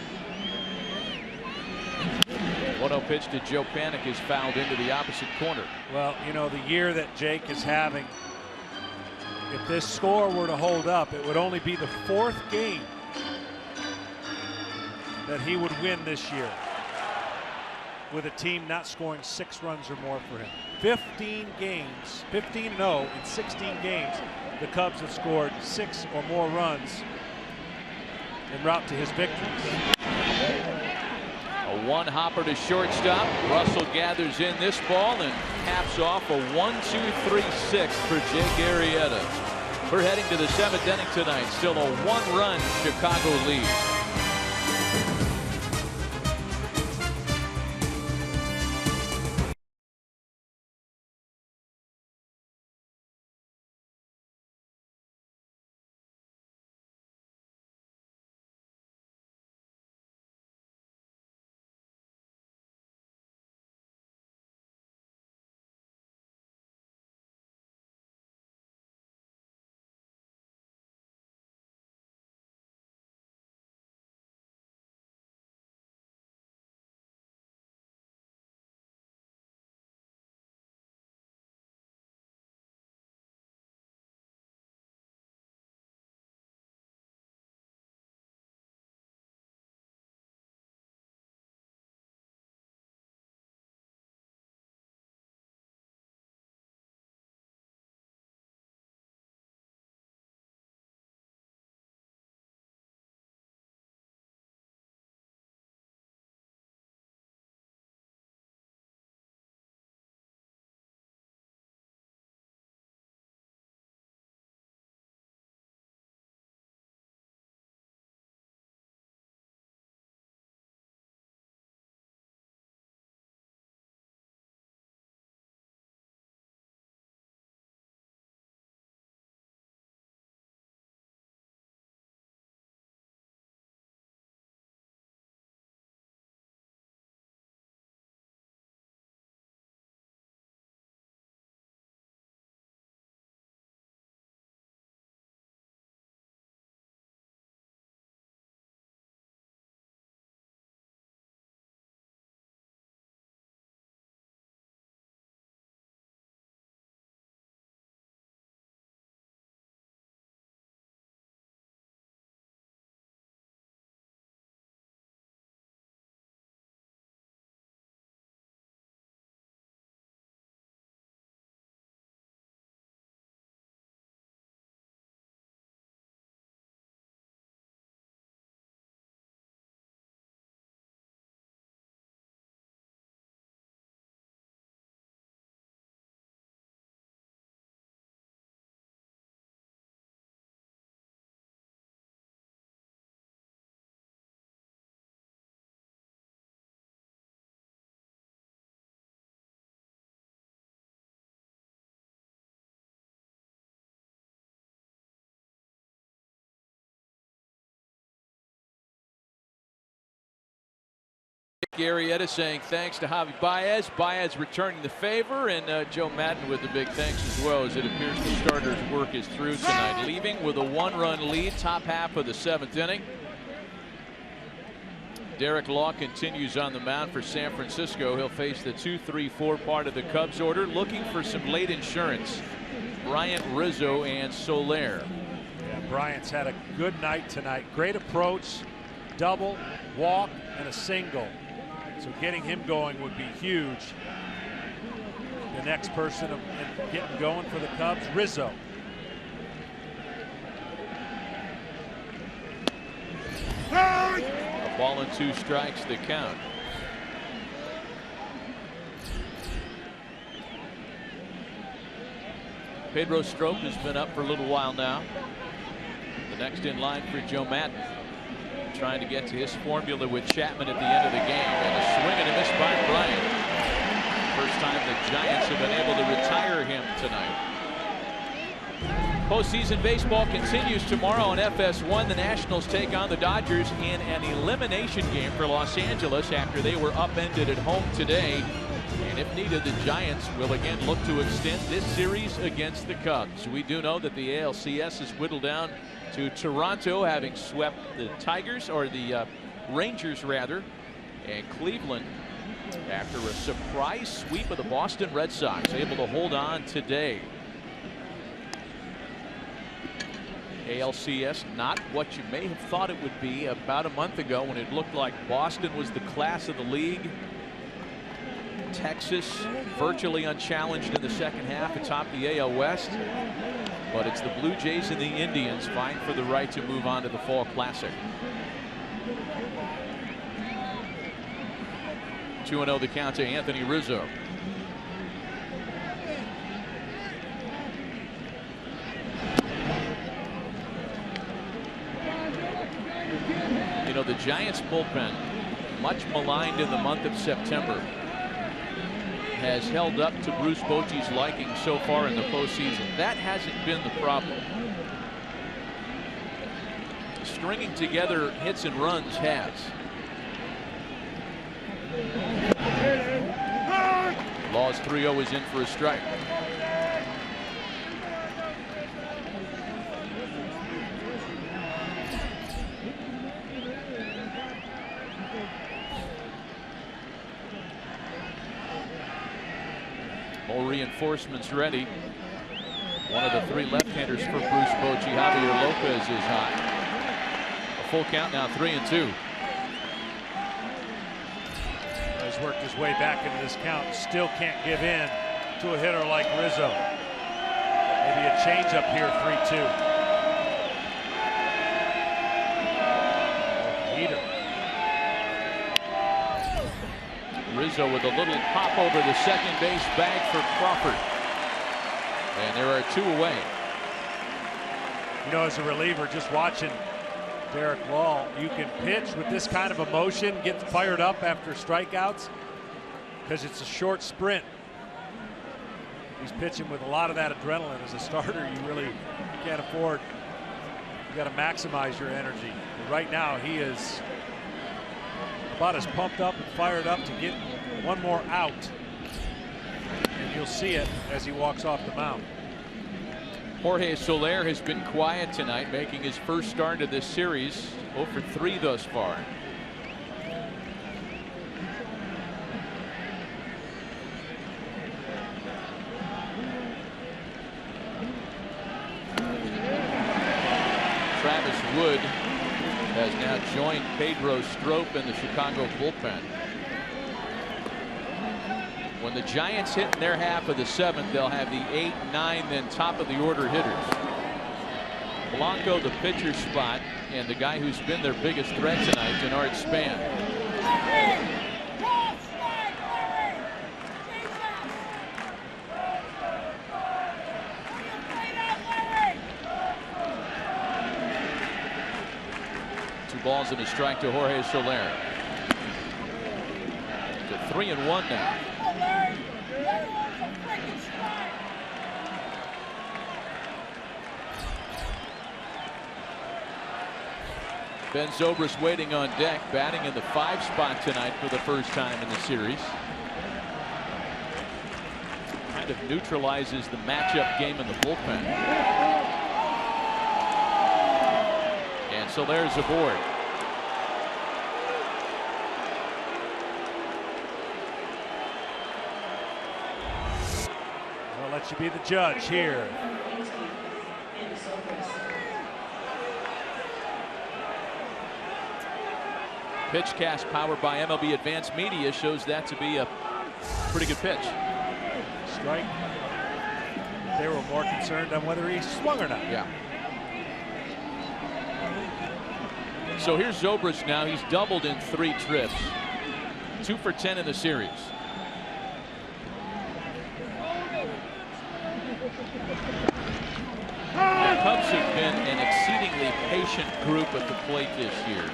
1-0 pitch to Joe Panik is fouled into the opposite corner. Well, you know, the year that Jake is having, if this score were to hold up, it would only be the 4th game that he would win this year with a team not scoring 6 runs or more for him. 15 games, 15-0 in 16 games. The Cubs have scored 6 or more runs en route to his victories. A one-hopper to shortstop. Russell gathers in this ball and caps off a 1-2-3-6 for Jake Arrieta. We're heading to the 7th inning tonight. Still a 1-run Chicago lead. Arrieta saying thanks to Javi Baez. Baez returning the favor, and Joe Maddon with the big thanks as well, as it appears the starter's work is through tonight. Leaving with a 1-run lead, top half of the 7th inning. Derek Law continues on the mound for San Francisco. He'll face the 2-3-4 part of the Cubs order, looking for some late insurance. Bryant, Rizzo, and Soler. Yeah, Bryant's had a good night tonight. Great approach, double, walk, and a single. So getting him going would be huge. The next person getting going for the Cubs, Rizzo. A ball and 2 strikes the count. Pedro Strop has been up for a little while now. The next in line for Joe Maddon, trying to get to his formula with Chapman at the end of the game. And a swing and a miss by Bryant. First time the Giants have been able to retire him tonight. Postseason baseball continues tomorrow on FS1. The Nationals take on the Dodgers in an elimination game for Los Angeles after they were upended at home today. And if needed, the Giants will again look to extend this series against the Cubs. We do know that the ALCS is whittled down to Toronto, having swept the Tigers, or the Rangers rather, and Cleveland, after a surprise sweep of the Boston Red Sox, able to hold on today. ALCS not what you may have thought it would be about a month ago, when it looked like Boston was the class of the league. Texas virtually unchallenged in the second half atop the AL West. But it's the Blue Jays and the Indians vying for the right to move on to the Fall Classic. 2-0 the count to Anthony Rizzo. You know, the Giants bullpen, much maligned in the month of September, has held up to Bruce Bochy's liking so far in the postseason. That hasn't been the problem. Stringing together hits and runs has. Law's 3-0 is in for a strike. More reinforcements ready. One of the three left-handers for Bruce Bochy, Javier Lopez, is hot. A full count now, 3-2. He's worked his way back into this count. Still can't give in to a hitter like Rizzo. Maybe a changeup here, 3-2. Heater. Rizzo with a little pop over the second base bag for Crawford. And there are two away. You know, as a reliever, just watching Derek Wall, you can pitch with this kind of emotion, get fired up after strikeouts, because it's a short sprint. He's pitching with a lot of that adrenaline. As a starter, you really can't afford. You got to maximize your energy. But right now, he is about as pumped up and fired up to get one more out. And you'll see it as he walks off the mound. Jorge Soler has been quiet tonight, making his first start of this series. 0 for 3 thus far. Travis Wood has now joined Pedro Strop in the Chicago bullpen. When the Giants hit in their half of the 7th, they'll have the 8, 9, then top of the order hitters. Blanco the pitcher spot, and the guy who's been their biggest threat tonight, Denard Span. Two balls and a strike to Jorge Soler. To 3-1 now. Ben Zobrist waiting on deck, batting in the 5 spot tonight for the first time in the series. Kind of neutralizes the matchup game in the bullpen. And so there's aboard. I'll let you be the judge here. Pitchcast powered by MLB Advanced Media shows that to be a pretty good pitch. Strike. They were more concerned on whether he swung or not. Yeah. So here's Zobrist now. He's doubled in 3 trips. 2 for 10 in the series. Cubs have been an exceedingly patient group at the plate this year.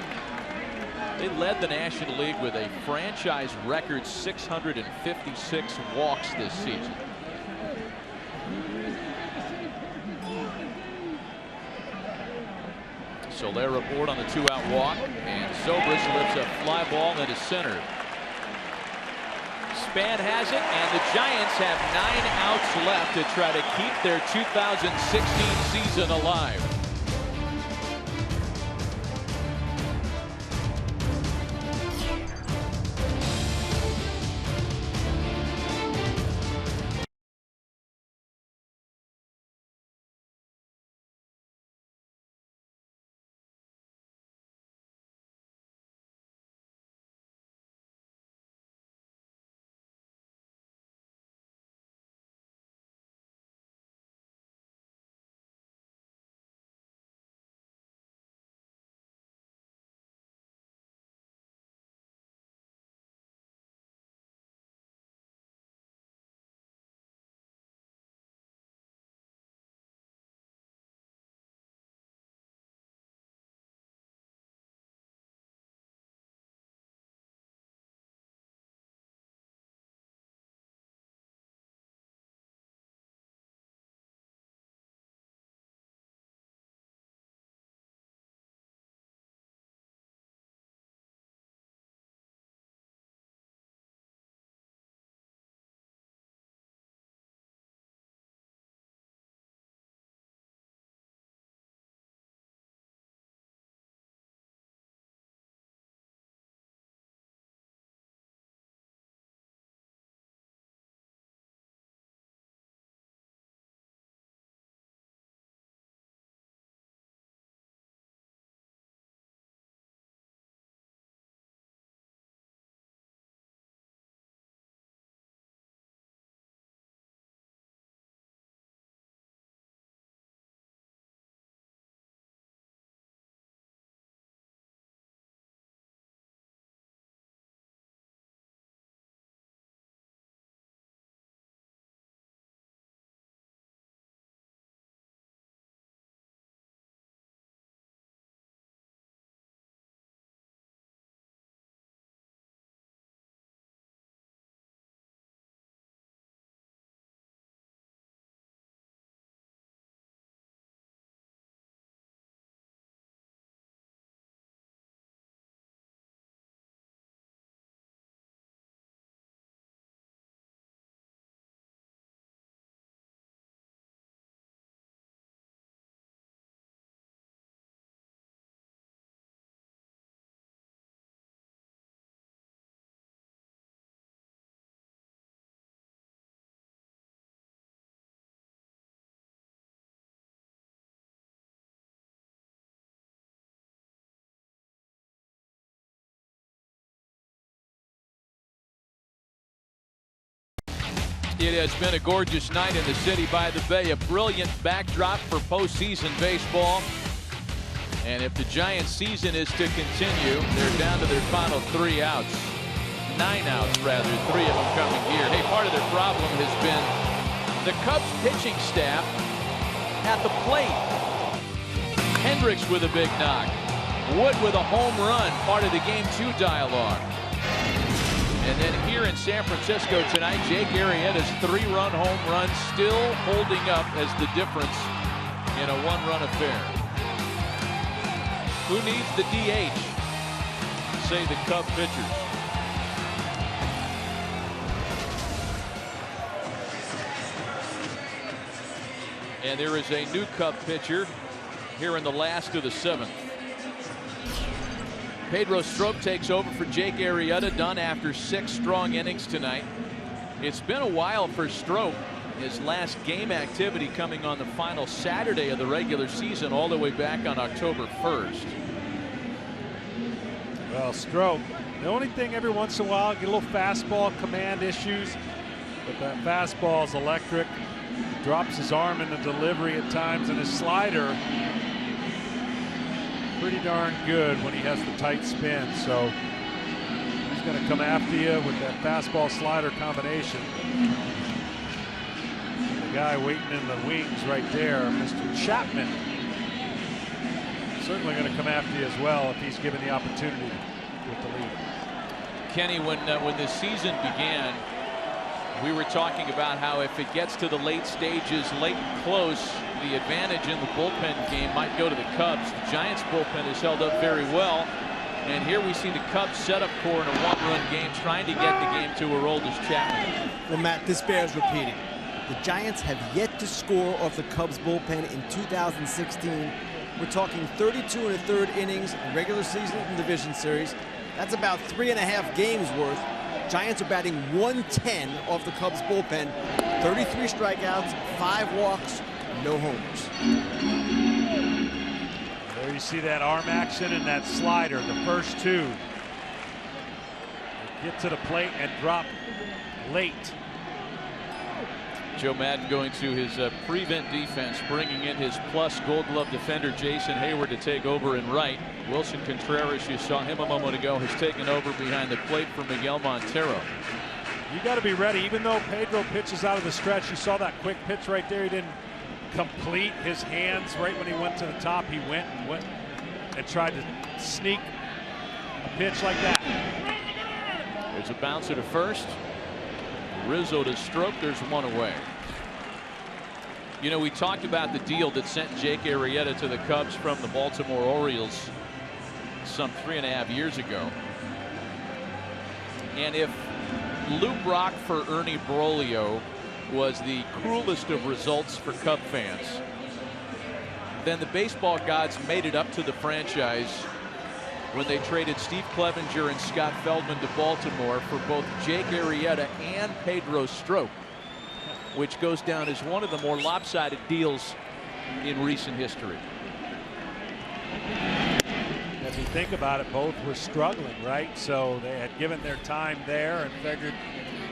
They led the National League with a franchise record 656 walks this season. Soler aboard on the 2-out walk, and Sobris lifts a fly ball into center. Span has it, and the Giants have 9 outs left to try to keep their 2016 season alive. It has been a gorgeous night in the city by the bay, a brilliant backdrop for postseason baseball. And if the Giants' season is to continue, they're down to their final 3 outs. 9 outs, rather, 3 of them coming here. Hey, part of their problem has been the Cubs pitching staff at the plate. Hendricks with a big knock. Wood with a home run, part of the Game 2 dialogue. And then here in San Francisco tonight, Jake Arrieta's 3-run home run still holding up as the difference in a 1-run affair. Who needs the DH? Say the Cub pitchers. And there is a new Cub pitcher here in the last of the 7th. Pedro Strop takes over for Jake Arrieta, done after 6 strong innings tonight. It's been a while for Strop. His last game activity coming on the final Saturday of the regular season, all the way back on October 1st. Well, Strop, the only thing every once in a while, get a little fastball command issues, but that fastball is electric. Drops his arm in the delivery at times, and his slider pretty darn good when he has the tight spin. So he's going to come after you with that fastball slider combination. Guy waiting in the wings right there, Mr. Chapman. Certainly going to come after you as well if he's given the opportunity with the lead. Kenny, when this season began, we were talking about how if it gets to the late stages, late and close, the advantage in the bullpen game might go to the Cubs. The Giants bullpen has held up very well. And here we see the Cubs set up core in a one-run game, trying to get the game to Aroldis Chapman. Well, Matt, this bears repeating. The Giants have yet to score off the Cubs bullpen in 2016. We're talking 32 1/3 innings in regular season and division series. That's about 3.5 games worth. Giants are batting 110 off the Cubs bullpen. 33 strikeouts, 5 walks, no homers. There you see that arm action and that slider, the first two. Get to the plate and drop late. Joe Maddon going to his prevent defense, bringing in his plus Gold Glove defender Jason Hayward to take over in right. Wilson Contreras, you saw him a moment ago, has taken over behind the plate for Miguel Montero. You got to be ready. Even though Pedro pitches out of the stretch, you saw that quick pitch right there. He didn't complete his hands right when he went to the top. He went and tried to sneak a pitch like that. There's a bouncer to first. Rizzo to stroke. There's one away. You know, we talked about the deal that sent Jake Arrieta to the Cubs from the Baltimore Orioles some 3.5 years ago. And if Lou Brock for Ernie Broglio was the cruelest of results for Cub fans, then the baseball gods made it up to the franchise when they traded Steve Clevenger and Scott Feldman to Baltimore for both Jake Arrieta and Pedro Strop, which goes down as one of the more lopsided deals in recent history. If you think about it, both were struggling, right? So they had given their time there and figured,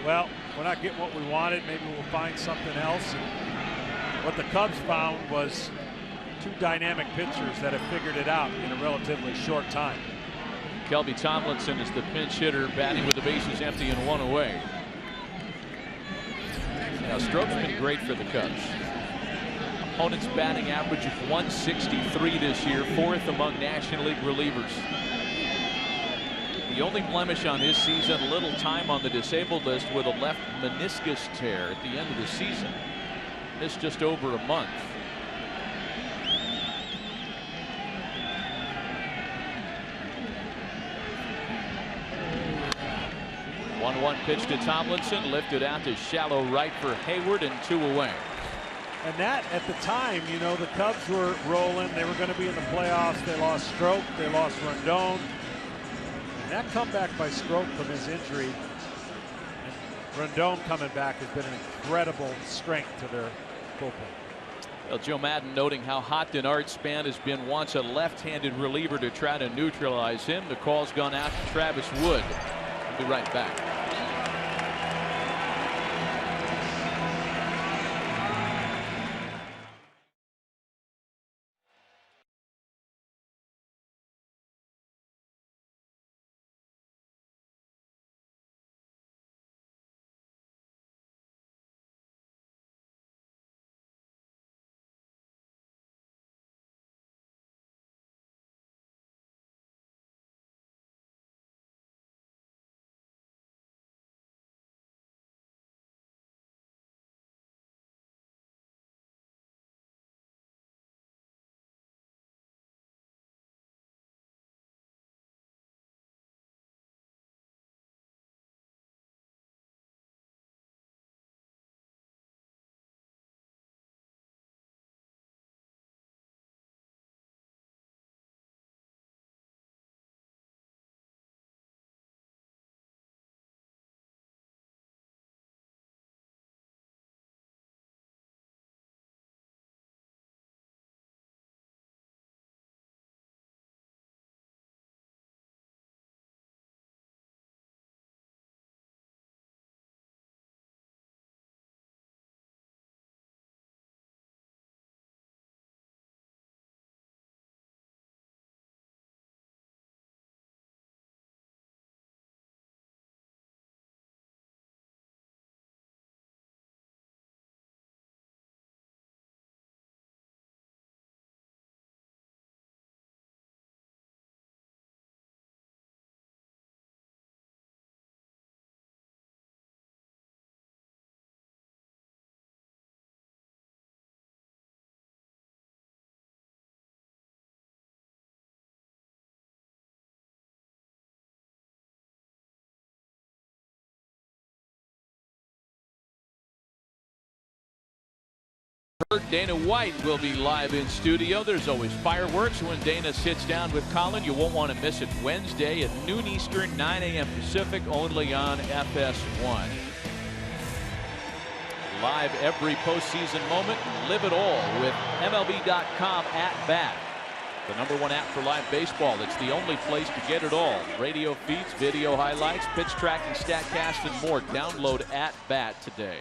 well, we're not getting what we wanted. Maybe we'll find something else. And what the Cubs found was two dynamic pitchers that have figured it out in a relatively short time. Kelby Tomlinson is the pinch hitter, batting with the bases empty and one away. Now, Stroke's been great for the Cubs. Opponent's batting average of 163 this year, 4th among National League relievers. The only blemish on his season, little time on the disabled list with a left meniscus tear at the end of the season. Missed just over a month. One pitch to Tomlinson, lifted out to shallow right for Hayward, and 2 away. And that, at the time, you know, the Cubs were rolling. They were going to be in the playoffs. They lost Stroke. They lost Rondon. And that comeback by Stroke from his injury, and Rondon coming back, has been an incredible strength to their bullpen. Well, Joe Maddon noting how hot Denard Span has been, wants a left-handed reliever to try to neutralize him. The call's gone out to Travis Wood. We'll be right back. Dana White will be live in studio. There's always fireworks when Dana sits down with Colin. You won't want to miss it. Wednesday at noon Eastern, 9 a.m. Pacific, only on FS1. Live every postseason moment. Live it all with MLB.com at bat. The #1 app for live baseball. It's the only place to get it all. Radio feeds, video highlights, pitch tracking, StatCast, and more. Download at bat today.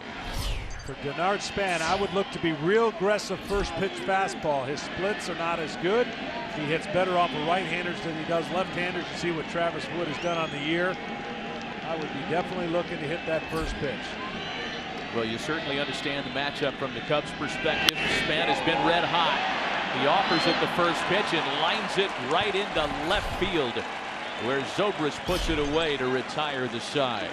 For Denard Span, I would look to be real aggressive first pitch fastball. His splits are not as good. He hits better off of right-handers than he does left-handers. You see what Travis Wood has done on the year. I would be definitely looking to hit that first pitch. Well, you certainly understand the matchup from the Cubs' perspective. Span has been red hot. He offers it the first pitch and lines it right into left field, where Zobrist puts it away to retire the side.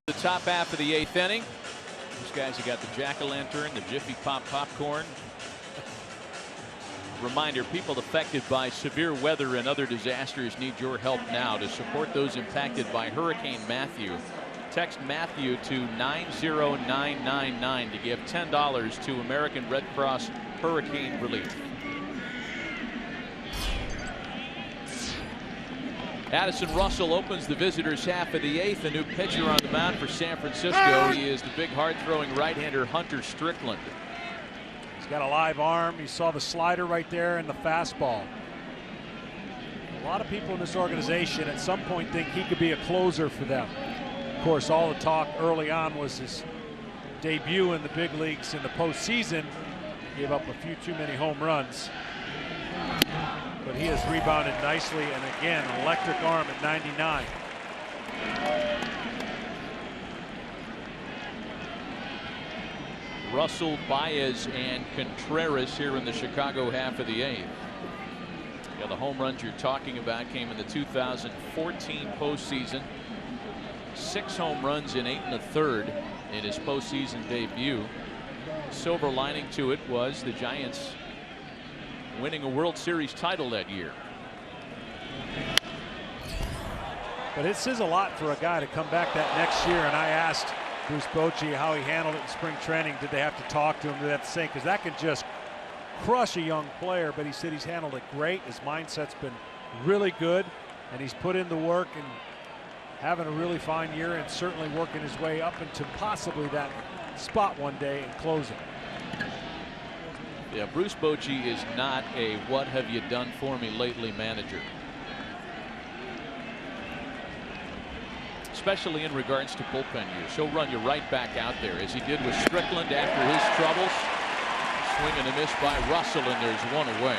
The top half of the 8th inning. These guys have got the jack-o'-lantern, the Jiffy Pop popcorn. Reminder, people affected by severe weather and other disasters need your help now. To support those impacted by Hurricane Matthew, text Matthew to 90999 to give $10 to American Red Cross Hurricane Relief. Addison Russell opens the visitors' half of the 8th. A new pitcher on the mound for San Francisco. He is the big hard-throwing right-hander Hunter Strickland. He's got a live arm. You saw the slider right there and the fastball. A lot of people in this organization at some point think he could be a closer for them. Of course, all the talk early on was his debut in the big leagues in the postseason. Gave up a few too many home runs. But he has rebounded nicely, and again, an electric arm at 99. Russell, Baez, and Contreras here in the Chicago half of the 8th. Yeah, the home runs you're talking about came in the 2014 postseason. 6 home runs in 8 1/3 in his postseason debut. Silver lining to it was the Giants winning a World Series title that year. But it says a lot for a guy to come back that next year. And I asked Bruce Bochy how he handled it in spring training. Did they have to talk to him? Did they have to say? Because that could just crush a young player. But he said he's handled it great. His mindset's been really good. And he's put in the work and having a really fine year and certainly working his way up into possibly that spot one day and closing. Yeah, Bruce Bochy is not a what have you done for me lately manager. Especially in regards to bullpen use. He'll run you right back out there as he did with Strickland after his troubles. Swing and a miss by Russell, and there's one away.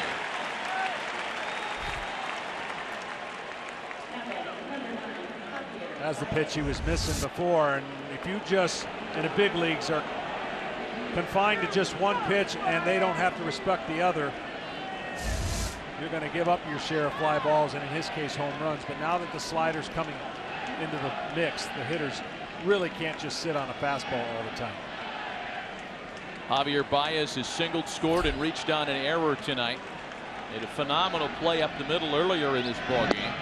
That's the pitch he was missing before, and if you just in the big leagues are confined to just one pitch and they don't have to respect the other, you're going to give up your share of fly balls and in his case home runs. But now that the slider's coming into the mix, the hitters really can't just sit on a fastball all the time. Javier Baez has singled, scored, and reached on an error tonight. Made a phenomenal play up the middle earlier in this ballgame.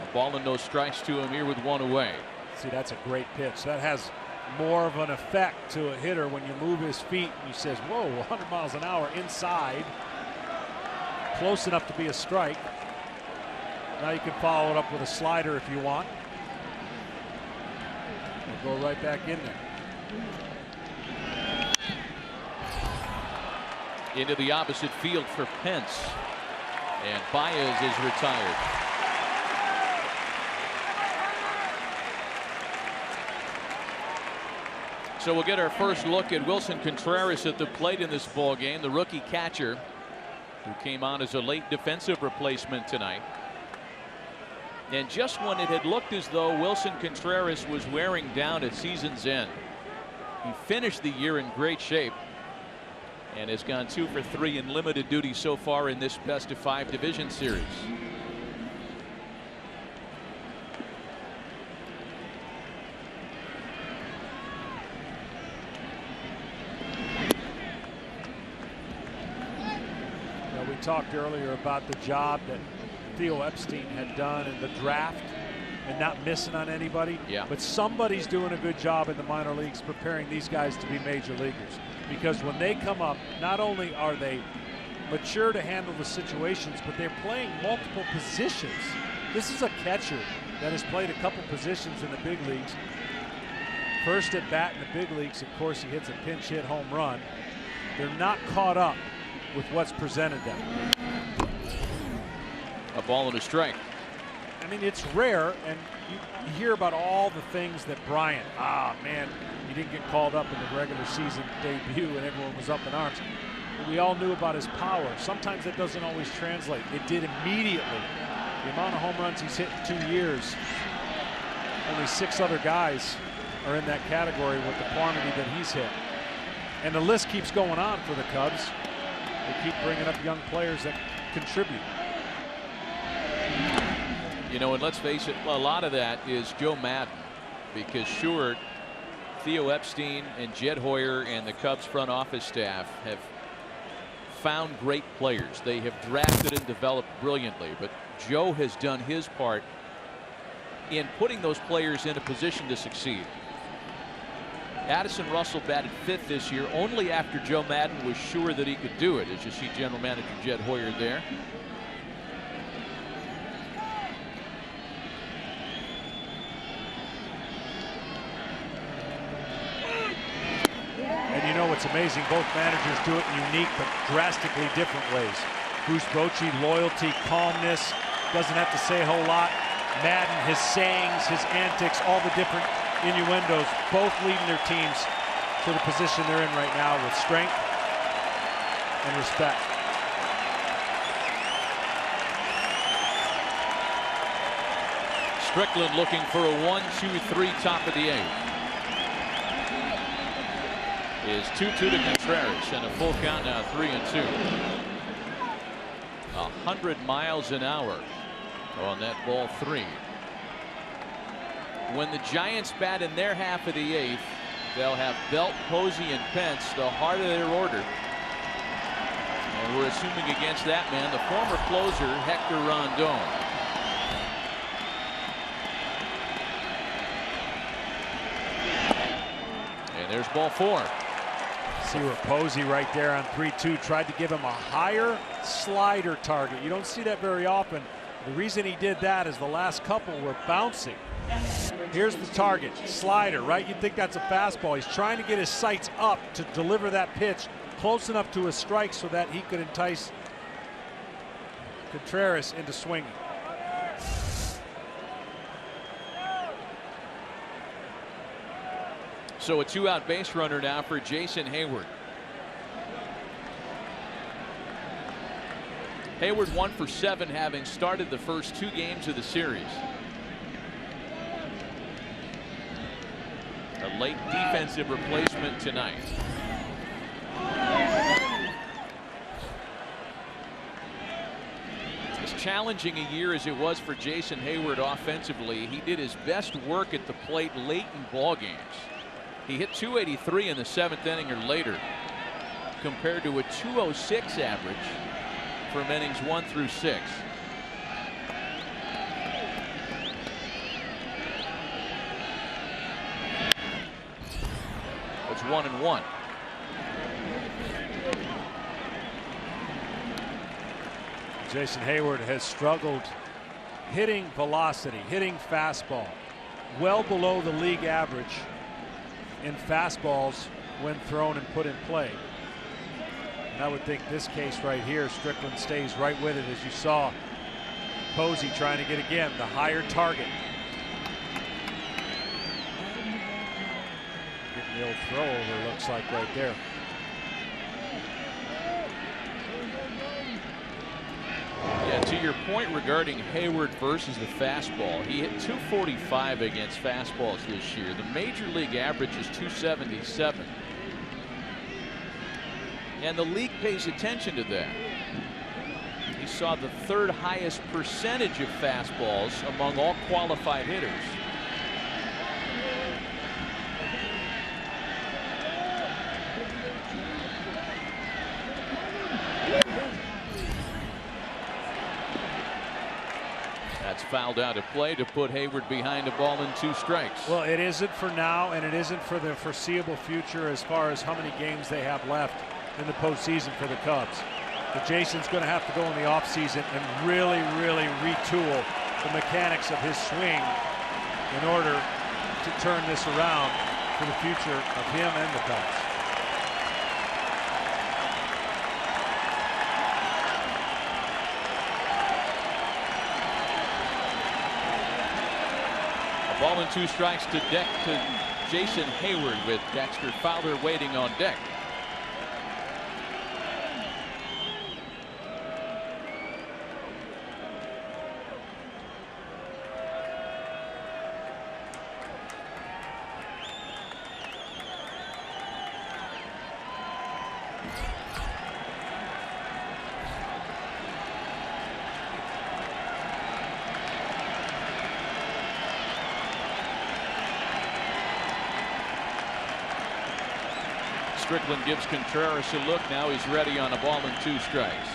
A ball and no strikes to him here with one away. See, that's a great pitch. That has more of an effect to a hitter when you move his feet and he says, whoa, 100 miles an hour inside. Close enough to be a strike. Now you can follow it up with a slider if you want. We'll go right back in there. Into the opposite field for Pence. And Baez is retired. So we'll get our first look at Wilson Contreras at the plate in this ball game, the rookie catcher who came on as a late defensive replacement tonight. And just when it had looked as though Wilson Contreras was wearing down at season's end, he finished the year in great shape and has gone 2 for 3 in limited duty so far in this best-of-5 division series. We talked earlier about the job that Theo Epstein had done in the draft and not missing on anybody. Yeah. But somebody's doing a good job in the minor leagues preparing these guys to be major leaguers, because when they come up, not only are they mature to handle the situations, but they're playing multiple positions. This is a catcher that has played a couple positions in the big leagues. First at bat in the big leagues, of course, he hits a pinch hit home run. They're not caught up with what's presented them. A ball and a strike. I mean, it's rare, and you hear about all the things that Bryant, man, he didn't get called up in the regular season debut and everyone was up in arms. But we all knew about his power. Sometimes that doesn't always translate. It did immediately. The amount of home runs he's hit in 2 years, only 6 other guys are in that category with the quantity that he's hit. And the list keeps going on for the Cubs. They keep bringing up young players that contribute. You know, and let's face it, a lot of that is Joe Madden, because sure, Theo Epstein and Jed Hoyer and the Cubs front office staff have found great players. They have drafted and developed brilliantly, but Joe has done his part in putting those players in a position to succeed. Addison Russell batted 5th this year only after Joe Madden was sure that he could do it, as you see general manager Jed Hoyer there. And you know what's amazing, both managers do it in unique but drastically different ways. Bruce Bochy, loyalty, calmness, doesn't have to say a whole lot. Madden, his sayings, his antics, all the different innuendos, both leading their teams to the position they're in right now with strength and respect. Strickland looking for a 1-2-3 top of the 8th. Is 2-2 to Contreras and a full count now, 3-2. 100 miles an hour on that ball 3. When the Giants bat in their half of the 8th, they'll have Belt, Posey, and Pence, the heart of their order. And we're assuming against that man, the former closer, Hector Rondon. And there's ball 4. See where Posey right there on 3-2 tried to give him a higher slider target. You don't see that very often. The reason he did that is the last couple were bouncing. Here's the target, slider, right? You'd think that's a fastball. He's trying to get his sights up to deliver that pitch close enough to a strike so that he could entice Contreras into swinging. So a 2-out base runner now for Jason Heyward. Heyward 1 for 7, having started the first 2 games of the series. A late defensive replacement tonight. As challenging a year as it was for Jason Heyward offensively, he did his best work at the plate late in ball games. He hit .283 in the 7th inning or later, compared to a .206 average from innings 1 through 6. It's 1-1. Jason Heyward has struggled hitting velocity, hitting fastball, well below the league average in fastballs when thrown and put in play. And I would think this case right here, Strickland stays right with it, as you saw Posey trying to get again the higher target. Getting the old throw over, looks like, right there. Yeah, to your point regarding Heyward versus the fastball, he hit .245 against fastballs this year. The major league average is .277. And the league pays attention to that. He saw the 3rd highest percentage of fastballs among all qualified hitters. That's fouled out of play to put Heyward behind a ball and 2 strikes. Well, it isn't for now, and it isn't for the foreseeable future as far as how many games they have left in the postseason for the Cubs. But Jason's going to have to go in the offseason and really retool the mechanics of his swing in order to turn this around for the future of him and the Cubs. A ball and 2 strikes to Jason Heyward, with Dexter Fowler waiting on deck. Strickland gives Contreras a look. Now he's ready on a ball and 2 strikes.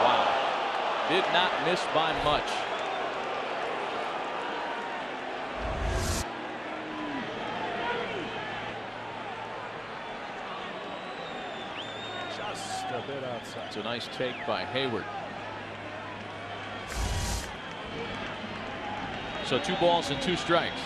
Wow. Did not miss by much. Just a bit outside. It's a nice take by Heyward. So 2 balls and 2 strikes.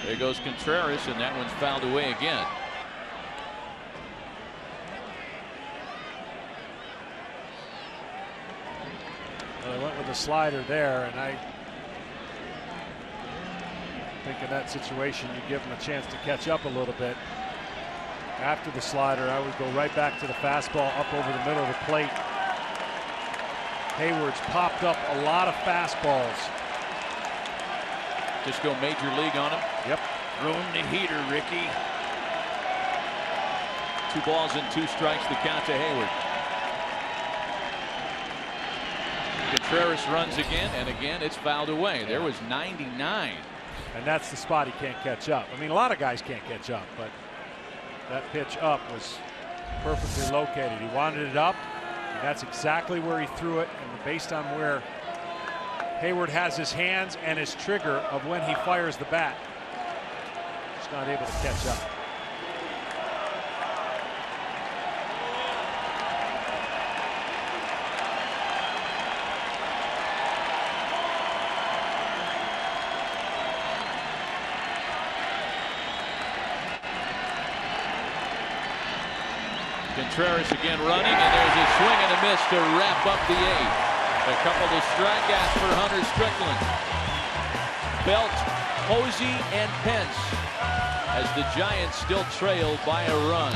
There goes Contreras, and that one's fouled away again. Well, they went with the slider there, and I think in that situation you give him a chance to catch up a little bit. After the slider, I would go right back to the fastball up over the middle of the plate. Heyward's popped up a lot of fastballs. Just go major league on him. Yep. Throwing the heater, Ricky. 2 balls and 2 strikes, the count to Hayward. Contreras runs again, and again it's fouled away. There was 99. And that's the spot he can't catch up. I mean, a lot of guys can't catch up, but that pitch up was perfectly located. He wanted it up, and that's exactly where he threw it. And based on where Hayward has his hands and his trigger of when he fires the bat, he's not able to catch up. Contreras again running, and there's a swing and a miss to wrap up the 8th. A couple of strikeouts for Hunter Strickland. Belt, Posey, and Pence as the Giants still trail by a run.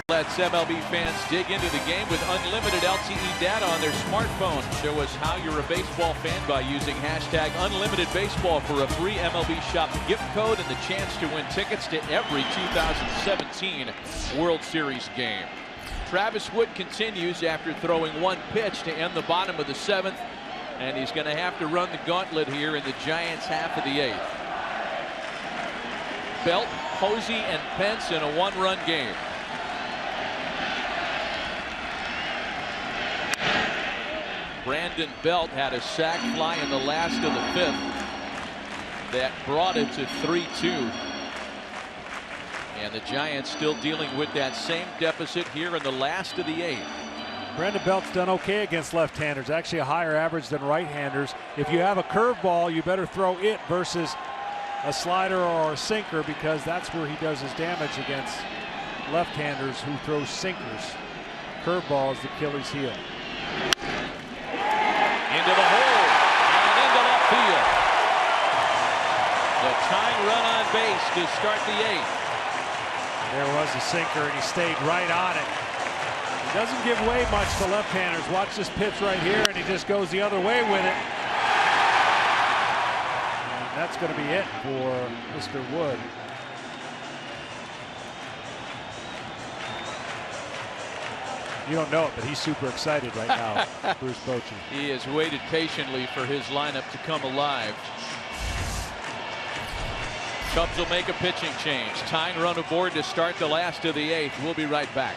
Let's MLB fans dig into the game with unlimited LTE data on their smartphone. Show us how you're a baseball fan by using hashtag #UnlimitedBaseball for a free MLB Shop gift code and the chance to win tickets to every 2017 World Series game. Travis Wood continues after throwing 1 pitch to end the bottom of the 7th, and he's going to have to run the gauntlet here in the Giants' half of the 8th. Belt, Posey, and Pence in a 1-run game. Brandon Belt had a sac fly in the last of the 5th that brought it to 3-2. And the Giants still dealing with that same deficit here in the last of the 8th. Brandon Belt's done okay against left-handers, actually a higher average than right-handers. If you have a curveball, you better throw it versus a slider or a sinker, because that's where he does his damage against left-handers who throw sinkers. Curveball is the Achilles heel. Into the hole and into left field. base to start the 8th. There was a sinker, and he stayed right on it. He doesn't give way much to left-handers. Watch this pitch right here, and he just goes the other way with it. And that's going to be it for Mr. Wood. You don't know it, but he's super excited right now, Bruce Bochy. He has waited patiently for his lineup to come alive. Cubs will make a pitching change. Tying run aboard to start the last of the 8th. We'll be right back.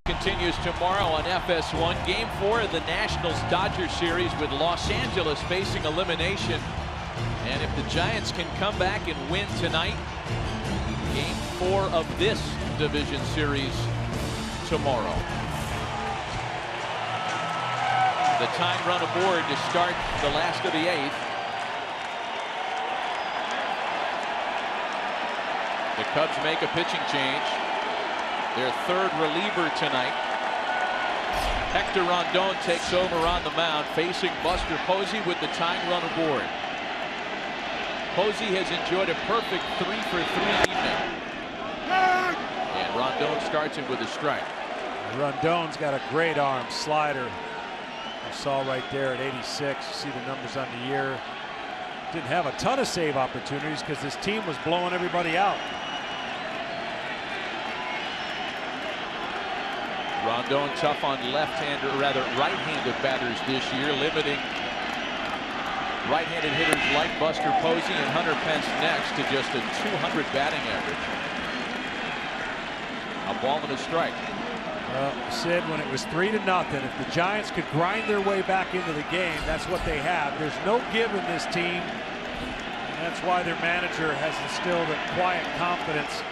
Continues tomorrow on FS1. Game 4 of the Nationals-Dodgers series with Los Angeles facing elimination. And if the Giants can come back and win tonight, Game 4 of this division series tomorrow. The tying run aboard to start the last of the 8th. The Cubs make a pitching change. Their third reliever tonight. Hector Rondon takes over on the mound, facing Buster Posey with the tying run aboard. Posey has enjoyed a perfect 3-for-3 evening. And Rondon starts him with a strike. Rondon's got a great arm slider. You saw right there at 86. You see the numbers on the year. Didn't have a ton of save opportunities because this team was blowing everybody out. Rondon tough on left-hander, or rather right-handed batters this year, limiting right-handed hitters like Buster Posey and Hunter Pence next to just a .200 batting average. A ball and a strike. Well, Sid, when it was 3-0, if the Giants could grind their way back into the game, that's what they have. There's no give in this team. And that's why their manager has instilled a quiet confidence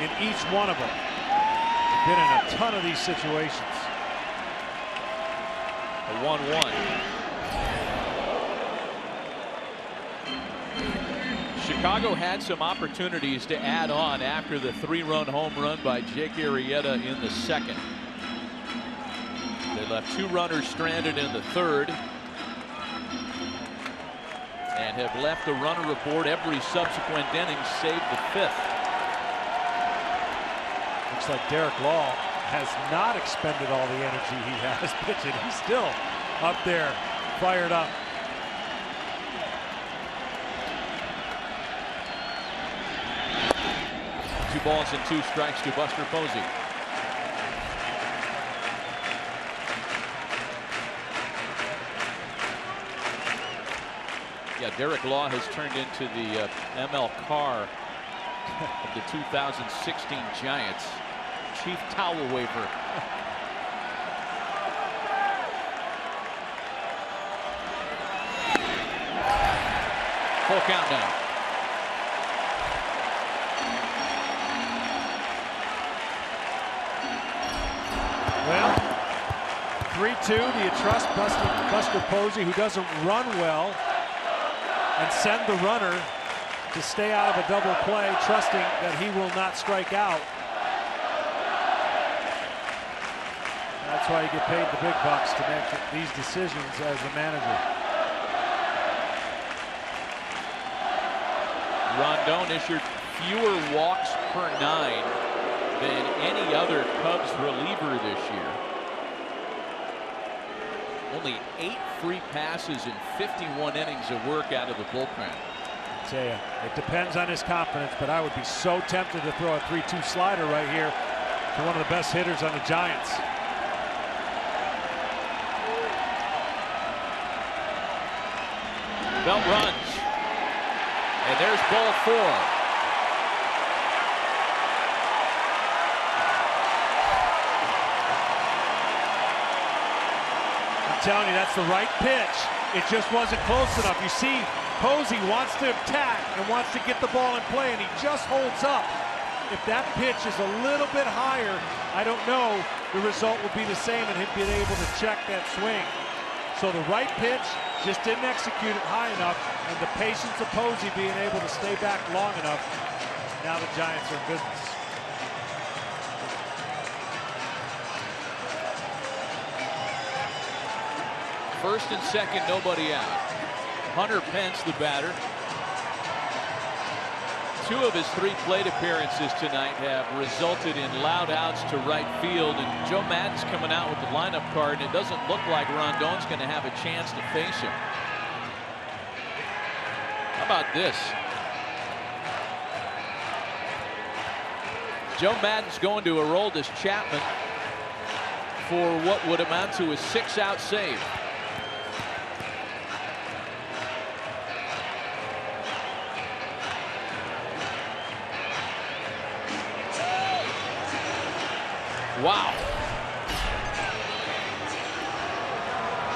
in each one of them. Been in a ton of these situations. A 1-1. Chicago had some opportunities to add on after the 3-run home run by Jake Arrieta in the second. They left 2 runners stranded in the third and have left a runner aboard every subsequent inning save the 5th. Looks like Derek Law has not expended all the energy he has pitching. He's still up there, fired up. Two balls and 2 strikes to Buster Posey. Yeah, Derek Law has turned into the ML Carr of the 2016 Giants. Chief towel waver. Full count now. Well, 3-2. Do you trust Buster Posey, who doesn't run well, and send the runner to stay out of a double play, trusting that he will not strike out? That's why you get paid the big bucks to make these decisions as a manager. Rondon issued fewer walks per 9 than any other Cubs reliever this year. Only 8 free passes and 51 innings of work out of the bullpen. I tell you, it depends on his confidence, but I would be so tempted to throw a 3-2 slider right here to one of the best hitters on the Giants. Belt runs. And there's ball 4. I'm telling you, that's the right pitch. It just wasn't close enough. You see, Posey wants to attack and wants to get the ball in play, and he just holds up. If that pitch is a little bit higher, I don't know, the result will be the same and him being able to check that swing. So the right pitch just didn't execute it high enough, and the patience of Posey being able to stay back long enough. Now the Giants are in business. First and second, nobody out. Hunter Pence, the batter. 2 of his 3 plate appearances tonight have resulted in loud outs to right field, and Joe Maddon's coming out with the lineup card, and it doesn't look like Rondon's going to have a chance to face him. How about this? Joe Maddon's going to Aroldis Chapman for what would amount to a 6-out save. Wow.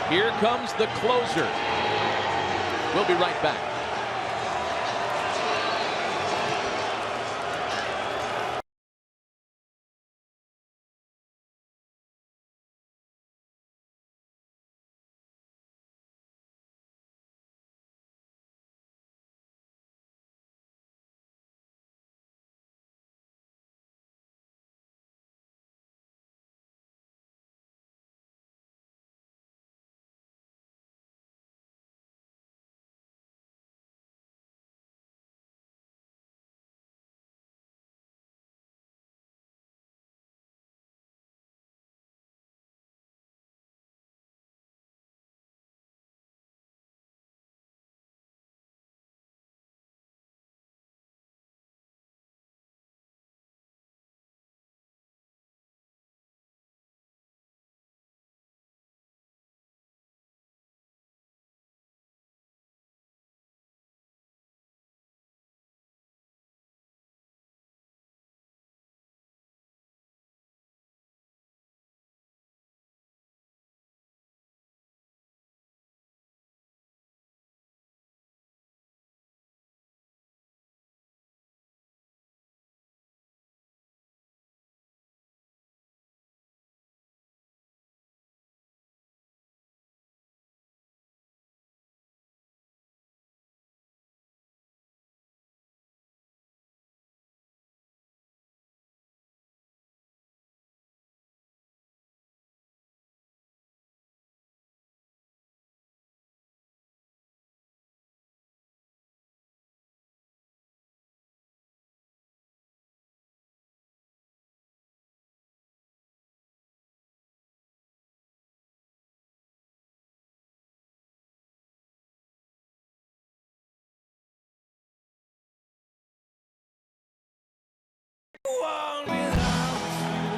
Here comes the closer. We'll be right back. Go on without you.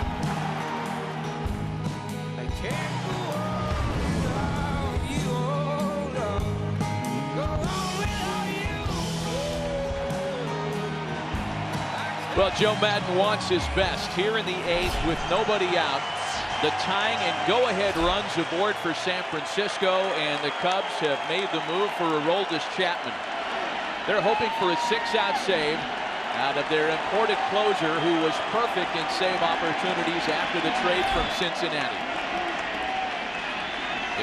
I can't go on without you, oh, Lord. Go on without Well, Joe Maddon wants his best here in the 8th with nobody out. The tying and go-ahead runs aboard for San Francisco, and the Cubs have made the move for Aroldis Chapman. They're hoping for a 6-out save out of their imported closer, who was perfect in save opportunities after the trade from Cincinnati.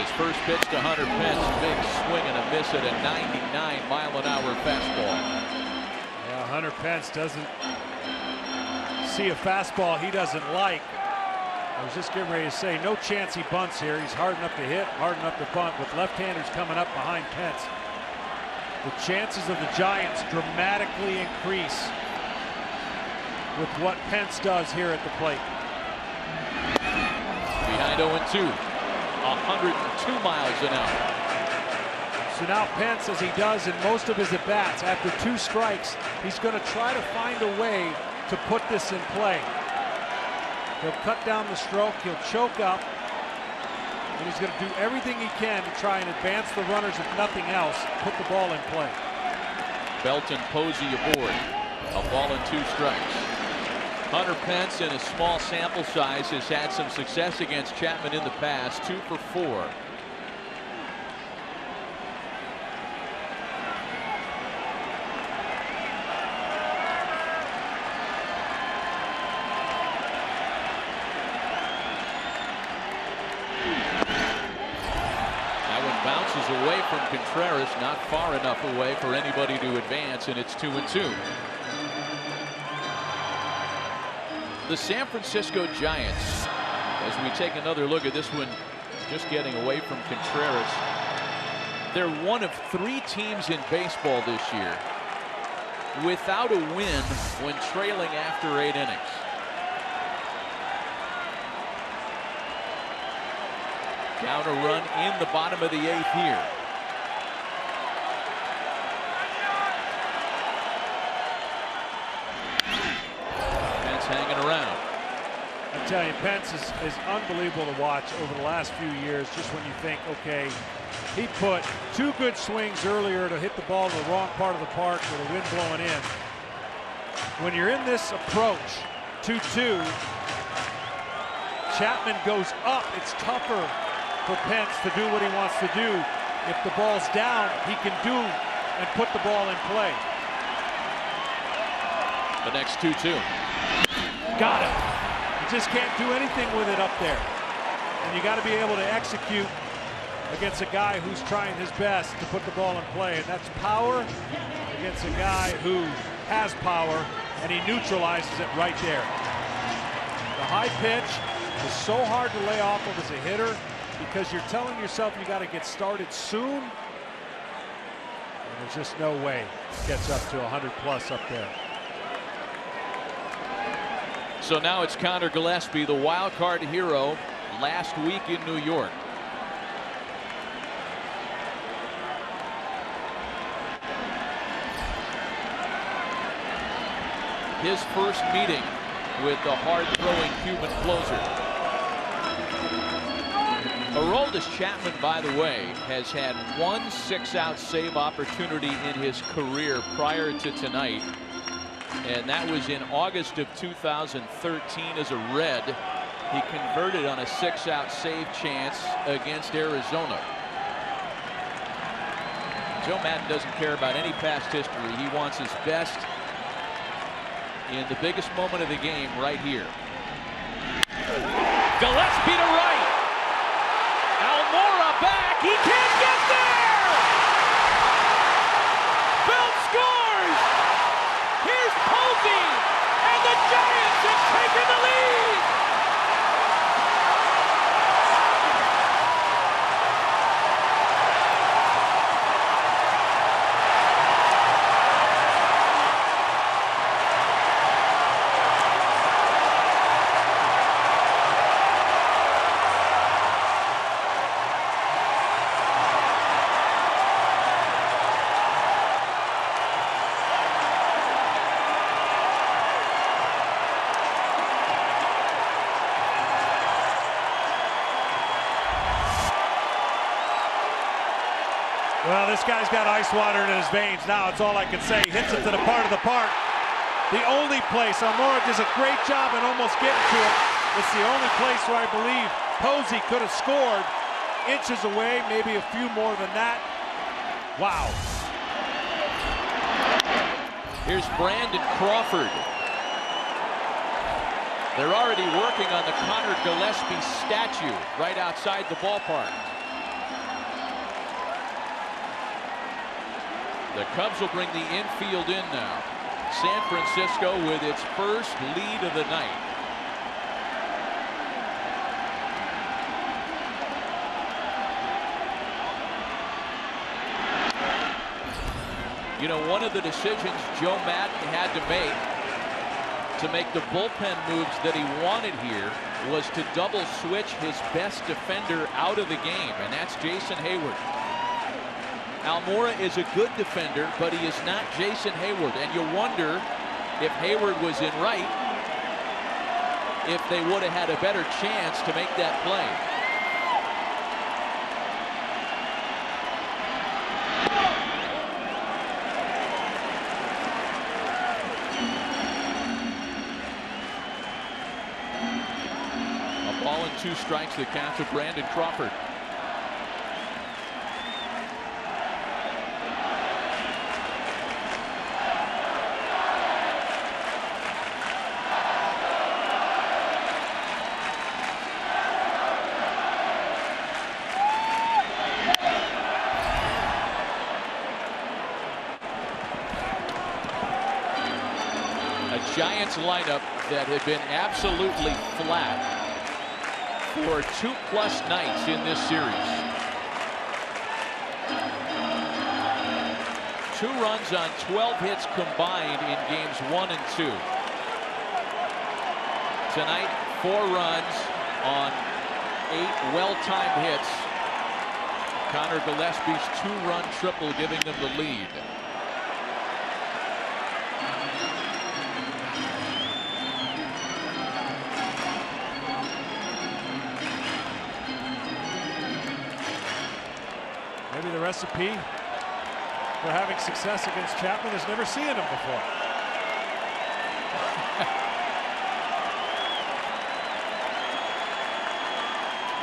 His first pitch to Hunter Pence, big swing and a miss at a 99-mile-an-hour fastball. Yeah, Hunter Pence doesn't see a fastball he doesn't like. I was just getting ready to say, no chance he bunts here. He's hard enough to hit, hard enough to bunt, with left-handers coming up behind Pence. The chances of the Giants dramatically increase with what Pence does here at the plate. Behind 0-2, 102 miles an hour. So now Pence, as he does in most of his at-bats, after 2 strikes, he's going to try to find a way to put this in play. He'll cut down the stroke, he'll choke up, and he's going to do everything he can to try and advance the runners, if nothing else, put the ball in play. Belton Posey aboard. A ball and 2 strikes. Hunter Pence, in a small sample size, has had some success against Chapman in the past, 2 for 4. Away from Contreras, not far enough away for anybody to advance, and it's 2-2. The San Francisco Giants, as we take another look at this one, just getting away from Contreras, they're one of 3 teams in baseball this year without a win when trailing after 8 innings. Down a run in the bottom of the 8th here. Pence hanging around. I tell you, Pence is unbelievable to watch over the last few years. Just when you think, okay, he put 2 good swings earlier to hit the ball in the wrong part of the park with the wind blowing in. When you're in this approach, 2-2, Chapman goes up. It's tougher for Pence to do what he wants to do. If the ball's down, he can do and put the ball in play. The next 2-2. Got him. You just can't do anything with it up there. And you got to be able to execute against a guy who's trying his best to put the ball in play. And that's power against a guy who has power, and he neutralizes it right there. The high pitch is so hard to lay off of as a hitter, because you're telling yourself you got to get started soon, and there's just no way it gets up to 100+ up there. So now it's Connor Gillespie, the wild card hero last week in New York. His first meeting with the hard-throwing Cuban closer. Aroldis Chapman, by the way, has had 1 6-out save opportunity in his career prior to tonight, and that was in August of 2013 as a Red. He converted on a 6-out save chance against Arizona. Joe Maddon doesn't care about any past history. He wants his best in the biggest moment of the game right here. Gillespie to right. Back, he can't get there! Belt scores! Here's Posey, and the Giants have taken the lead! Well, this guy's got ice water in his veins now. It's all I can say. Hits it to the part of the park The only place, Almora does a great job in almost getting to it. It's the only place where I believe Posey could have scored. Inches away, maybe a few more than that. Wow. Here's Brandon Crawford. They're already working on the Connor Gillespie statue right outside the ballpark. The Cubs will bring the infield in now. San Francisco with its first lead of the night. You know, one of the decisions Joe Maddon had to make the bullpen moves that he wanted here was to double switch his best defender out of the game, and that's Jason Hayward. Almora is a good defender, but he is not Jason Hayward, and you wonder if Hayward was in right, if they would have had a better chance to make that play. A ball and 2 strikes, the count to Brandon Crawford. Giants lineup that had been absolutely flat for 2+ nights in this series. 2 runs on 12 hits combined in games 1 and 2. Tonight, 4 runs on 8 well-timed hits. Connor Gillespie's 2-run triple giving them the lead. Maybe the recipe for having success against Chapman is never seeing him before.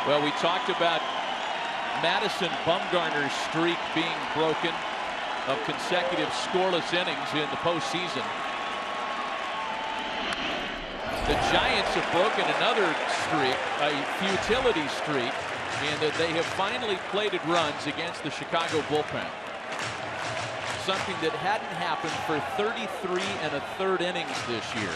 Well, we talked about Madison Bumgarner's streak being broken of consecutive scoreless innings in the postseason. The Giants have broken another streak, a futility streak, and that they have finally plated runs against the Chicago bullpen. Something that hadn't happened for 33 1/3 innings this year.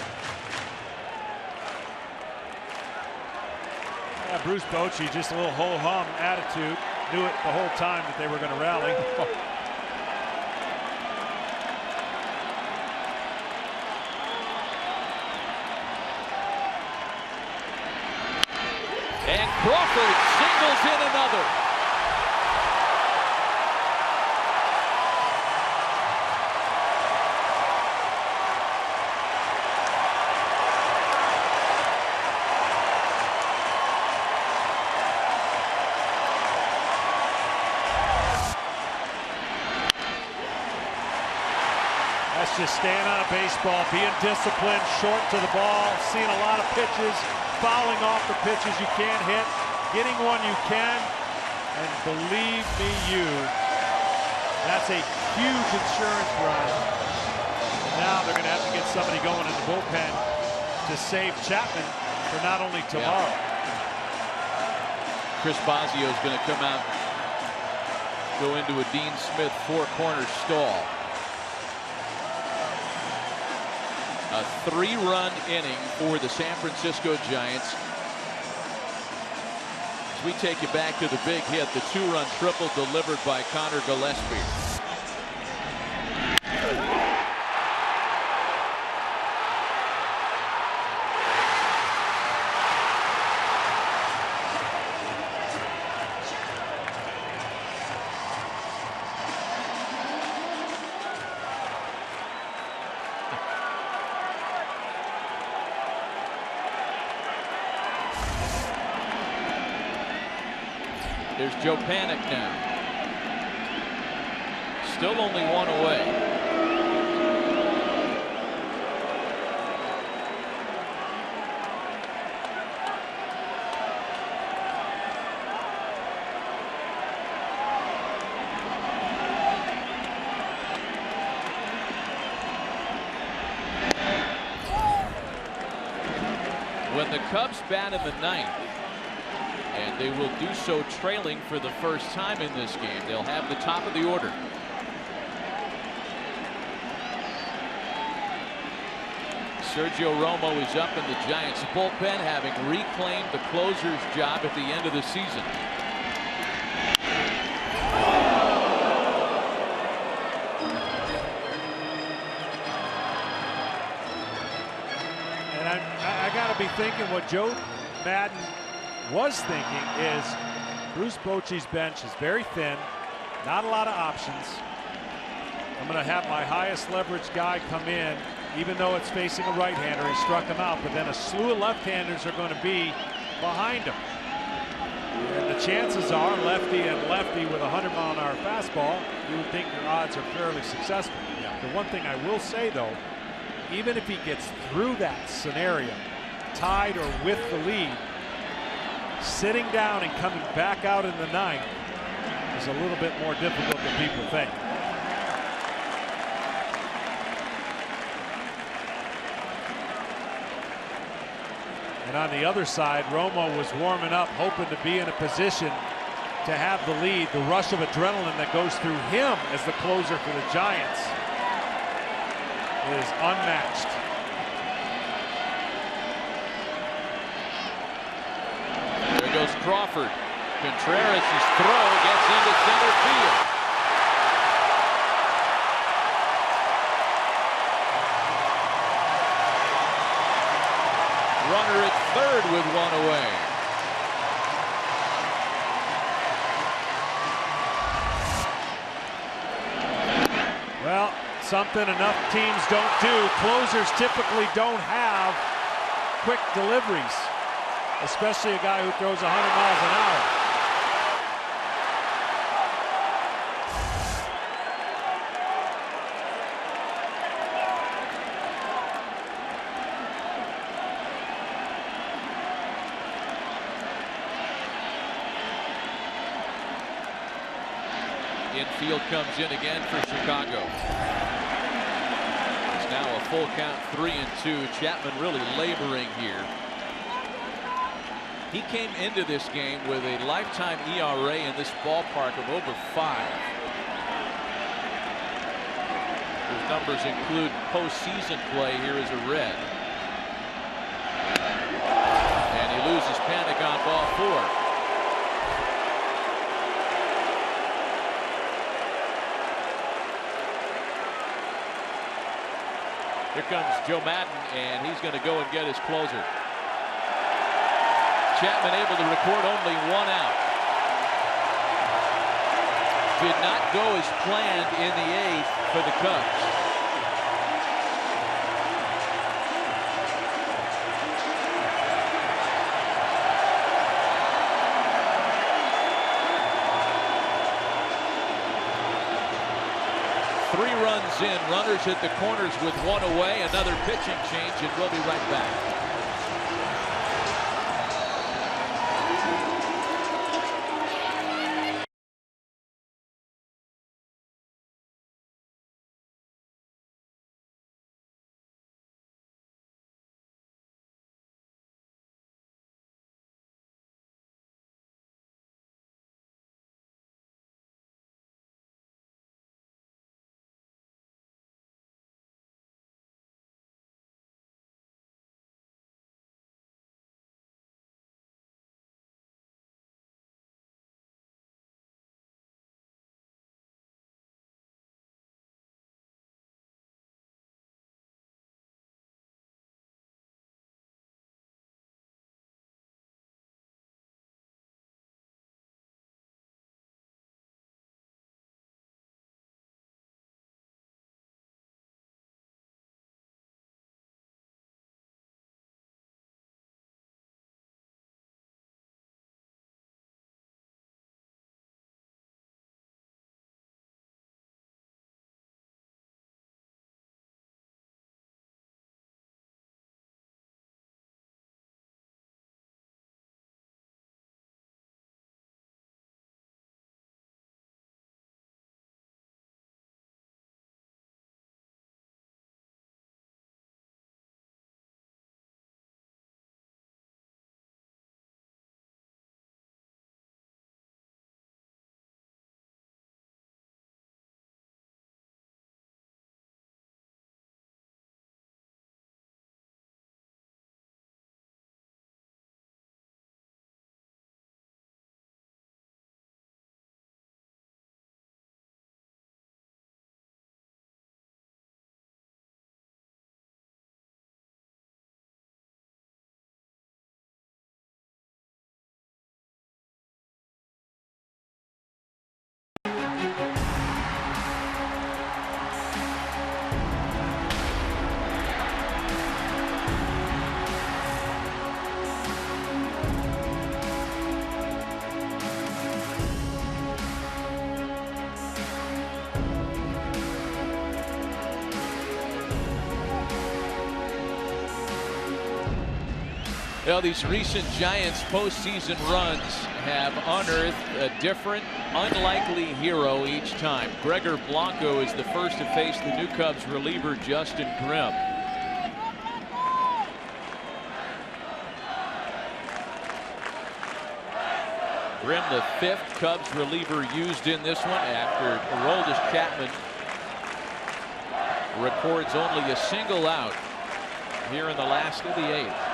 Yeah, Bruce Bochy, just a little ho-hum attitude. Knew it the whole time that they were going to rally. And Crawford singles in another. That's just staying on a baseball, being disciplined, short to the ball, seeing a lot of pitches, fouling off the pitches you can't hit, getting one you can, and believe me that's a huge insurance run. And now they're going to have to get somebody going in the bullpen to save Chapman for not only tomorrow. Yeah. Chris Bosio is going to come out, go into a Dean Smith 4-corner stall. A 3-run inning for the San Francisco Giants. As we take you back to the big hit, the 2-run triple delivered by Connor Gillespie. There's Joe Panik now. Still only 1 away. when the Cubs bat in the ninth, and they will do so trailing for the first time in this game. They'll have the top of the order. Sergio Romo is up in the Giants bullpen, having reclaimed the closer's job at the end of the season. And I got to be thinking what Joe Madden was thinking is Bruce Bochy's bench is very thin, not a lot of options. I'm going to have my highest leverage guy come in, even though it's facing a right-hander. He struck him out, but then a slew of left-handers are going to be behind him. And the chances are lefty and lefty with a 100-mile-an-hour fastball, you would think your odds are fairly successful. The one thing I will say, though, even if he gets through that scenario, tied or with the lead, sitting down and coming back out in the ninth is a little bit more difficult than people think. And on the other side, Romo was warming up, hoping to be in a position to have the lead. The rush of adrenaline that goes through him as the closer for the Giants is unmatched. There goes Crawford. Contreras' throw gets into center field. Runner at third with one away. Well, something enough teams don't do. Closers typically don't have quick deliveries, especially a guy who throws 100 miles an hour. Infield comes in again for Chicago. It's now a full count, 3-2. Chapman really laboring here. He came into this game with a lifetime ERA in this ballpark of over 5. His numbers include postseason play here as a Red. And he loses panic on ball 4. Here comes Joe Madden, and he's going to go and get his closer. Chapman able to record only 1 out. Did not go as planned in the 8th for the Cubs. Three runs in, runners at the corners with 1 away, another pitching change, and we'll be right back. Well, these recent Giants postseason runs have unearthed a different, unlikely hero each time. Gregor Blanco is the first to face the new Cubs reliever Justin Grimm. Grimm, the 5th Cubs reliever used in this one after Aroldis Chapman records only a single out here in the last of the 8th.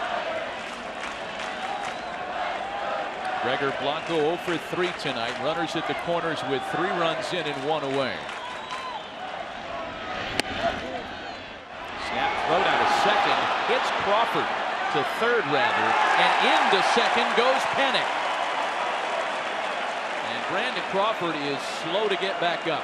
Gregor Blanco 0 for 3 tonight. Runners at the corners with 3 runs in and 1 away. Snap throw down to second. Hits Crawford to third rather, and into second goes Pennick. And Brandon Crawford is slow to get back up.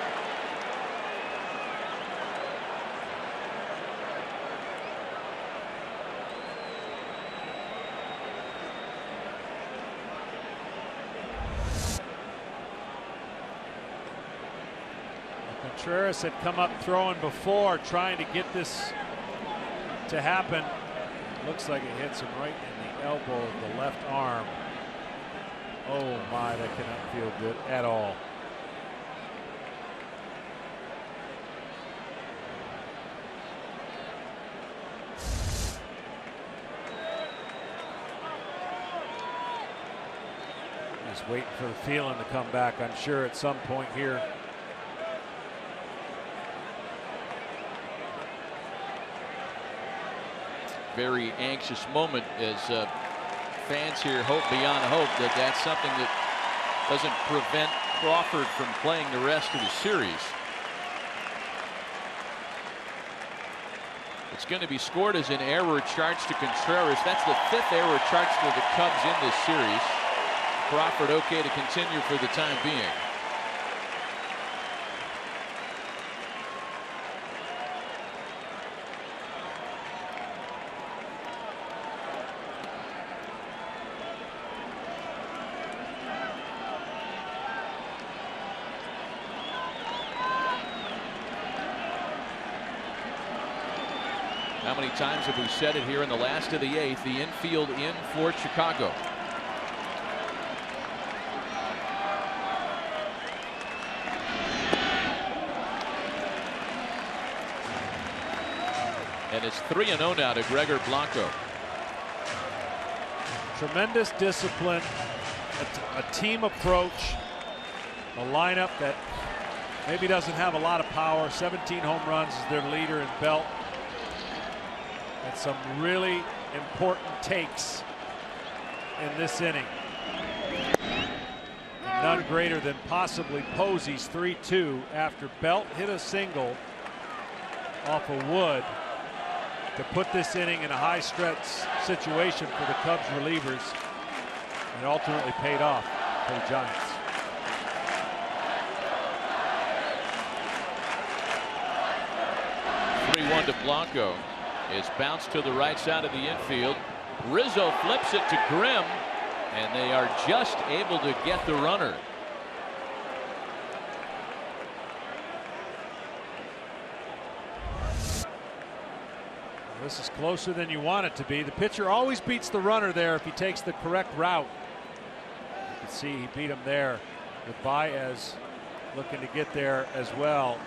Contreras had come up throwing before, trying to get this to happen. Looks like it hits him right in the elbow of the left arm. Oh my, that cannot feel good at all. Just waiting for the feeling to come back, I'm sure, at some point here. Very anxious moment as fans here hope beyond hope that that's something that doesn't prevent Crawford from playing the rest of the series. It's going to be scored as an error charged to Contreras. That's the 5th error charged to the Cubs in this series. Crawford okay to continue for the time being. How many times have we said it here in the last of the 8th? The infield in for Chicago. And it's 3-0 now to Gregor Blanco. Tremendous discipline, a team approach, a lineup that maybe doesn't have a lot of power. 17 home runs is their leader in Belt. And some really important takes in this inning. None greater than possibly Posey's 3-2 after Belt hit a single off of Wood to put this inning in a high stress situation for the Cubs relievers. And ultimately paid off for the Giants. To Blanco. Is bounced to the right side of the infield. Rizzo flips it to Grimm, and they are just able to get the runner. This is closer than you want it to be. The pitcher always beats the runner there if he takes the correct route. You can see he beat him there with Baez looking to get there as well.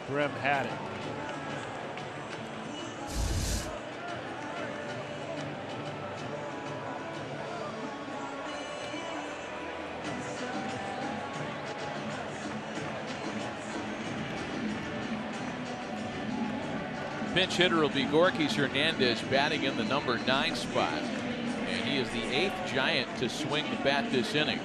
Grimm had it. Pinch hitter will be Gorkys Hernandez, batting in the number 9 spot. And he is the 8th Giant to swing the bat this inning.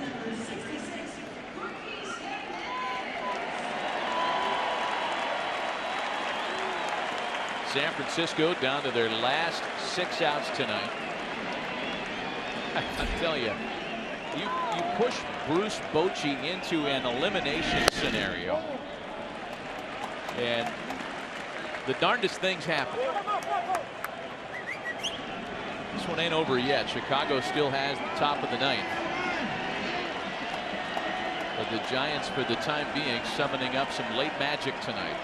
San Francisco down to their last 6 outs tonight. I tell you, you push Bruce Bochy into an elimination scenario, and the darndest things happen. This one ain't over yet. Chicago still has the top of the 9th. But the Giants, for the time being, summoning up some late magic tonight.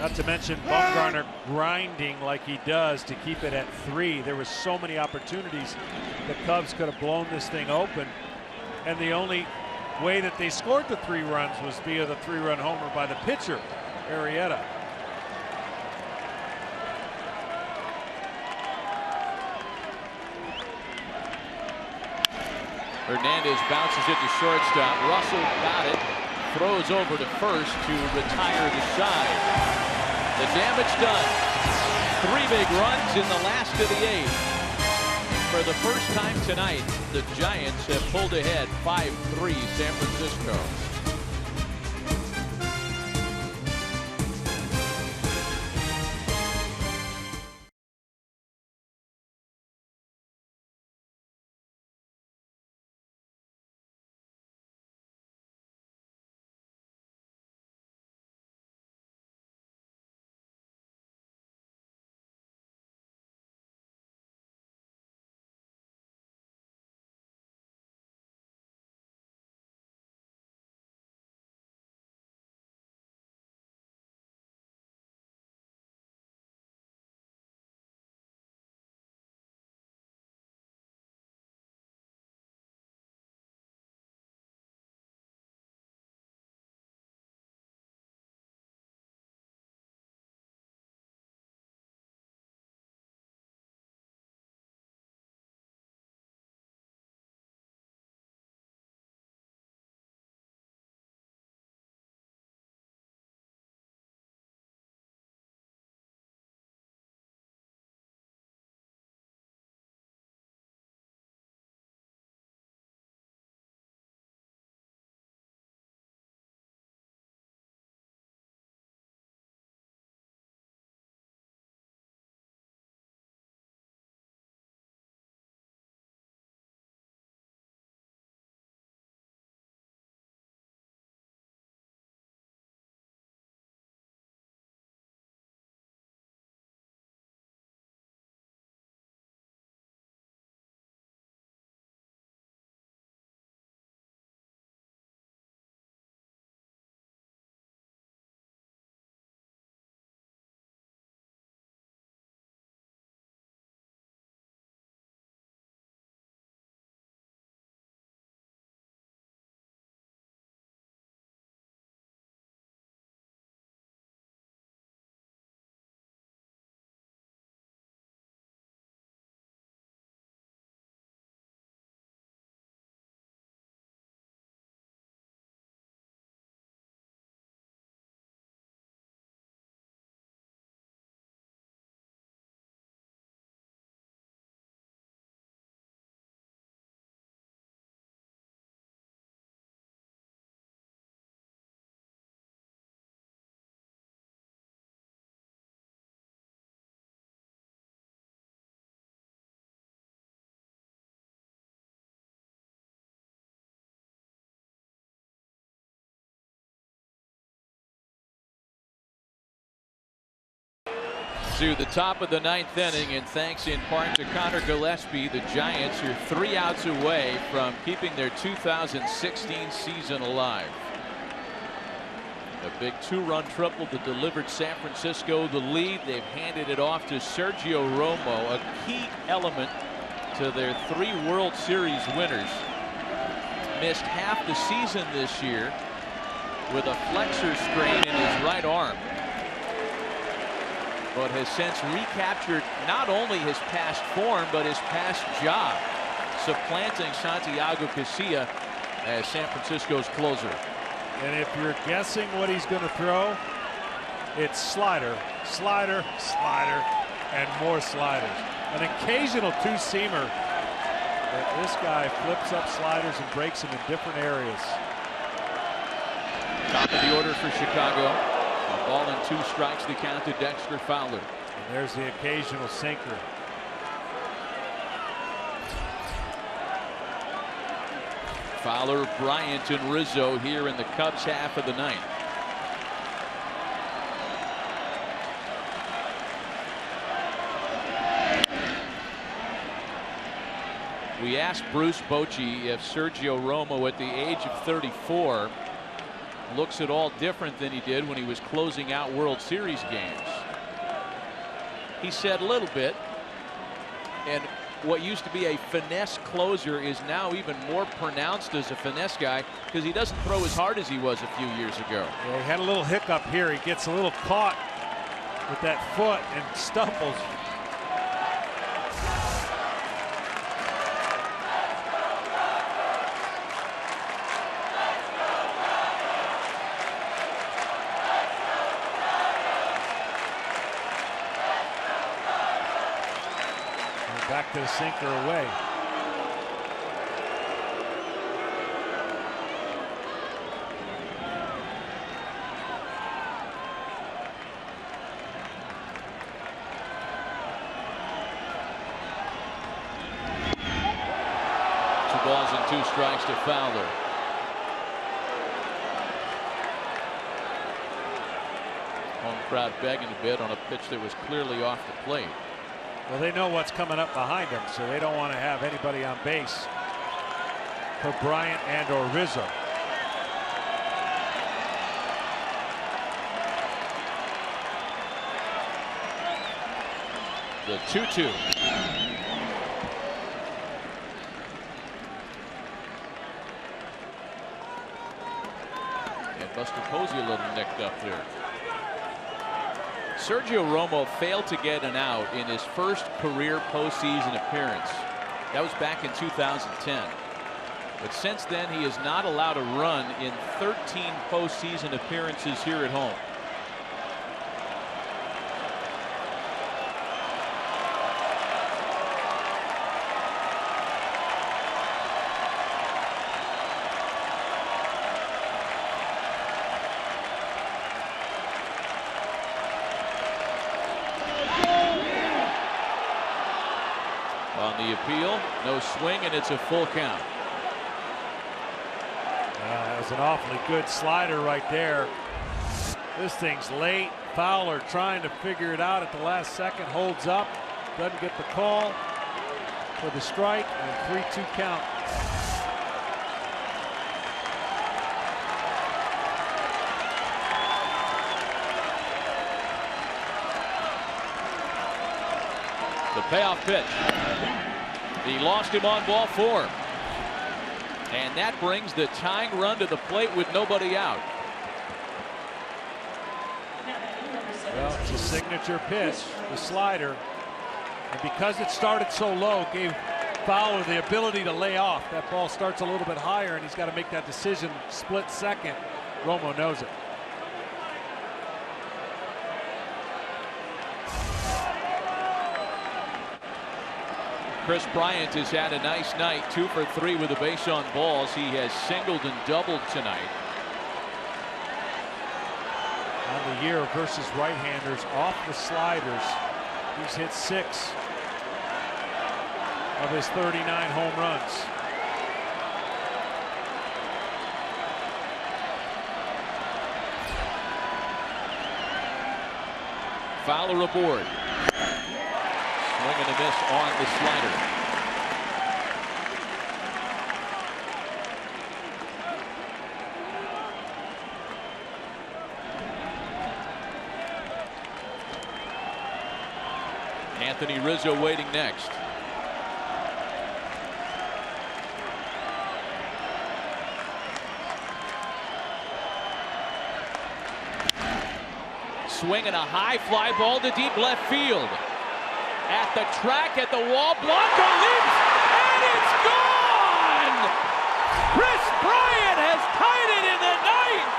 Not to mention Bumgarner grinding like he does to keep it at 3. There was so many opportunities. The Cubs could have blown this thing open, and the only way that they scored the 3 runs was via the 3-run homer by the pitcher, Arrieta. Hernandez bounces it to shortstop. Russell got it. Throws over to first to retire the side. The damage done. 3 big runs in the last of the 8th. For the first time tonight, the Giants have pulled ahead 5-3 San Francisco. To the top of the 9th inning, and thanks in part to Connor Gillespie, the Giants are 3 outs away from keeping their 2016 season alive. A big 2-run triple that delivered San Francisco the lead. They've handed it off to Sergio Romo, a key element to their 3 World Series winners. Missed half the season this year with a flexor strain in his right arm, but has since recaptured not only his past form but his past job, supplanting Santiago Casilla as San Francisco's closer. And if you're guessing what he's going to throw, it's slider, slider, slider, and more sliders. An occasional 2-seamer, but this guy flips up sliders and breaks them in different areas. Top of the order for Chicago. A ball and 2 strikes, the count to Dexter Fowler. And there's the occasional sinker. Fowler, Bryant, and Rizzo here in the Cubs half of the 9th. We asked Bruce Bochy if Sergio Romo at the age of 34 looks at all different than he did when he was closing out World Series games. He said a little bit, and what used to be a finesse closer is now even more pronounced as a finesse guy because he doesn't throw as hard as he was a few years ago. Yeah, he had a little hiccup here. He gets a little caught with that foot and stumbles. Back to the sinker away. Two balls and 2 strikes to Fowler. Home crowd begging a bit on a pitch that was clearly off the plate. Well, they know what's coming up behind them, so they don't want to have anybody on base for Bryant and or Rizzo. The 2-2. And Buster Posey a little nicked up there. Sergio Romo failed to get an out in his first career postseason appearance. That was back in 2010. But since then, he has not allowed a run in 13 postseason appearances here at home. On the appeal, no swing, and it's a full count. That was an awfully good slider right there. This thing's late. Fowler trying to figure it out at the last second, holds up, doesn't get the call for the strike, and 3-2 count. The payoff pitch. He lost him on ball 4. And that brings the tying run to the plate with nobody out. Well, it's a signature pitch, the slider. And because it started so low, gave Fowler the ability to lay off. That ball starts a little bit higher, and he's got to make that decision split second. Romo knows it. Chris Bryant has had a nice night, 2 for 3 with a base on balls. He has singled and doubled tonight. On the year versus right-handers off the sliders, he's hit 6 of his 39 home runs. Fowler aboard. Swing and a miss on the slider. Anthony Rizzo waiting next. Swing and a high fly ball to deep left field. At the track, at the wall, Blanco leaps, and it's gone! Chris Bryant has tied it in the ninth!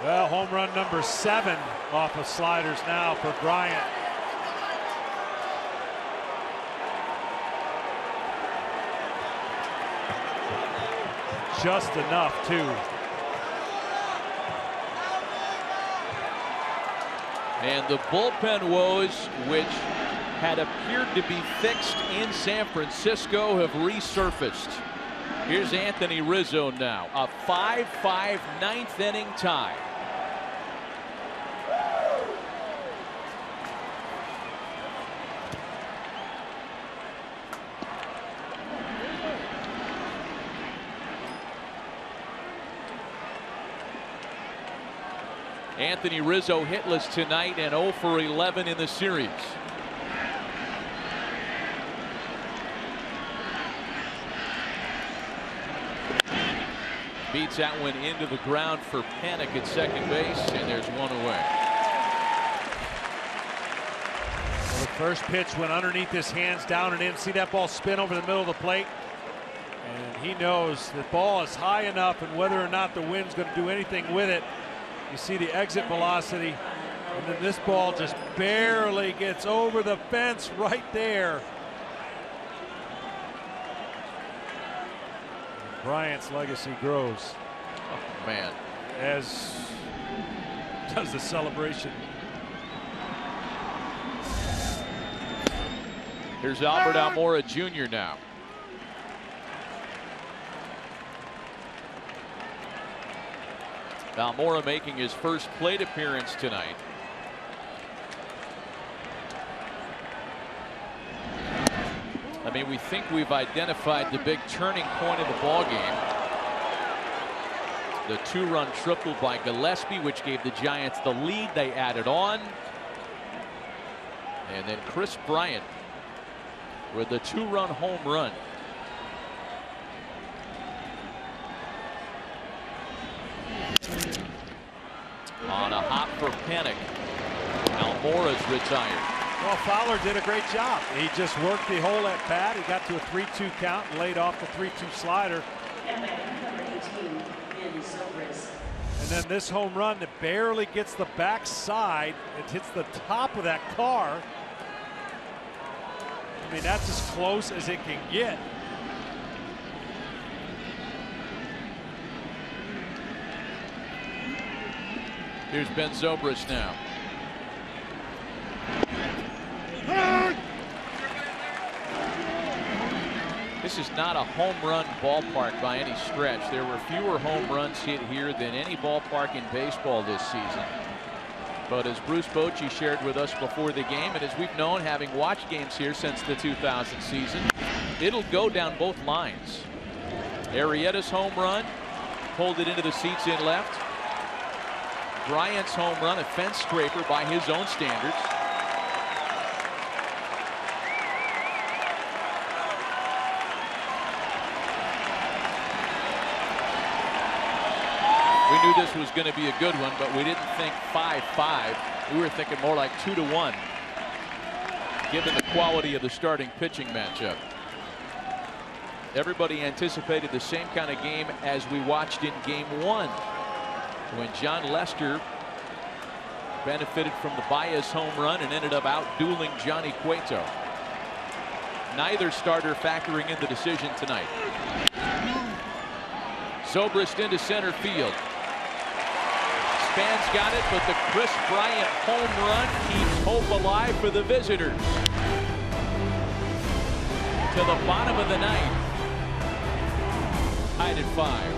Well, home run number 7 off of sliders now for Bryant. Just enough, too. And the bullpen woes, which had appeared to be fixed in San Francisco, have resurfaced. Here's Anthony Rizzo now. A 5-5 ninth inning tie. Anthony Rizzo hitless tonight and 0 for 11 in the series. Beats that one into the ground for Panic at second base, and there's one away. Well, the first pitch went underneath his hands, down and in. See that ball spin over the middle of the plate? And he knows the ball is high enough, and whether or not the wind's going to do anything with it, you see the exit velocity, and then this ball just barely gets over the fence right there. Bryant's legacy grows. Oh, man. As does the celebration. Here's Albert Almora Jr. now. Almora making his first plate appearance tonight. I mean, we think we've identified the big turning point of the ball game. The 2-run triple by Gillespie, which gave the Giants the lead. They added on. And then Chris Bryant with the 2-run home run. On a hop for Panic. Almora's retired. Well, Fowler did a great job. He just worked the hole at bat. He got to a 3-2 count and laid off the 3-2 slider. And then this home run that barely gets the backside. It hits the top of that car. I mean, that's as close as it can get. Here's Ben Zobrist now. This is not a home run ballpark by any stretch. There were fewer home runs hit here than any ballpark in baseball this season. But as Bruce Bochy shared with us before the game, and as we've known, having watched games here since the 2000 season, it'll go down both lines. Arrieta's home run pulled it into the seats in left. Bryant's home run, a fence scraper by his own standards. We knew this was going to be a good one, but we didn't think 5-5. We were thinking more like 2-1, given the quality of the starting pitching matchup. Everybody anticipated the same kind of game as we watched in Game 1, when John Lester benefited from the Baez home run and ended up out-dueling Johnny Cueto. Neither starter factoring in the decision tonight. Zobrist into center field. Span's got it, but the Chris Bryant home run keeps hope alive for the visitors. To the bottom of the ninth. Tied at 5.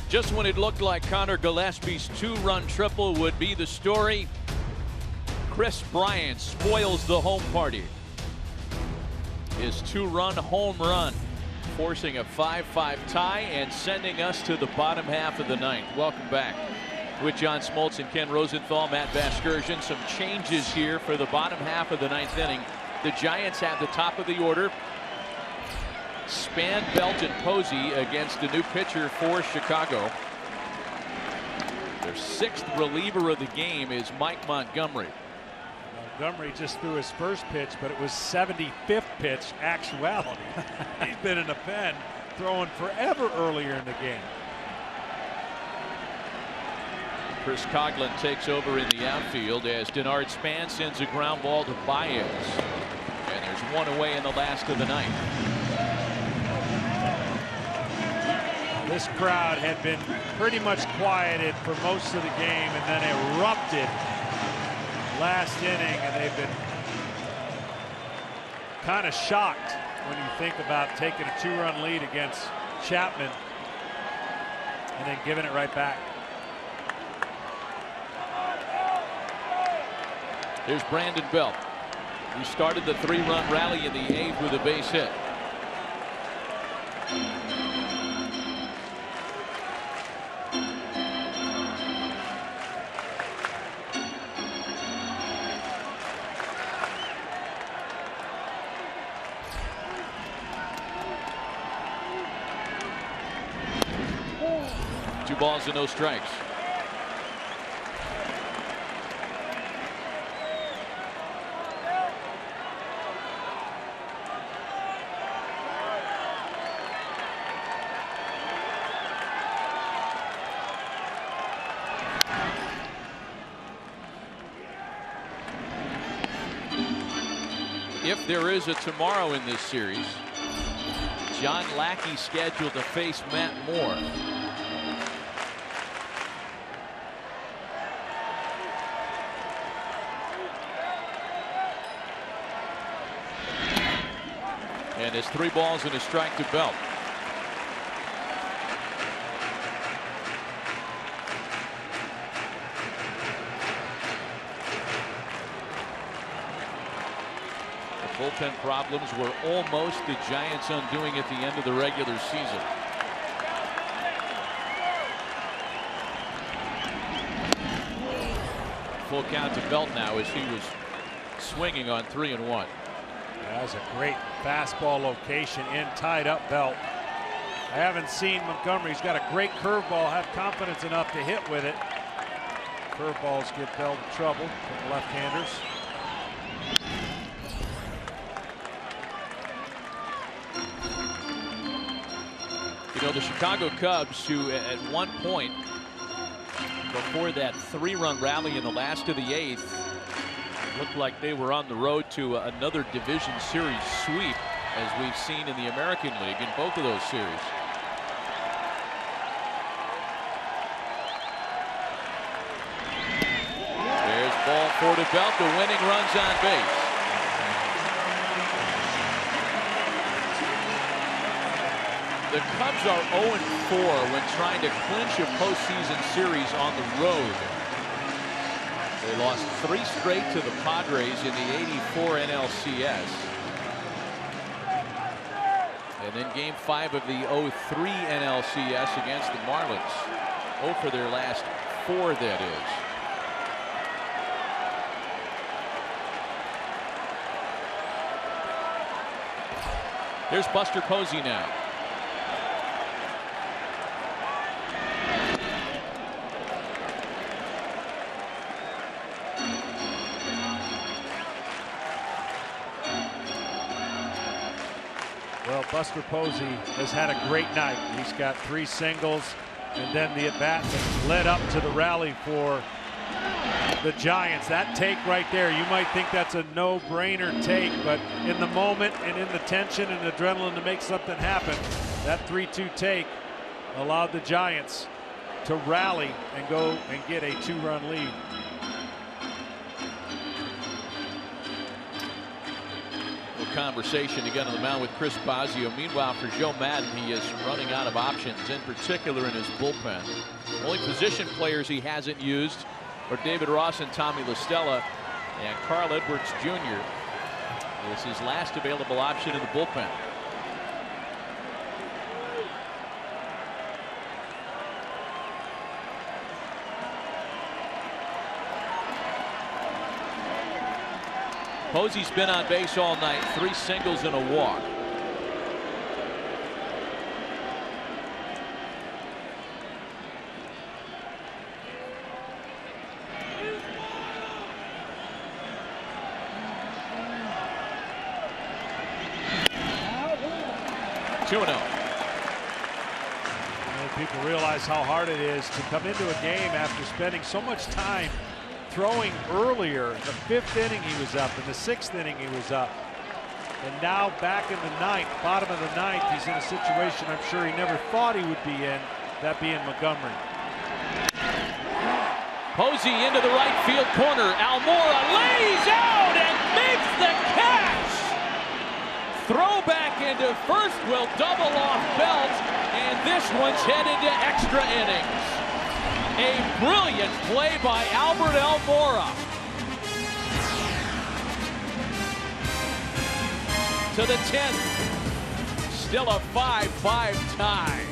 Just when it looked like Connor Gillespie's 2-run triple would be the story, Chris Bryant spoils the home party. His 2-run home run, forcing a 5-5 tie and sending us to the bottom half of the ninth. Welcome back with John Smoltz and Ken Rosenthal, Matt Vasgersian. Some changes here for the bottom half of the ninth inning. The Giants have the top of the order. Span, Belt, and Posey against a new pitcher for Chicago. Their 6th reliever of the game is Mike Montgomery. Montgomery just threw his first pitch, but it was 75th pitch actuality. He's been in the pen throwing forever earlier in the game. Chris Coughlin takes over in the outfield as Denard Span sends a ground ball to Baez. And there's one away in the last of the ninth. This crowd had been pretty much quieted for most of the game and then erupted last inning, and they've been kind of shocked when you think about taking a 2-run lead against Chapman and then giving it right back. Here's Brandon Belt. He started the 3-run rally in the 8th with a base hit. Two balls and no strikes. If there is a tomorrow in this series, John Lackey scheduled to face Matt Moore. And it's 3 balls and a strike to Belt. Bullpen problems were almost the Giants' undoing at the end of the regular season. Full count to Belt now as he was swinging on 3-1. That's a great fastball location in tied up Belt. I haven't seen Montgomery. He's got a great curveball, have confidence enough to hit with it. Curveballs give Belt trouble from left-handers. You know, the Chicago Cubs, who at one point before that 3-run rally in the last of the 8th looked like they were on the road to another division series sweep, as we've seen in the American League in both of those series. There's ball 4 to Belt. The winning runs on base. The Cubs are 0-4 when trying to clinch a postseason series on the road. They lost 3 straight to the Padres in the '84 NLCS. And then game 5 of the '03 NLCS against the Marlins. 0 for their last 4, that is. Here's Buster Posey now. Well, Buster Posey has had a great night. He's got 3 singles, and then the at-bat that led up to the rally for the Giants. That take right there, you might think that's a no-brainer take, but in the moment and in the tension and adrenaline to make something happen, that 3-2 take allowed the Giants to rally and go and get a 2-run lead. conversation to get on the mound with Chris Bosio. Meanwhile, for Joe Madden, he is running out of options, in particular in his bullpen. Only position players he hasn't used are David Ross and Tommy La Stella, and Carl Edwards Jr. is his last available option in the bullpen. Posey's been on base all night, 3 singles and a walk. People realize how hard it is to come into a game after spending so much time throwing earlier. In the 5th inning he was up, in the 6th inning he was up, and now back in the 9th, bottom of the 9th, he's in a situation I'm sure he never thought he would be in, that being Montgomery. Posey into the right field corner. Almora lays out and makes the catch. Throw back into first will double off Belt, and this one's headed to extra innings. A brilliant play by Albert Almora. To the 10th. Still a 5-5 tie.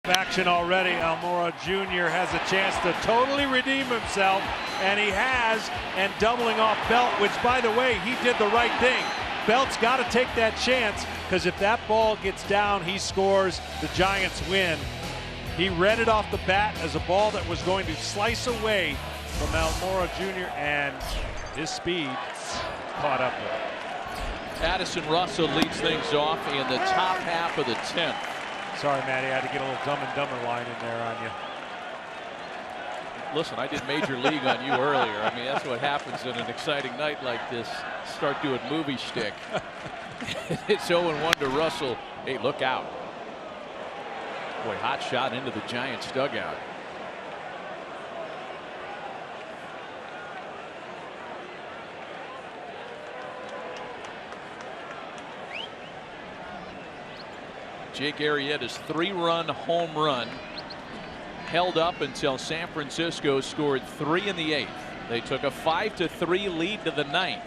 Action already. Almora Jr. has a chance to totally redeem himself, and he has, and doubling off Belt, which, by the way, he did the right thing. Belt's got to take that chance, because if that ball gets down, he scores, the Giants win. He read it off the bat as a ball that was going to slice away from Almora Jr., and his speed caught up with it. Addison Russell leads things off in the top half of the 10th. Sorry, Matty, I had to get a little Dumb and Dumber line in there on you. Listen, I did Major League on you earlier. I mean, that's what happens in an exciting night like this. Start doing movie shtick. It's 0-1 to Russell. Hey, look out. Boy, hot shot into the Giants dugout. Jake Arrieta's 3-run home run held up until San Francisco scored 3 in the 8th. They took a 5-3 lead to the 9th.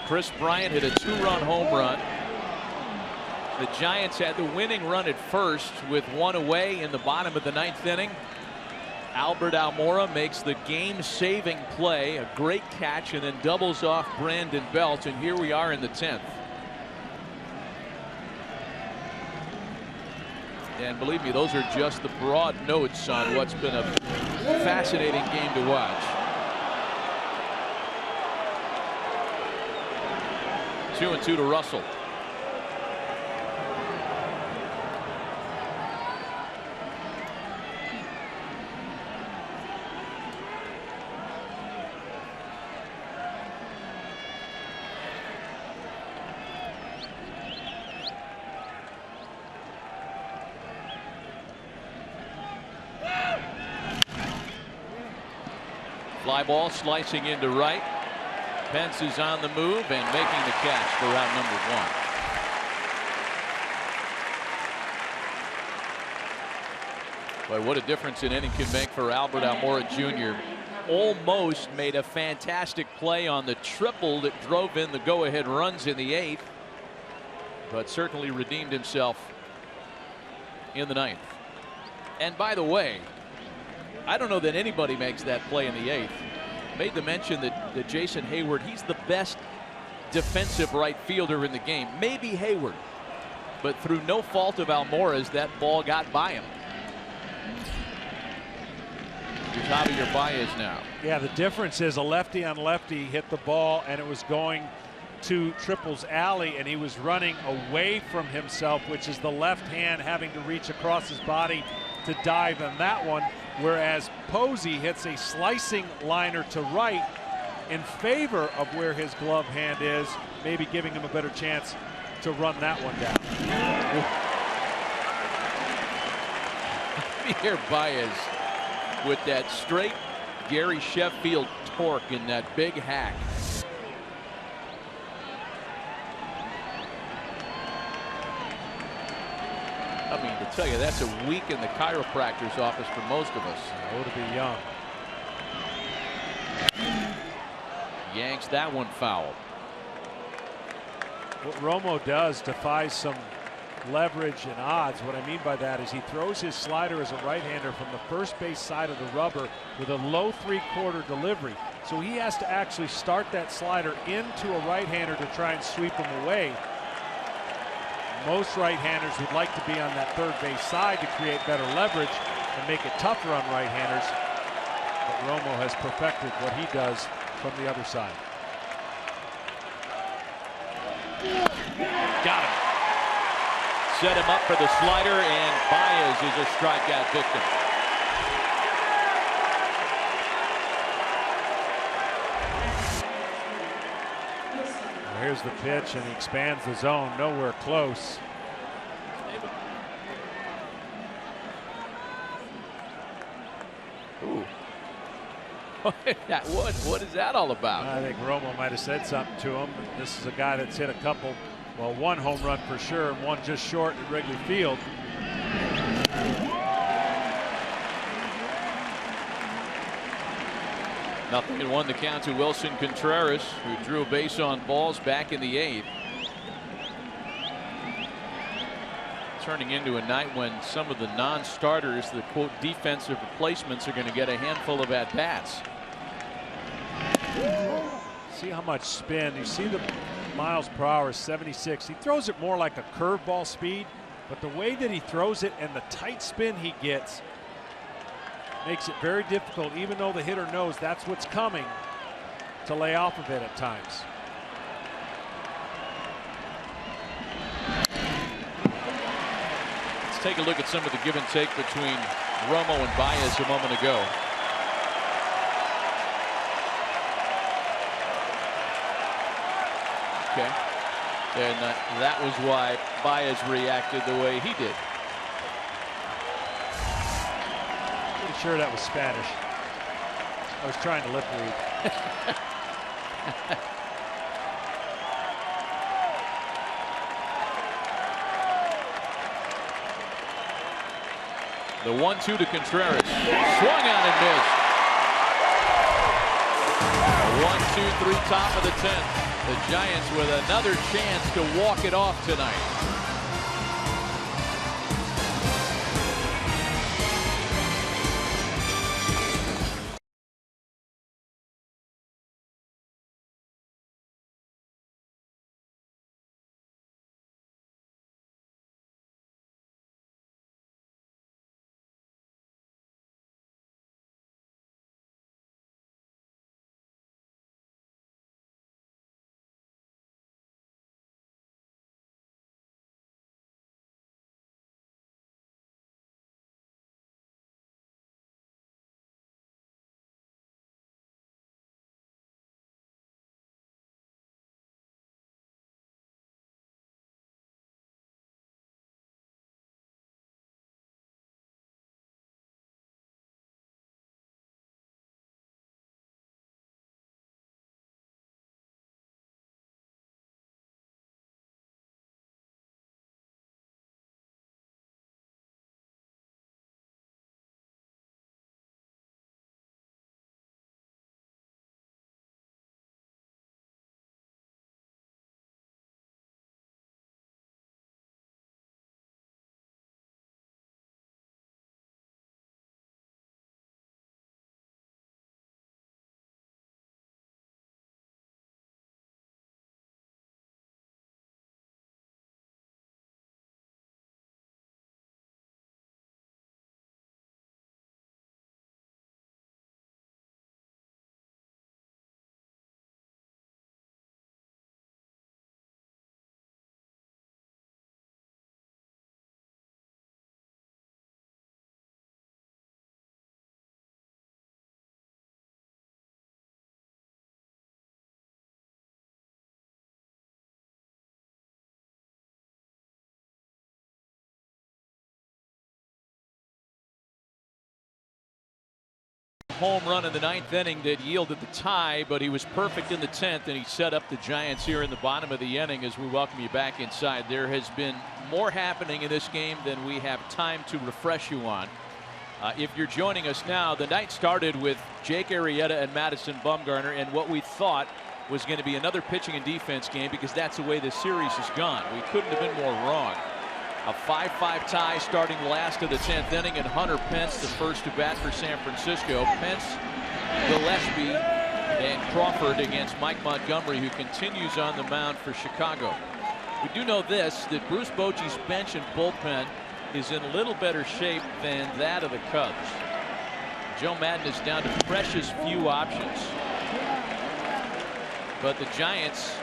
Chris Bryant hit a 2-run home run. The Giants had the winning run at first with 1 away in the bottom of the 9th inning. Albert Almora makes the game-saving play, a great catch, and then doubles off Brandon Belt, and here we are in the 10th. And believe me, those are just the broad notes on what's been a fascinating game to watch. 2-2 to Russell. Fly ball slicing into right. Pence is on the move and making the catch for out number 1. But what a difference an inning can make for Albert Almora Jr. Almost made a fantastic play on the triple that drove in the go-ahead runs in the 8th, but certainly redeemed himself in the 9th. And by the way, I don't know that anybody makes that play in the 8th. Made the mention that Jason Hayward, he's the best defensive right fielder in the game. Maybe Hayward, but through no fault of Almora's, that ball got by him. Here's Javier Baez now. Yeah, the difference is a lefty on lefty hit the ball, and it was going to Triple's alley, and he was running away from himself, which is the left hand having to reach across his body to dive in that one. Whereas Posey hits a slicing liner to right in favor of where his glove hand is, maybe giving him a better chance to run that one down. Here Baez with that straight Gary Sheffield torque in that big hack. I mean, to tell you, that's a week in the chiropractor's office for most of us. Oh, to be young. Yanks that one foul. What Romo does defies some leverage and odds. What I mean by that is he throws his slider as a right-hander from the first base side of the rubber with a low 3/4 delivery. So he has to actually start that slider into a right-hander to try and sweep him away. Most right-handers would like to be on that third base side to create better leverage and make it tougher on right-handers. But Romo has perfected what he does from the other side. Got him. Set him up for the slider, and Baez is a strikeout victim. Here's the pitch, and he expands the zone. Nowhere close. Ooh. What is that all about? I think Romo might have said something to him. This is a guy that's hit a couple, well, one home run for sure, and one just short at Wrigley Field. Nothing and 1 the count to Wilson Contreras, who drew a base on balls back in the 8th. Turning into a night when some of the non-starters, the quote defensive replacements, are going to get a handful of at-bats. See how much spin. You see the miles per hour, 76. He throws it more like a curveball speed, but the way that he throws it and the tight spin he gets makes it very difficult, even though the hitter knows that's what's coming, to lay off of it at times. Let's take a look at some of the give and take between Romo and Baez a moment ago. Okay. And that was why Baez reacted the way he did. Pretty sure that was Spanish. I was trying to lip read. The 1-2 to Contreras. Swung on and missed. 1-2-3 top of the 10th. The Giants with another chance to walk it off tonight. home run in the 9th inning that yielded the tie, but he was perfect in the 10th, and he set up the Giants here in the bottom of the inning as we welcome you back inside. There has been more happening in this game than we have time to refresh you on. If you're joining us now, the night started with Jake Arrieta and Madison Bumgarner, and what we thought was going to be another pitching and defense game because that's the way this series has gone. We couldn't have been more wrong. A 5-5 tie starting last of the 10th inning, and Hunter Pence, the first to bat for San Francisco. Pence, Gillespie, and Crawford against Mike Montgomery, who continues on the mound for Chicago. We do know this, that Bruce Bochy's bench and bullpen is in a little better shape than that of the Cubs. Joe Maddon is down to precious few options. But the Giants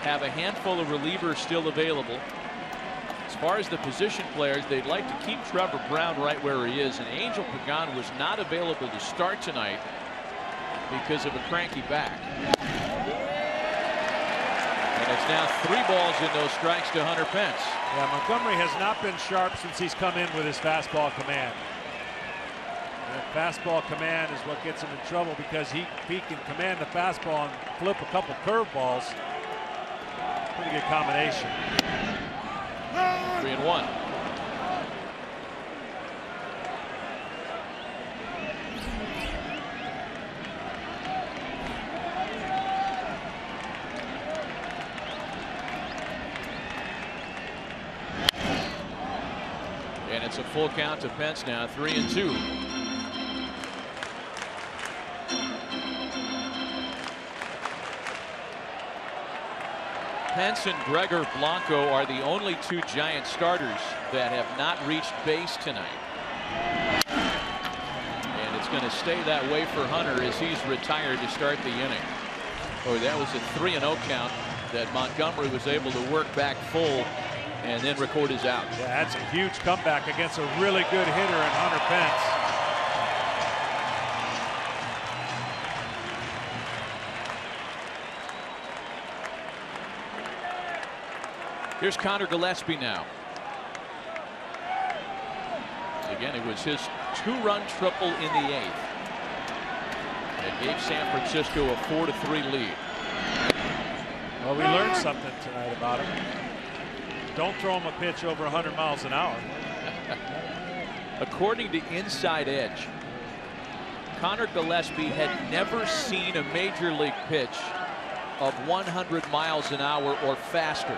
have a handful of relievers still available. As far as the position players, they'd like to keep Trevor Brown right where he is. And Angel Pagan was not available to start tonight because of a cranky back. And it's now 3 balls and no strikes to Hunter Pence. Yeah, Montgomery has not been sharp since he's come in with his fastball command. That fastball command is what gets him in trouble because if he can command the fastball and flip a couple curveballs, pretty good combination. 3-1. And it's a full count to Pence now, 3-2. Pence and Gregor Blanco are the only 2 Giant starters that have not reached base tonight. And it's going to stay that way for Hunter as he's retired to start the inning. Oh, that was a 3-0 count that Montgomery was able to work back full and then record his out. Yeah, that's a huge comeback against a really good hitter in Hunter Pence. Here's Connor Gillespie now. Again, it was his 2-run triple in the 8th. It gave San Francisco a 4-3 lead. Well, we learned something tonight about him. Don't throw him a pitch over 100 miles an hour. According to Inside Edge, Connor Gillespie had never seen a major league pitch of 100 miles an hour or faster.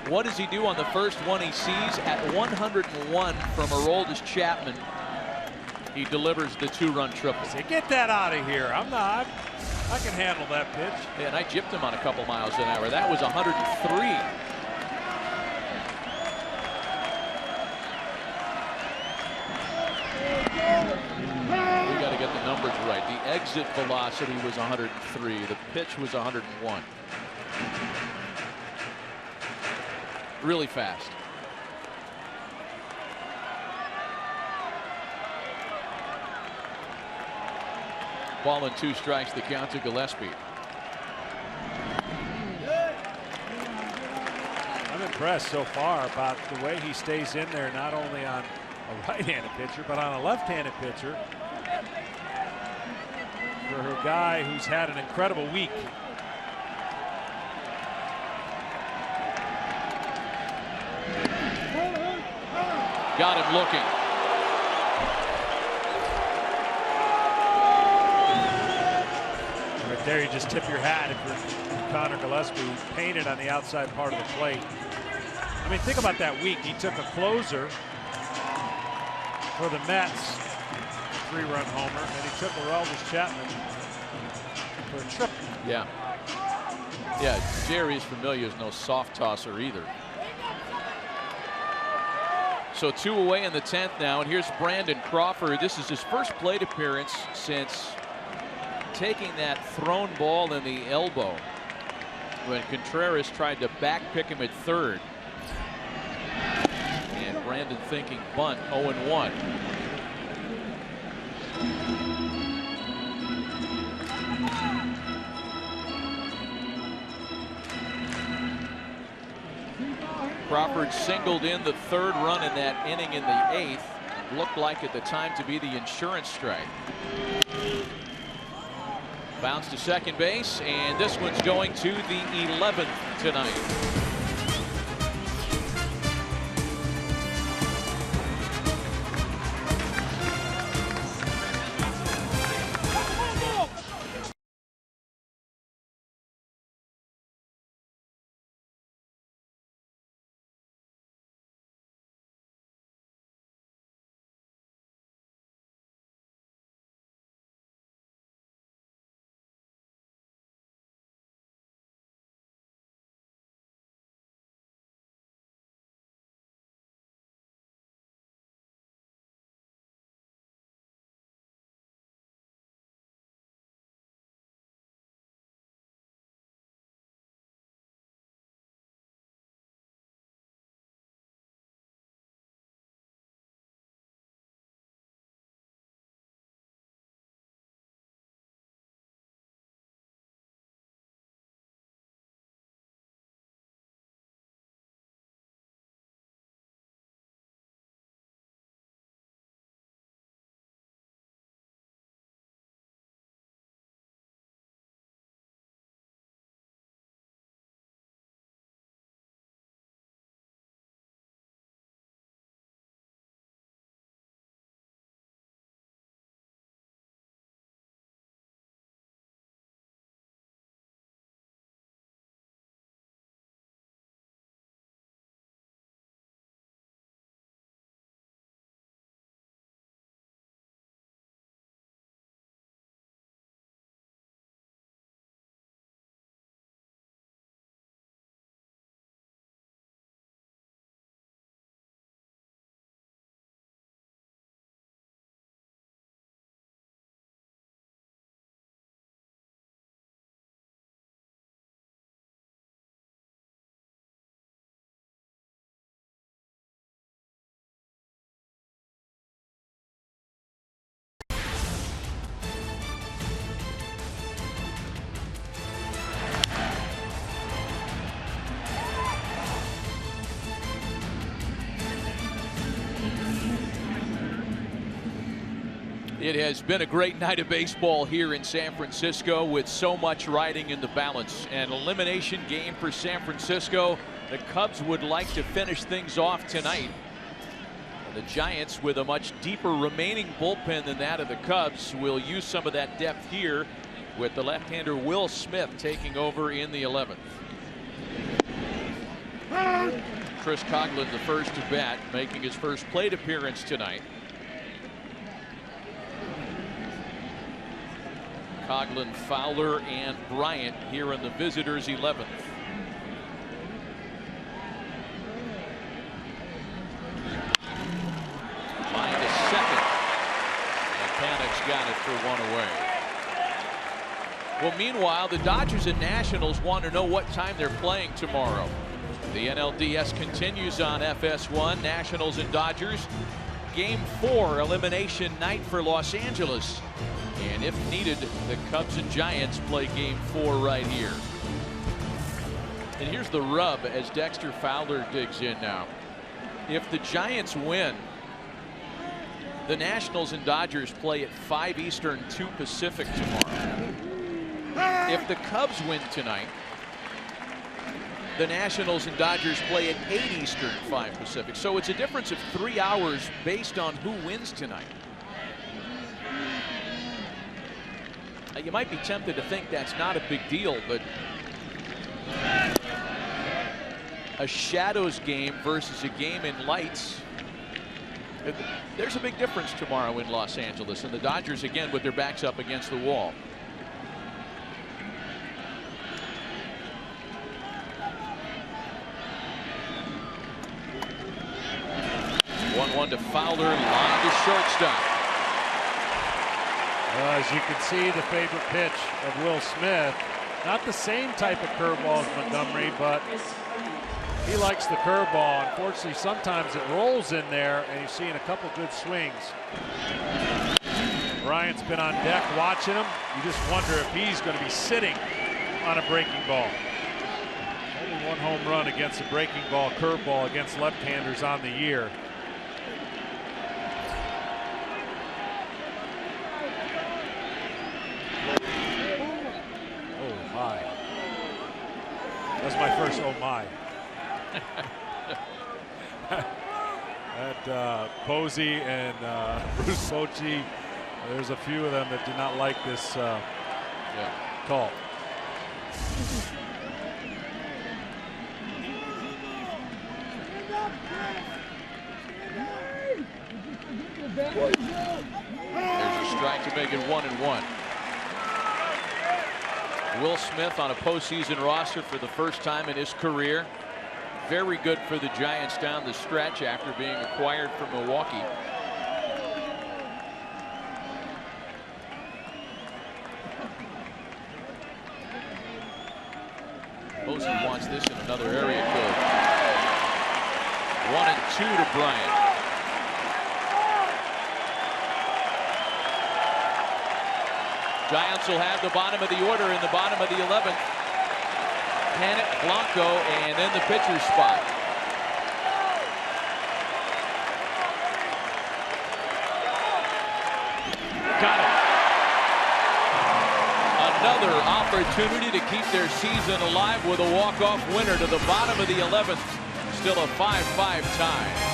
What does he do on the first one he sees? At 101 from Aroldis Chapman, he delivers the 2-run triple. Say, get that out of here. I'm not. I can handle that pitch. Yeah, and I gypped him on a couple miles an hour. That was 103. We got to get the numbers right. The exit velocity was 103. The pitch was 101. Really fast. Ball and 2 strikes, the count to Gillespie. I'm impressed so far about the way he stays in there, not only on a right-handed pitcher, but on a left-handed pitcher. For a guy who's had an incredible week. Got him looking. Right there, you just tip your hat if you're Connor Gillespie, who's painted on the outside part of the plate. I mean, think about that week. He took a closer for the Mets, 3-run homer, and he took Aroldis Chapman for a triple. Yeah. Yeah, Jerry's Familia is no soft tosser either. So 2 away in the 10th now, and here's Brandon Crawford. This is his first plate appearance since taking that thrown ball in the elbow when Contreras tried to back pick him at third. And Brandon thinking bunt, 0-1. Crawford singled in the 3rd run in that inning in the 8th. looked like at the time to be the insurance strike. Bounce to second base, and this one's going to the 11th tonight. It has been a great night of baseball here in San Francisco with so much riding in the balance. An elimination game for San Francisco. The Cubs would like to finish things off tonight. The Giants, with a much deeper remaining bullpen than that of the Cubs, will use some of that depth here with the left-hander Will Smith taking over in the 11th. Chris Coghlan, the first to bat, making his first plate appearance tonight. Coghlan, Fowler, and Bryant here in the visitors' 11th. Line to second, and Panic's got it for one away. Well, meanwhile, the Dodgers and Nationals want to know what time they're playing tomorrow. The NLDS continues on FS1. Nationals and Dodgers. Game 4 elimination night for Los Angeles. And if needed, the Cubs and Giants play game 4 right here. And here's the rub as Dexter Fowler digs in now. If the Giants win, the Nationals and Dodgers play at 5 Eastern, 2 Pacific tomorrow. If the Cubs win tonight, the Nationals and Dodgers play at 8 Eastern, 5 Pacific. So it's a difference of 3 hours based on who wins tonight. You might be tempted to think that's not a big deal, but a shadows game versus a game in lights, there's a big difference tomorrow in Los Angeles, and the Dodgers again with their backs up against the wall. One to Fowler, line to shortstop. As you can see, the favorite pitch of Will Smith, not the same type of curveball as Montgomery, but he likes the curveball. Unfortunately, sometimes it rolls in there, and you're seeing a couple good swings. Bryant's been on deck watching him. You just wonder if he's going to be sitting on a breaking ball. Only 1 home run against a breaking ball curveball against left-handers on the year. my. That's my first oh my. That Posey and Bruce Bochy, there's a few of them that did not like this call. There's a strike to make it 1-1. Will Smith on a postseason roster for the first time in his career. Very good for the Giants down the stretch after being acquired from Milwaukee. Posey wants this in another area code. 1-2 to Bryant. Giants will have the bottom of the order in the bottom of the 11th. Panik, Blanco, and then the pitcher's spot. Got him. Another opportunity to keep their season alive with a walk-off winner to the bottom of the 11th. Still a 5-5 tie.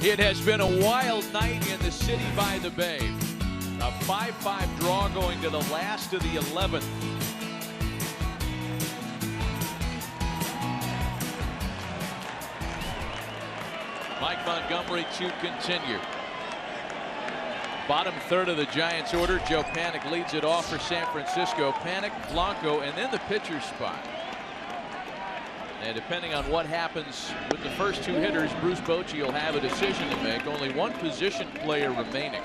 It has been a wild night in the city by the bay. A 5-5 draw going to the last of the 11th. Mike Montgomery to continue. Bottom third of the Giants order. Joe Panik leads it off for San Francisco. Panik, Blanco, and then the pitcher's spot. And depending on what happens with the first two hitters, Bruce Bochy will have a decision to make. Only one position player remaining.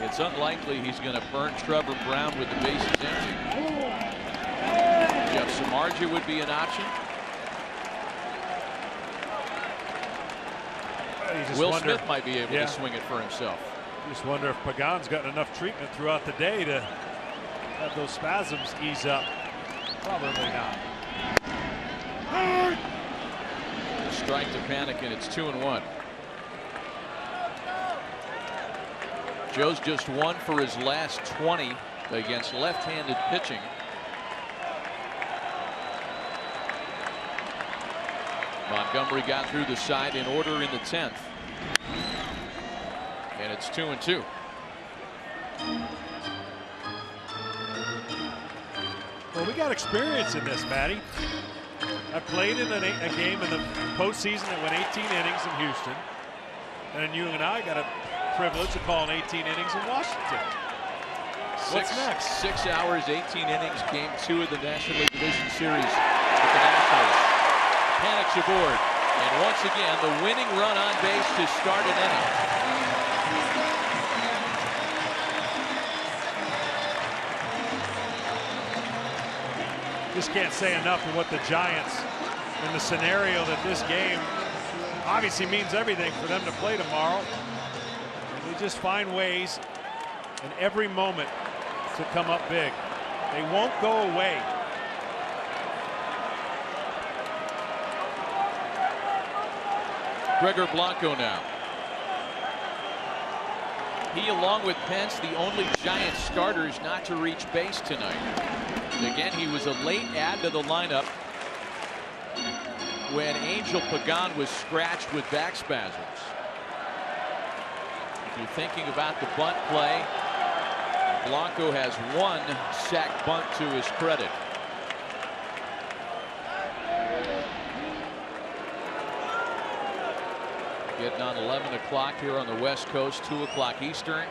It's unlikely he's going to burn Trevor Brown with the bases empty. Jeff Samardzija would be an option. Will Smith might be able to swing it for himself. Just wonder if Pagan's gotten enough treatment throughout the day to have those spasms ease up. Probably not. A strike to Panik, and it's 2-1. Joe's just 1 for his last 20 against left-handed pitching. Montgomery got through the side in order in the 10th. And it's 2-2. Well, we got experience in this, Matty. I played in a game in the postseason that went 18 innings in Houston. And then you and I got a privilege of calling 18 innings in Washington. What's next? 6 hours, 18 innings, game 2 of the National League Division Series with the Nationals. Panics aboard. And once again, the winning run on base to start an inning. Just can't say enough of what the Giants, in the scenario that this game obviously means everything for them to play tomorrow. They just find ways in every moment to come up big. They won't go away. Gregor Blanco now. He, along with Pence, the only Giant starters not to reach base tonight. Again, he was a late add to the lineup when Angel Pagan was scratched with back spasms. If you're thinking about the bunt play, Blanco has 1 sac bunt to his credit. Getting on 11 o'clock here on the West Coast, 2 o'clock Eastern.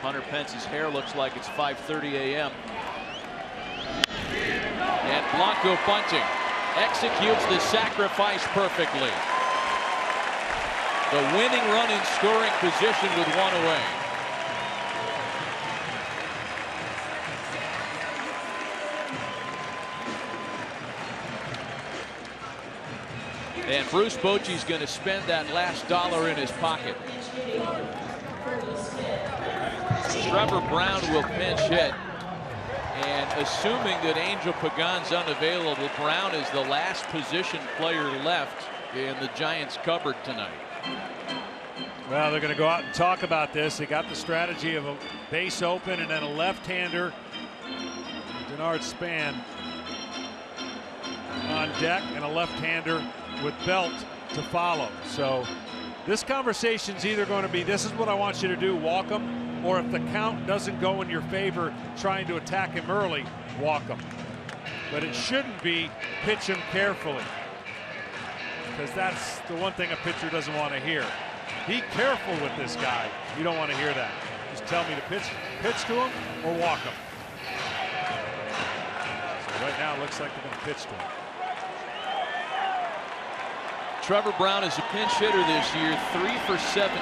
Hunter Pence's hair looks like it's 5:30 a.m. And Blanco bunting executes the sacrifice perfectly. The winning run in scoring position with 1 away. And Bruce Bochy's going to spend that last dollar in his pocket. Trevor Brown will pinch hit. And assuming that Angel Pagan's unavailable, Brown is the last position player left in the Giants' cupboard tonight. Well, they're going to go out and talk about this. They got the strategy of a base open and then a left-hander, Denard Span, on deck, and a left-hander with Belt to follow. So this conversation's either going to be, this is what I want you to do, walk him, or if the count doesn't go in your favor, trying to attack him early, walk him. But it shouldn't be pitch him carefully, because that's the one thing a pitcher doesn't want to hear. Be careful with this guy. You don't want to hear that. Just tell me to pitch to him or walk him. So right now it looks like they're going to pitch to him. Trevor Brown is a pinch hitter this year, 3 for 17.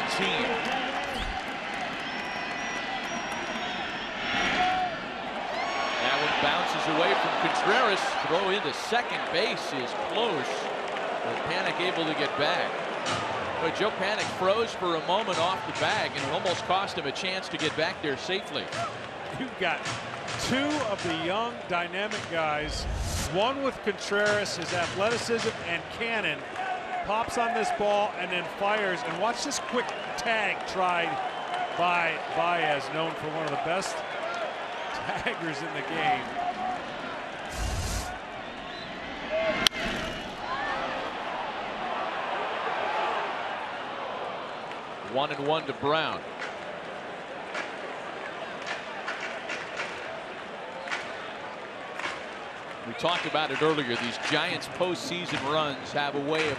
That one bounces away from Contreras. Throw into second base is close, but Panik able to get back. But Joe Panik froze for a moment off the bag, and it almost cost him a chance to get back there safely. You've got 2 of the young dynamic guys, one with Contreras, his athleticism and cannon, pops on this ball and then fires. And watch this quick tag tried by Baez, known for one of the best taggers in the game. One and one to Brown. We talked about it earlier. These Giants postseason runs have a way of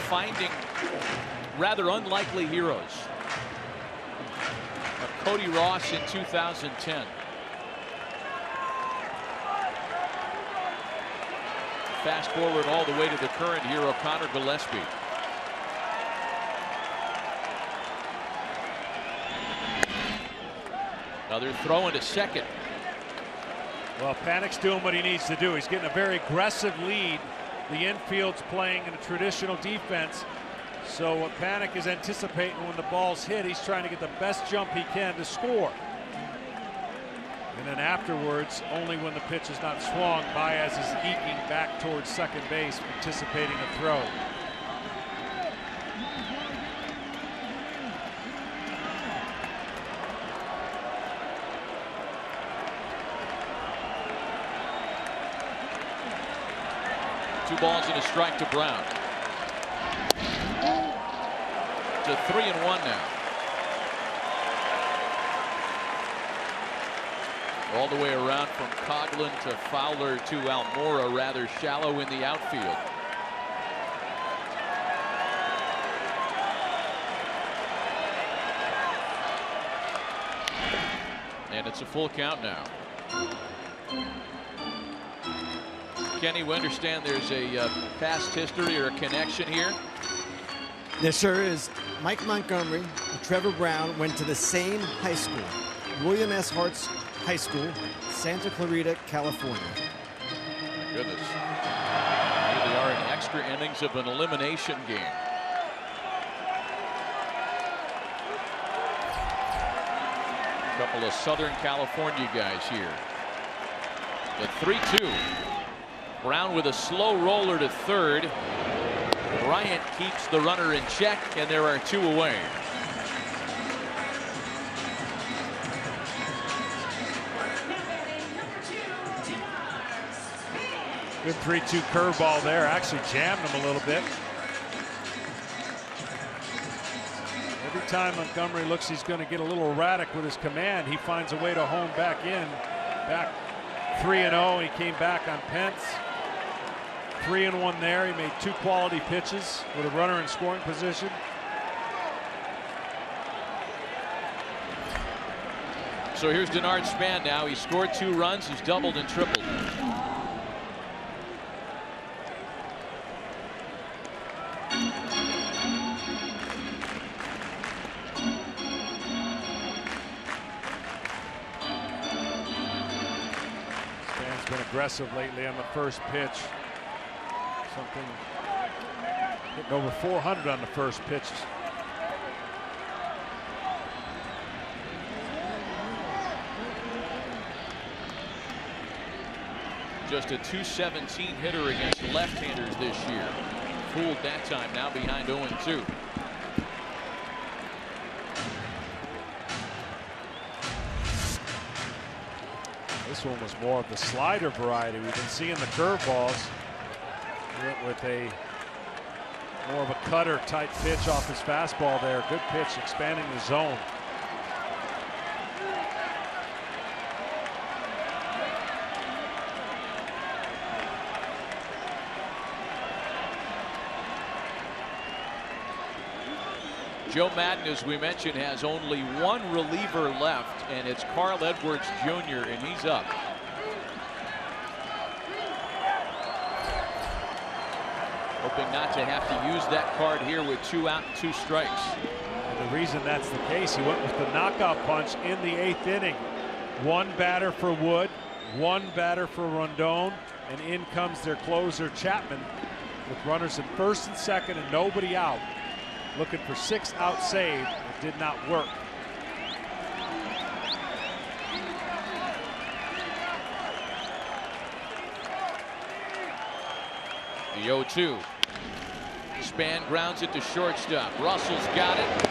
finding rather unlikely heroes. Cody Ross in 2010. Fast forward all the way to the current hero, Connor Gillespie. Another throw into second. Well, Panik's doing what he needs to do. He's getting a very aggressive lead. The infield's playing in a traditional defense. So what Panik is anticipating when the ball's hit, he's trying to get the best jump he can to score. And then afterwards, only when the pitch is not swung, Baez is eking back towards second base, anticipating a throw. Two balls and a strike to Brown. To 3-1 now. All the way around from Coughlin to Fowler to Almora, rather shallow in the outfield. And it's a full count now. Kenny, we understand there's a past history or a connection here. There sure is. Mike Montgomery and Trevor Brown went to the same high school, William S. Hart's High School, Santa Clarita, California. My goodness. Here they are in extra innings of an elimination game. A couple of Southern California guys here. The 3-2. Brown with a slow roller to third. Bryant keeps the runner in check, and there are 2 away. Good 3-2 curveball there. Actually jammed him a little bit. Every time Montgomery looks he's going to get a little erratic with his command, he finds a way to home back in. Back 3-0. He came back on Pence. 3-1 there. He made 2 quality pitches with a runner in scoring position. So here's Denard Span now. He scored 2 runs. He's doubled and tripled. Span's been aggressive lately on the first pitch. Something hitting over 400 on the first pitch. Just a .217 hitter against left-handers this year. Fooled that time, now behind 0-2. This one was more of the slider variety. We've been seeing the curveballs with a more of a cutter type pitch off his fastball there. Good pitch, expanding the zone. Joe Madden, as we mentioned, has only 1 reliever left, and it's Carl Edwards Jr., and he's up. Hoping not to have to use that card here with 2 out and 2 strikes. And the reason that's the case, he went with the knockout punch in the 8th inning. 1 batter for Wood, 1 batter for Rondon, and in comes their closer Chapman with runners in first and second and nobody out. Looking for 6 out save. It did not work. The 0-2. Span grounds it to shortstop. Russell's got it.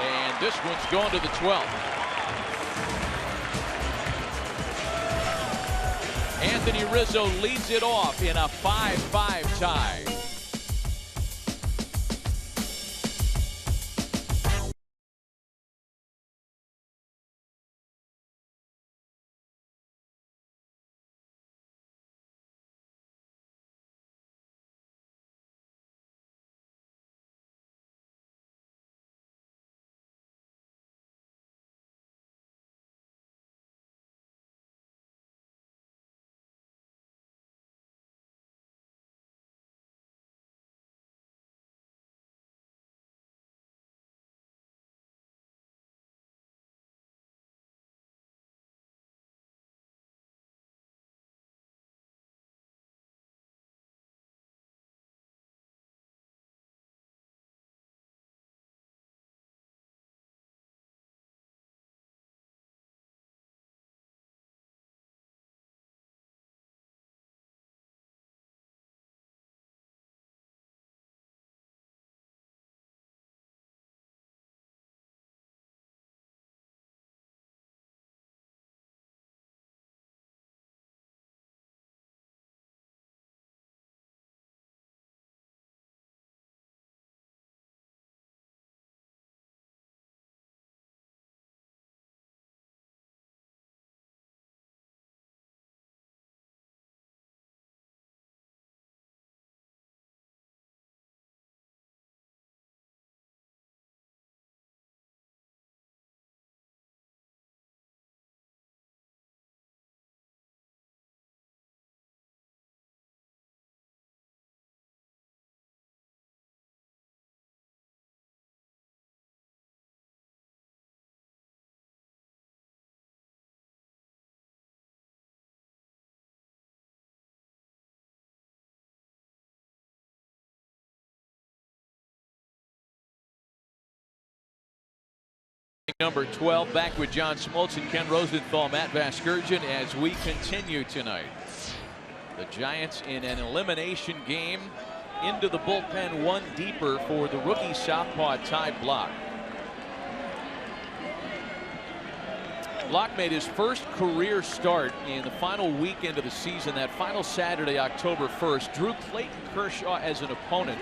And this one's going to the 12th. Anthony Rizzo leads it off in a 5-5 tie. Number 12 back with John Smoltz and Ken Rosenthal, Matt Vasgersian as we continue tonight. The Giants in an elimination game into the bullpen, one deeper for the rookie southpaw Ty Blach. Blach made his first career start in the final weekend of the season, that final Saturday, October 1st. Drew Clayton Kershaw as an opponent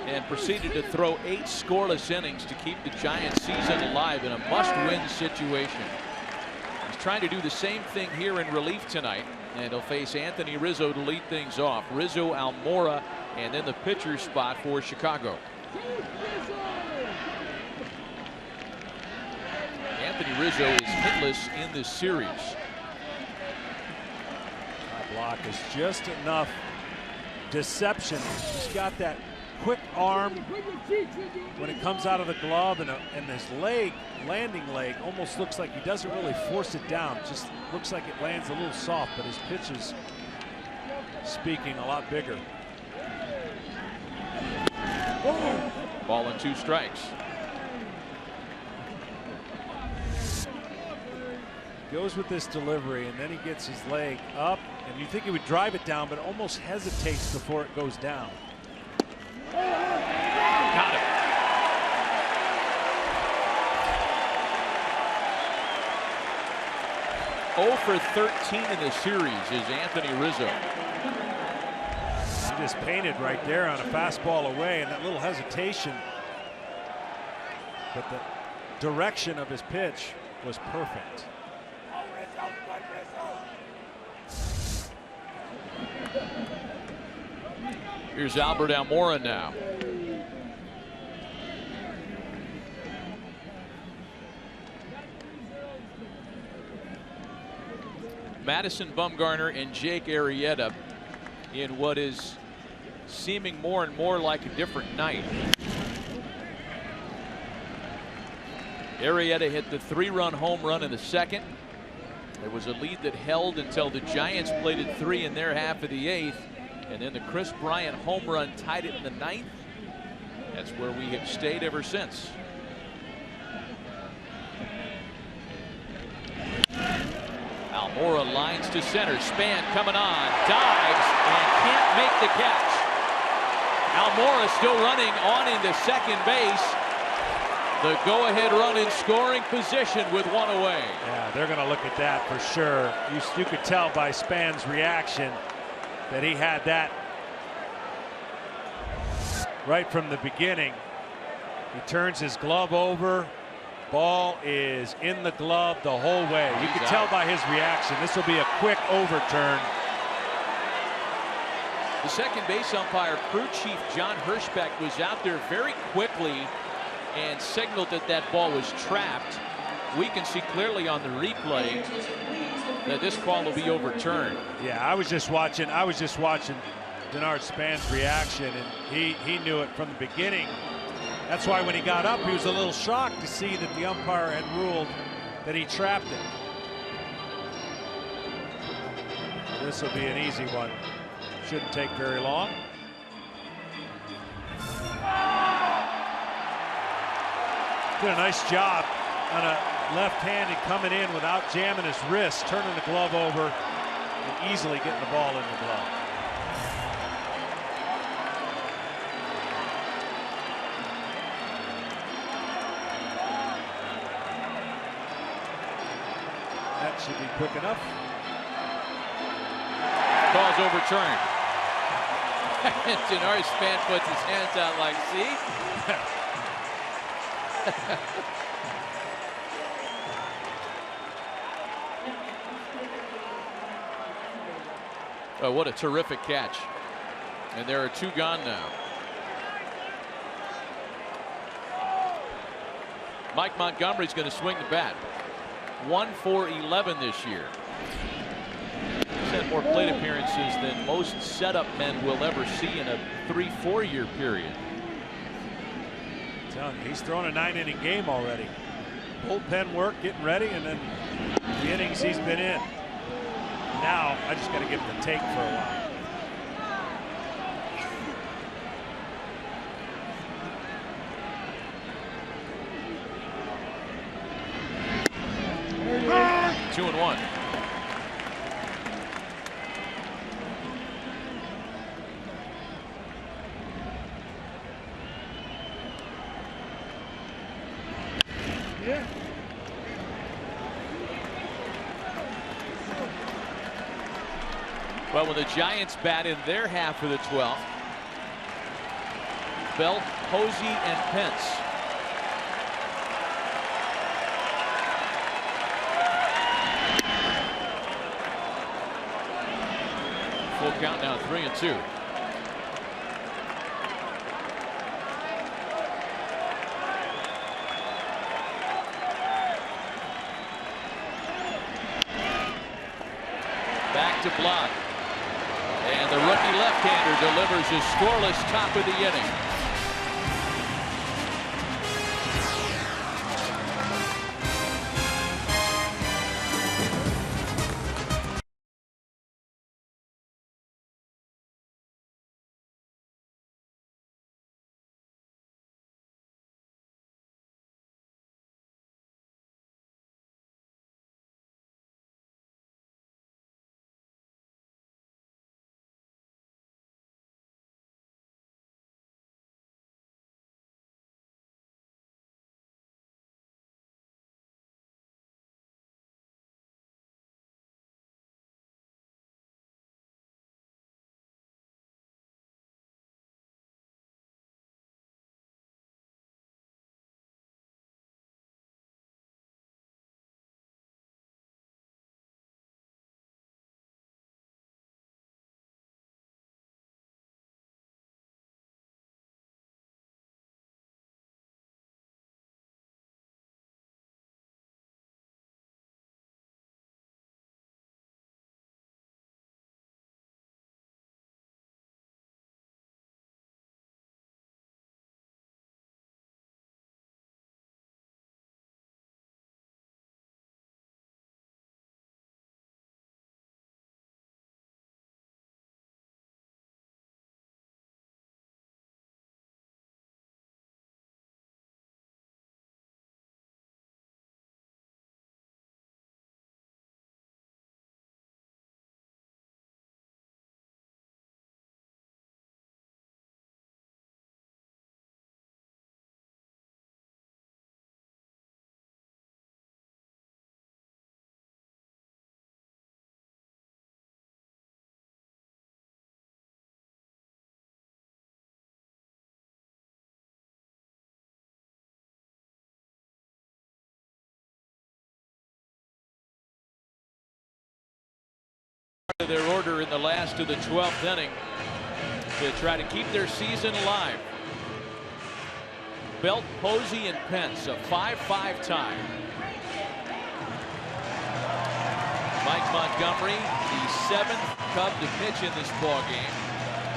and proceeded to throw 8 scoreless innings to keep the Giants season alive in a must-win situation. He's trying to do the same thing here in relief tonight, and he'll face Anthony Rizzo to lead things off. Rizzo, Almora, and then the pitcher's spot for Chicago. Anthony Rizzo is hitless in this series. Block is just enough deception. He's got that quick arm when it comes out of the glove, and his leg, landing leg, almost looks like he doesn't really force it down. It just looks like it lands a little soft, but his pitch is speaking a lot bigger. Ball and 2 strikes. Goes with this delivery, and then he gets his leg up, and you think he would drive it down, but almost hesitates before it goes down. Got him. Oh for 13 in the series is Anthony Rizzo. He just painted right there on a fastball away, and that little hesitation, but the direction of his pitch was perfect. Here's Albert Almora now. Madison Bumgarner and Jake Arrieta in what is seeming more and more like a different night. Arrieta hit the 3-run home run in the second. There was a lead that held until the Giants plated 3 in their half of the 8th. And then the Chris Bryant home run tied it in the 9th. That's where we have stayed ever since. Almora lines to center. Span coming on. Dives and can't make the catch. Almora still running on into second base. The go-ahead run in scoring position with 1 away. Yeah, they're going to look at that for sure. You could tell by Span's reaction that he had that right from the beginning. He turns his glove over. Ball is in the glove the whole way. You can tell by his reaction. This will be a quick overturn. The second base umpire, crew chief John Hirschbeck, was out there very quickly and signaled that that ball was trapped. We can see clearly on the replay that this call will be overturned. Yeah, I was just watching Denard Span's reaction, and he knew it from the beginning. That's why when he got up, he was a little shocked to see that the umpire had ruled that he trapped it. This will be an easy one. Shouldn't take very long. Did a nice job on a left-handed coming in without jamming his wrist, turning the glove over, and easily getting the ball in the glove. That should be quick enough. Call's overturned. Denard Span puts his hands out like, see? Oh, what a terrific catch. And there are 2 gone now. Mike Montgomery's going to swing the bat. 1 for 11 this year. He's had more plate appearances than most setup men will ever see in a 3-4 year period. He's thrown a 9-inning game already. Bullpen work, getting ready, and then the innings he's been in. Now I just got to give him the take for a while. 2-1. Yeah. Well, when the Giants bat in their half of the 12th, Belt, Posey, and Pence. Full count now, 3-2. Back to block. And the rookie left-hander delivers his scoreless top of the inning. Their order in the last of the 12th inning to try to keep their season alive. Belt, Posey, and Pence, a 5-5 tie. Mike Montgomery, the 7th Cub to pitch in this ball game.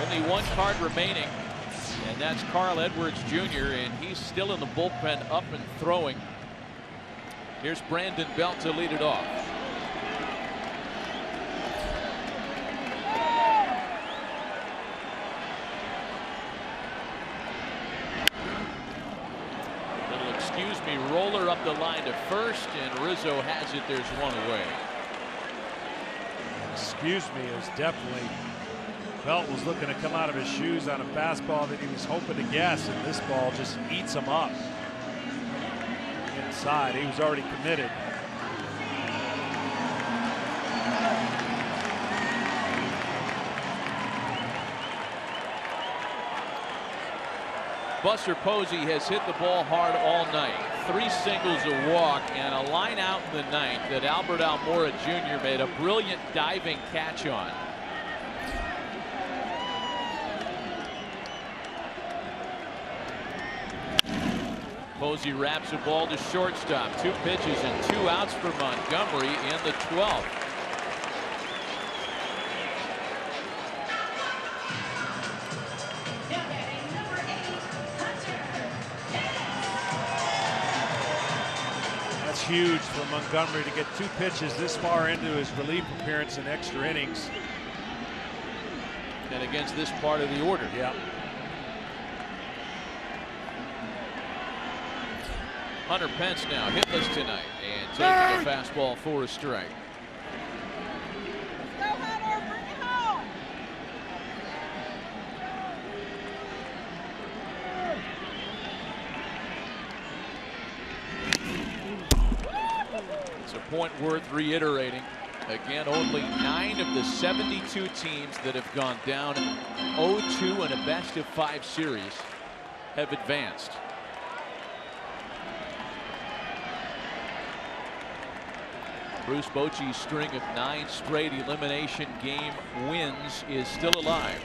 Only one card remaining, and that's Carl Edwards Jr., and he's still in the bullpen, up and throwing. Here's Brandon Belt to lead it off. Excuse me, roller up the line to first, and Rizzo has it. There's one away. Excuse me is definitely, Belt was looking to come out of his shoes on a fastball that he was hoping to guess, and this ball just eats him up inside. He was already committed. Buster Posey has hit the ball hard all night. 3 singles, a walk, and a line out in the 9th that Albert Almora Jr. made a brilliant diving catch on. Posey wraps the ball to shortstop. 2 pitches and 2 outs for Montgomery in the 12th. Huge for Montgomery to get 2 pitches this far into his relief appearance in extra innings. And against this part of the order. Yeah. Hunter Pence now hitless tonight and taking a fastball for a strike. It's a point worth reiterating. Again, only 9 of the 72 teams that have gone down 0-2 in a best-of-5 series have advanced. Bruce Bochy's string of 9 straight elimination game wins is still alive.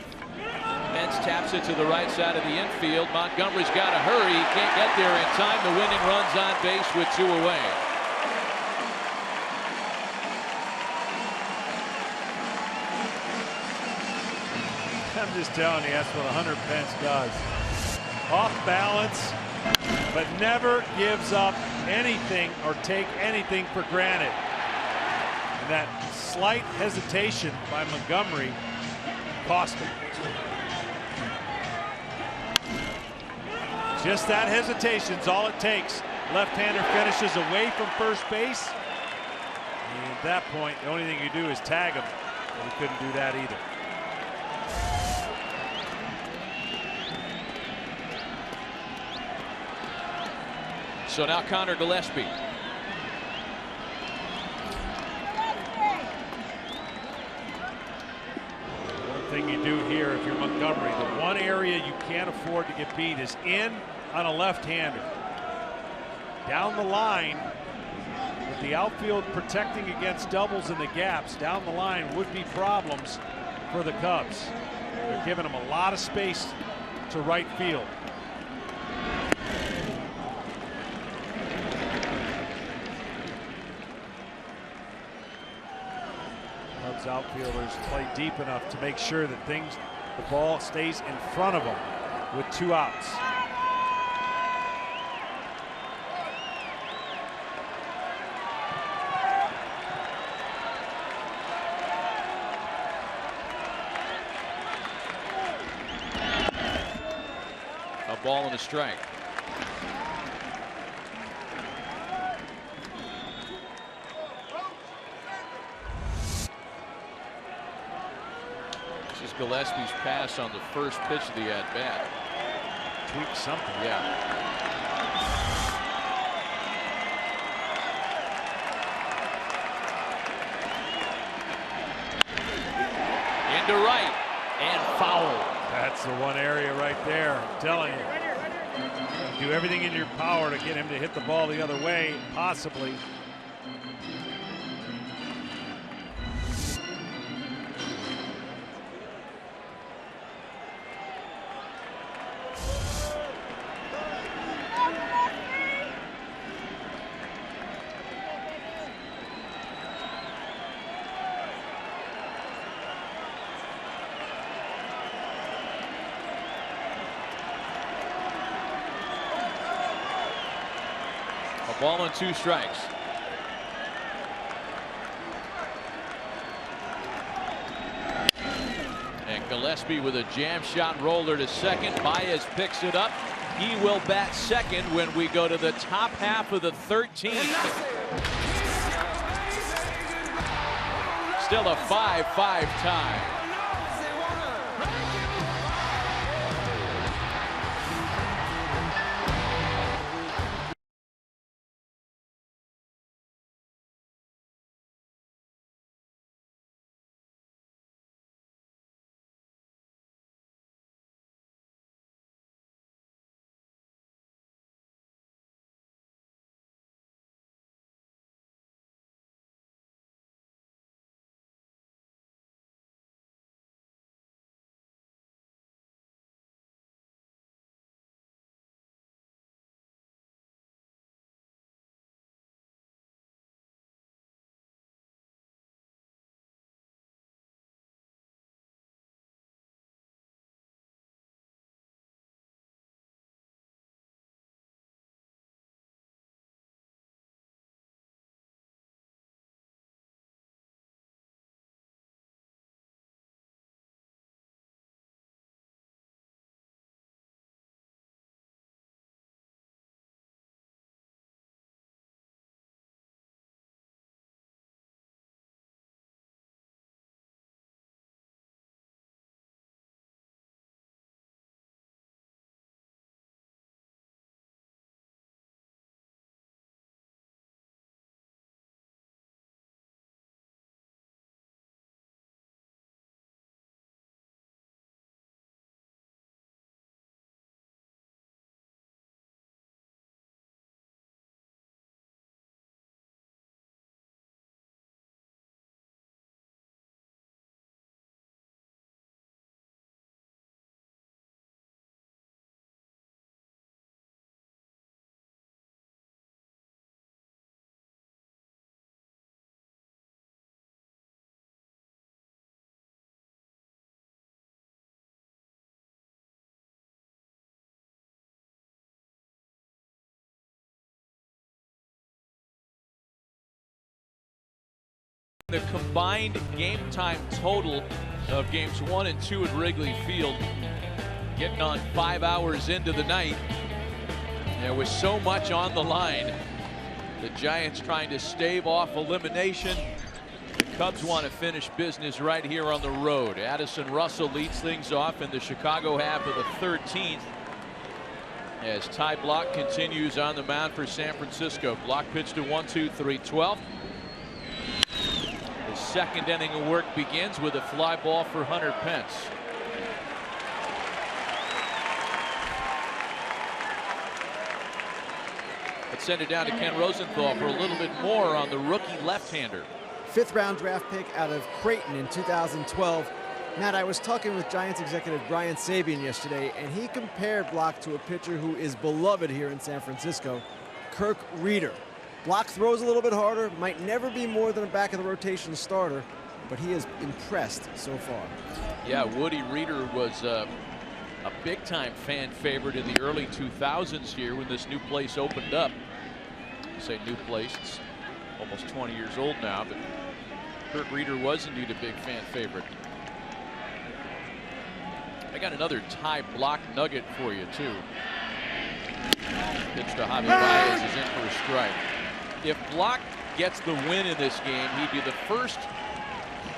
Pence taps it to the right side of the infield. Montgomery's got to hurry. He can't get there in time. The winning run's on base with 2 away. I'm just telling you, that's what Hunter Pence does. Off balance, but never gives up anything or take anything for granted. And that slight hesitation by Montgomery cost him. Just that hesitation's all it takes. Left-hander finishes away from first base. And at that point, the only thing you do is tag him. And he couldn't do that either. So now Connor Gillespie. One thing you do here if you're Montgomery, the one area you can't afford to get beat is in on a left-hander. Down the line, with the outfield protecting against doubles in the gaps, down the line would be problems for the Cubs. They're giving them a lot of space to right field. Cubs outfielders play deep enough to make sure that the ball stays in front of them with 2 outs. A ball and a strike. This is Gillespie's pass on the first pitch of the at-bat. Tweak something. Yeah. Into right and foul. That's the one area right there. I'm telling you. Do everything in your power to get him to hit the ball the other way, possibly. A ball and 2 strikes. And Gillespie with a jam shot roller to second. Baez picks it up. He will bat second when we go to the top half of the 13th. Still a 5-5 tie. the combined game time total of games 1 and 2 at Wrigley Field, getting on 5 hours into the night. There was so much on the line. The Giants trying to stave off elimination. The Cubs want to finish business right here on the road. Addison Russell leads things off in the Chicago half of the 13th. As Ty Blach continues on the mound for San Francisco. Blach pitched to 1-2-3 12th. The second inning of work begins with a fly ball for Hunter Pence. Let's send it down to Ken Rosenthal for a little bit more on the rookie left-hander. 5th round draft pick out of Creighton in 2012. Matt, I was talking with Giants executive Brian Sabean yesterday, and he compared Blach to a pitcher who is beloved here in San Francisco, Kirk Reeder. Blach throws a little bit harder, might never be more than a back of the rotation starter, but he has impressed so far. Yeah, Woody Reeder was a big-time fan favorite in the early 2000s here when this new place opened up. I say new place, it's almost 20 years old now, but Kirk Reeder was indeed a big fan favorite. I got another Ty Blach nugget for you, too. Pitch to Javi Baez is in for a strike. If Blach gets the win in this game, he'd be the first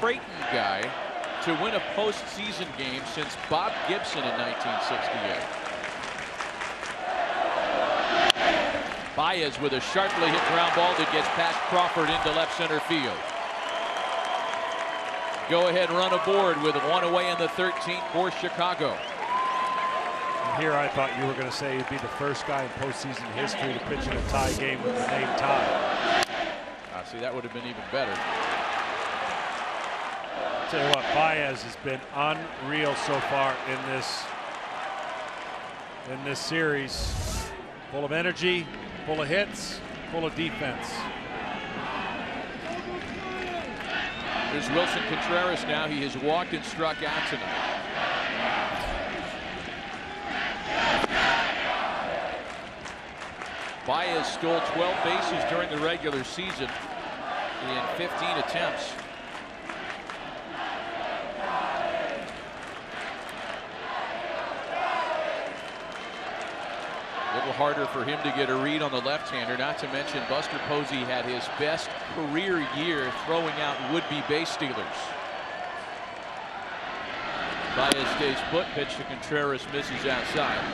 Creighton guy to win a postseason game since Bob Gibson in 1968. Baez with a sharply hit ground ball that gets past Crawford into left center field. Go ahead run aboard with one away in the 13th for Chicago. And here I thought you were going to say he'd be the first guy in postseason history to pitch in a tie game with the name Ty. See, that would have been even better. I'll tell you what, Baez has been unreal so far in this series. Full of energy, full of hits, full of defense. There's Wilson Contreras now. He has walked and struck out tonight. Baez stole 12 bases during the regular season in 15 attempts. A little harder for him to get a read on the left-hander, not to mention Buster Posey had his best career year throwing out would-be base stealers. Baez stays put, pitch to Contreras, misses outside.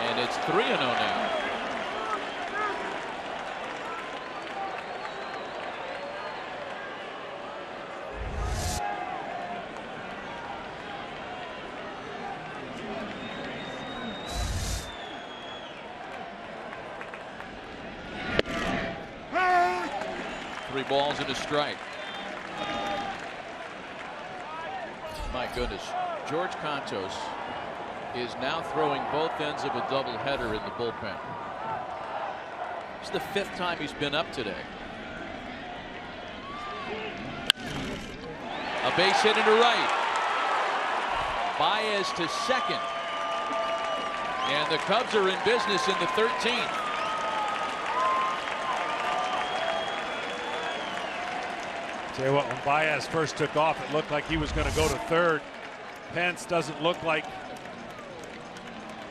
And it's 3-0 now. Three balls and a strike. My goodness. George Contos is now throwing both ends of a doubleheader in the bullpen. It's the 5th time he's been up today. A base hit into right. Baez to second. And the Cubs are in business in the 13th. Tell you what, when Baez first took off, it looked like he was going to go to third. Pence doesn't look like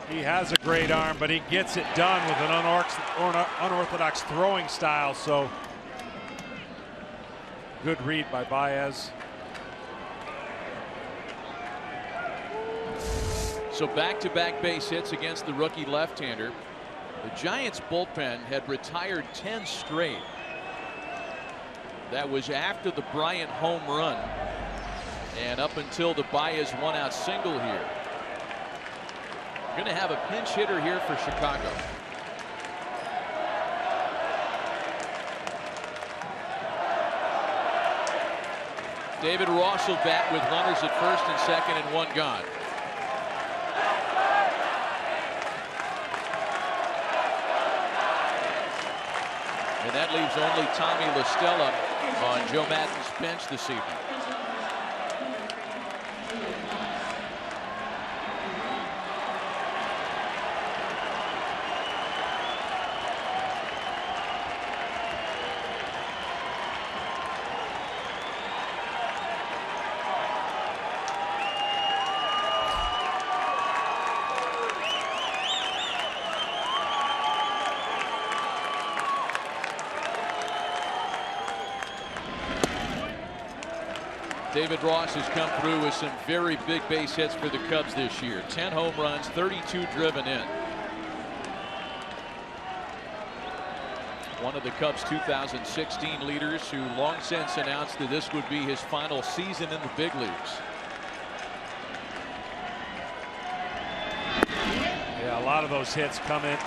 he has a great arm, but he gets it done with an unorthodox throwing style. So good read by Baez. So back-to-back base hits against the rookie left-hander. The Giants bullpen had retired 10 straight. That was after the Bryant home run and up until the Baez one-out single here. Going to have a pinch hitter here for Chicago. David Ross will bat with runners at first and second and one gone. And that leaves only Tommy La Stella on Joe Maddon's bench this evening. David Ross has come through with some very big base hits for the Cubs this year. 10 home runs, 32 driven in. One of the Cubs' 2016 leaders who long since announced that this would be his final season in the big leagues. Yeah, a lot of those hits come in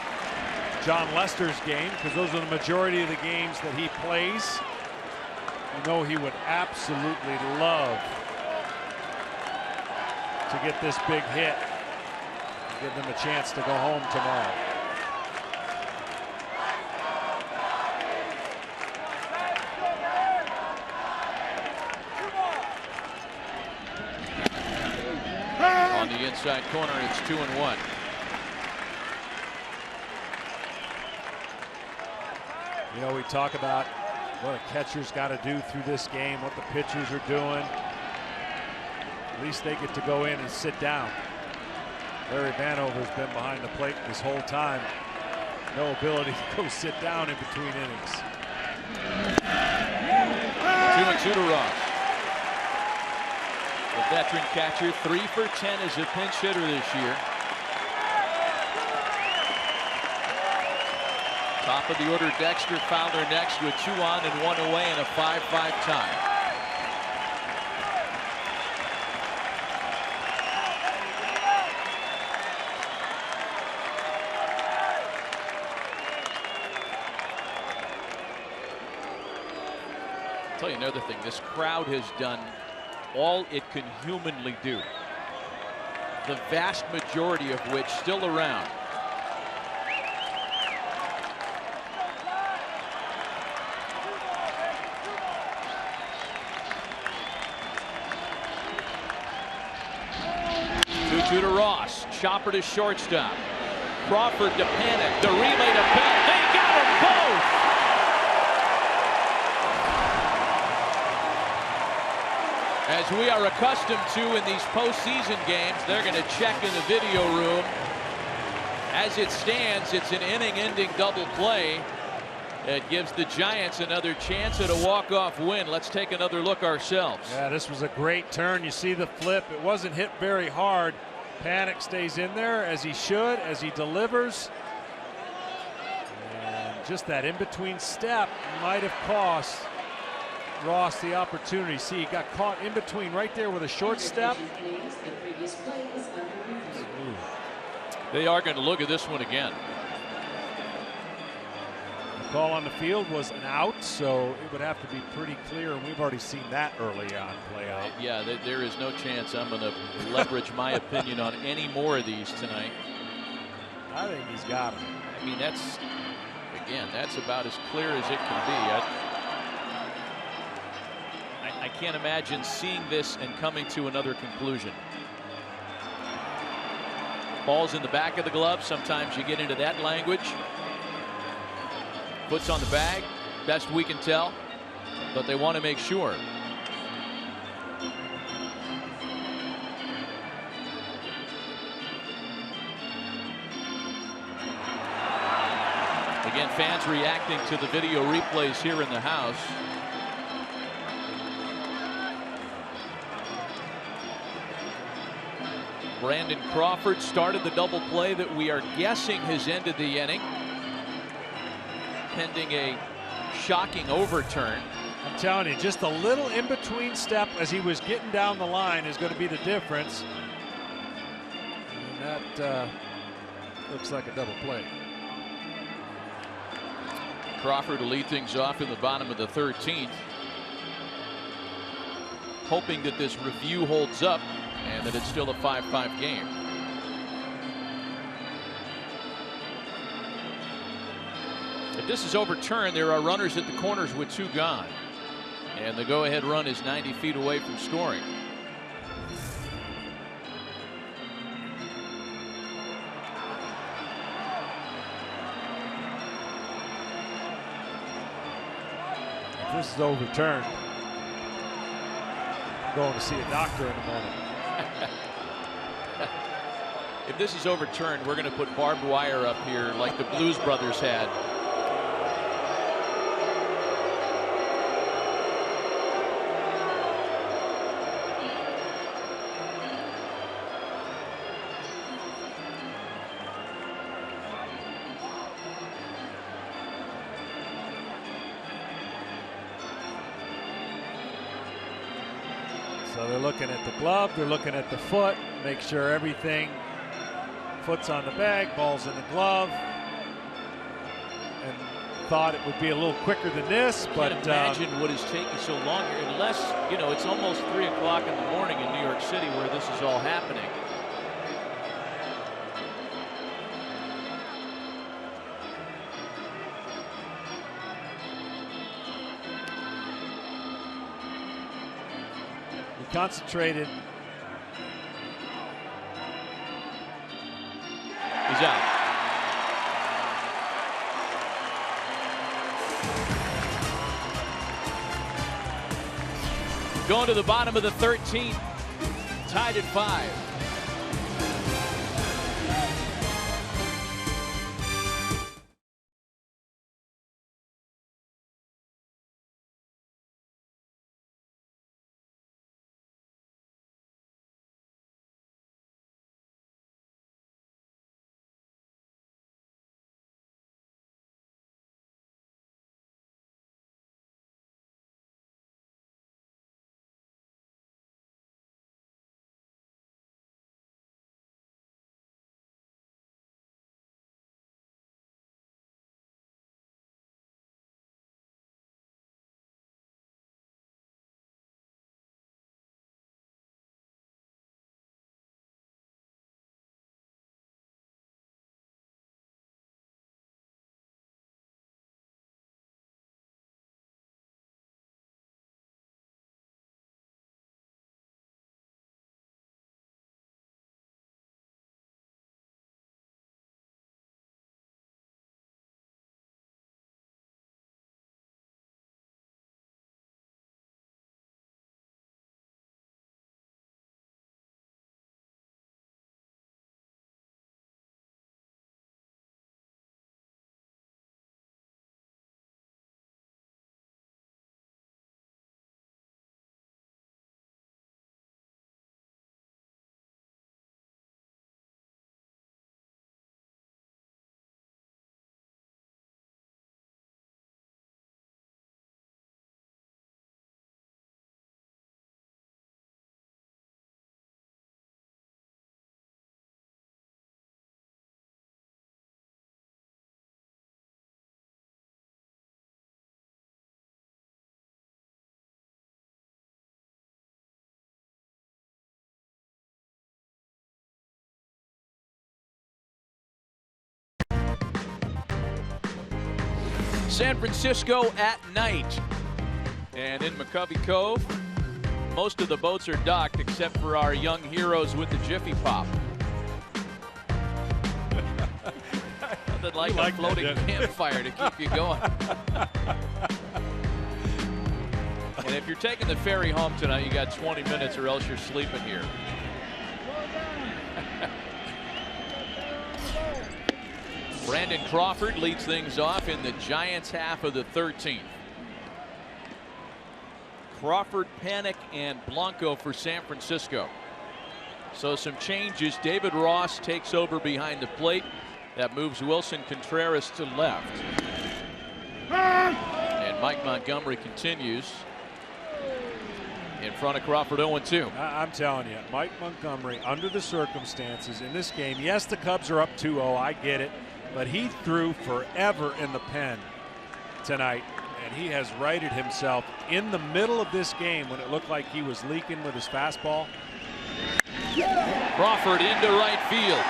John Lester's game because those are the majority of the games that he plays. You know he would absolutely love to get this big hit, give them a chance to go home tomorrow. On the inside corner, it's 2-1. You know, we talk about what a catcher's got to do through this game, what the pitchers are doing. At least they get to go in and sit down. Larry Vanover's been behind the plate this whole time. No ability to go sit down in between innings. 2-2 to Ross. The veteran catcher, 3 for 10 as a pinch hitter this year. Top of the order, Dexter Fowler next with 2 on and 1 away and a 5-5 tie. I'll tell you another thing, this crowd has done all it can humanly do. The vast majority of which still around. To Ross, chopper to shortstop. Crawford to Panic, the relay to Bell. They got them both. As we are accustomed to in these postseason games, they're going to check in the video room. As it stands, it's an inning-ending double play. It gives the Giants another chance at a walk-off win. Let's take another look ourselves. Yeah, this was a great turn. You see the flip. It wasn't hit very hard. Panic stays in there as he should, as he delivers. And just that in-between step might have cost Ross the opportunity. See, he got caught in between right there with a short step. They are going to look at this one again. The call on the field was an out, so it would have to be pretty clear, and we've already seen that early on play out. Yeah, there is no chance I'm going to leverage my opinion on any more of these tonight. I think he's got him. I mean, that's about as clear as it can be. I can't imagine seeing this and coming to another conclusion. Ball's in the back of the glove. Sometimes you get into that language. Puts on the bag, best we can tell, but they want to make sure. Again, fans reacting to the video replays here in the house. Brandon Crawford started the double play that we are guessing has ended the inning, pending a shocking overturn. I'm telling you, just a little in-between step as he was getting down the line is going to be the difference. And that looks like a double play. Crawford to lead things off in the bottom of the 13th. Hoping that this review holds up and that it's still a 5-5 game. If this is overturned, there are runners at the corners with 2 gone. And the go-ahead run is 90 feet away from scoring. If this is overturned, I'm going to see a doctor in a moment. If this is overturned, we're going to put barbed wire up here like the Blues Brothers had. So they're looking at the glove, they're looking at the foot, make sure everything, foot's on the bag, ball's in the glove, and thought it would be a little quicker than this, but can't imagine what is taking so long here, unless, you know, it's almost 3 o'clock in the morning in New York City where this is all happening. concentrated. He's out. Going to the bottom of the 13th, tied at 5. San Francisco at night, and in McCovey Cove, most of the boats are docked except for our young heroes with the Jiffy Pop. Nothing like a floating campfire to keep you going. And if you're taking the ferry home tonight, you got 20 minutes or else you're sleeping here. Brandon Crawford leads things off in the Giants half of the 13th. Crawford, Panic, and Blanco for San Francisco. So some changes. David Ross takes over behind the plate. That moves Wilson Contreras to left. And Mike Montgomery continues in front of Crawford 0-2. I'm telling you, Mike Montgomery, under the circumstances in this game, yes, the Cubs are up 2-0, I get it. But he threw forever in the pen tonight, and he has righted himself in the middle of this game when it looked like he was leaking with his fastball. Crawford into right field.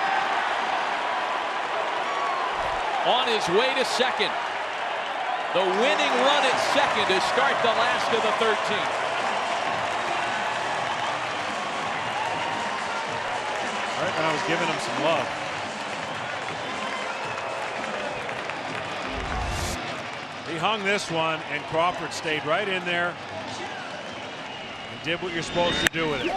On his way to second. The winning run at second to start the last of the 13th. Right when I was giving him some love. He hung this one, and Crawford stayed right in there and did what you're supposed to do with it.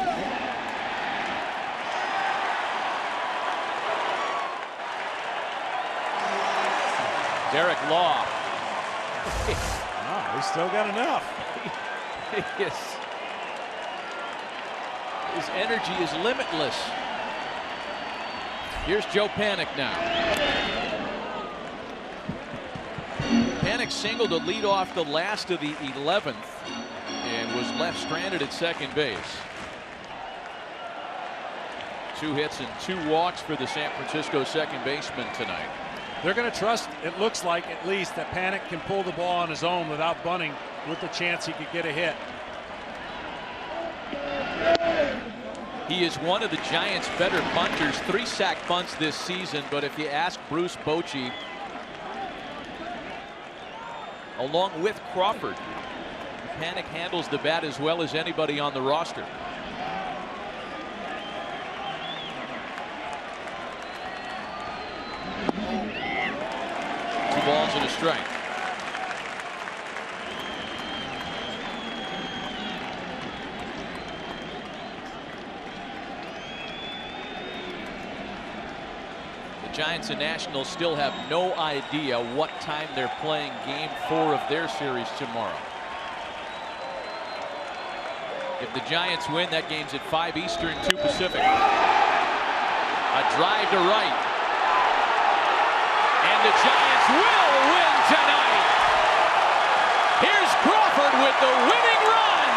Derek Law. Oh, he's still got enough. Yes. His energy is limitless. Here's Joe Panik now. Panik singled to lead off the last of the 11th and was left stranded at second base. 2 hits and 2 walks for the San Francisco second baseman tonight. They're going to trust, it looks like at least, that Panik can pull the ball on his own without bunting, with the chance he could get a hit. He is one of the Giants' better bunters. 3 sack bunts this season, but if you ask Bruce Bochy, along with Crawford, Panik handles the bat as well as anybody on the roster. 2 balls and a strike. The Giants and Nationals still have no idea what time they're playing game 4 of their series tomorrow. If the Giants win, that game's at 5 Eastern, 2 Pacific. A drive to right. And the Giants will win tonight. Here's Crawford with the winning run.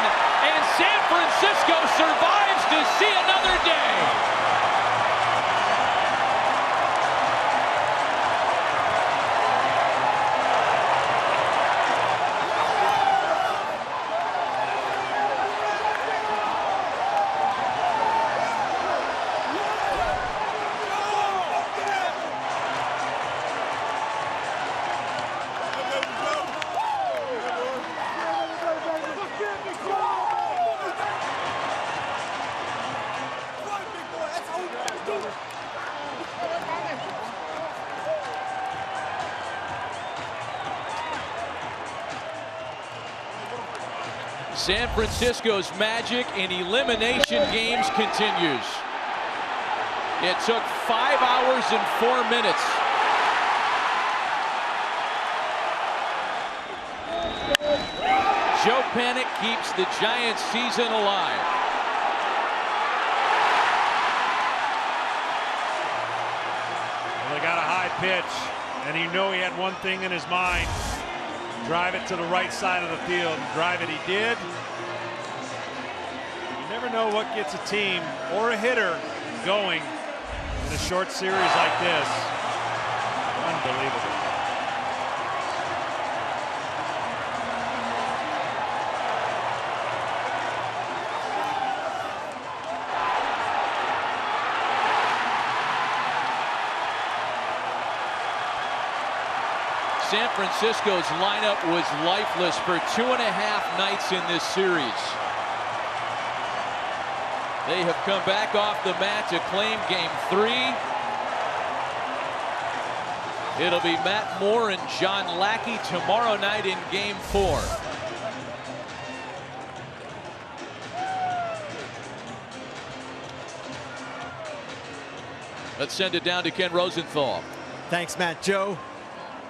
And San Francisco survives to see another day. San Francisco's magic in elimination games continues. It took 5 hours and 4 minutes. Joe Panik keeps the Giants season alive. Well, they got a high pitch, and he knew he had one thing in his mind. Drive it to the right side of the field. Drive it he did. You never know what gets a team or a hitter going in a short series like this. Unbelievable. San Francisco's lineup was lifeless for 2.5 nights in this series. They have come back off the mat to claim game 3. It'll be Matt Moore and John Lackey tomorrow night in game 4. Let's send it down to Ken Rosenthal. Thanks, Matt. Joe,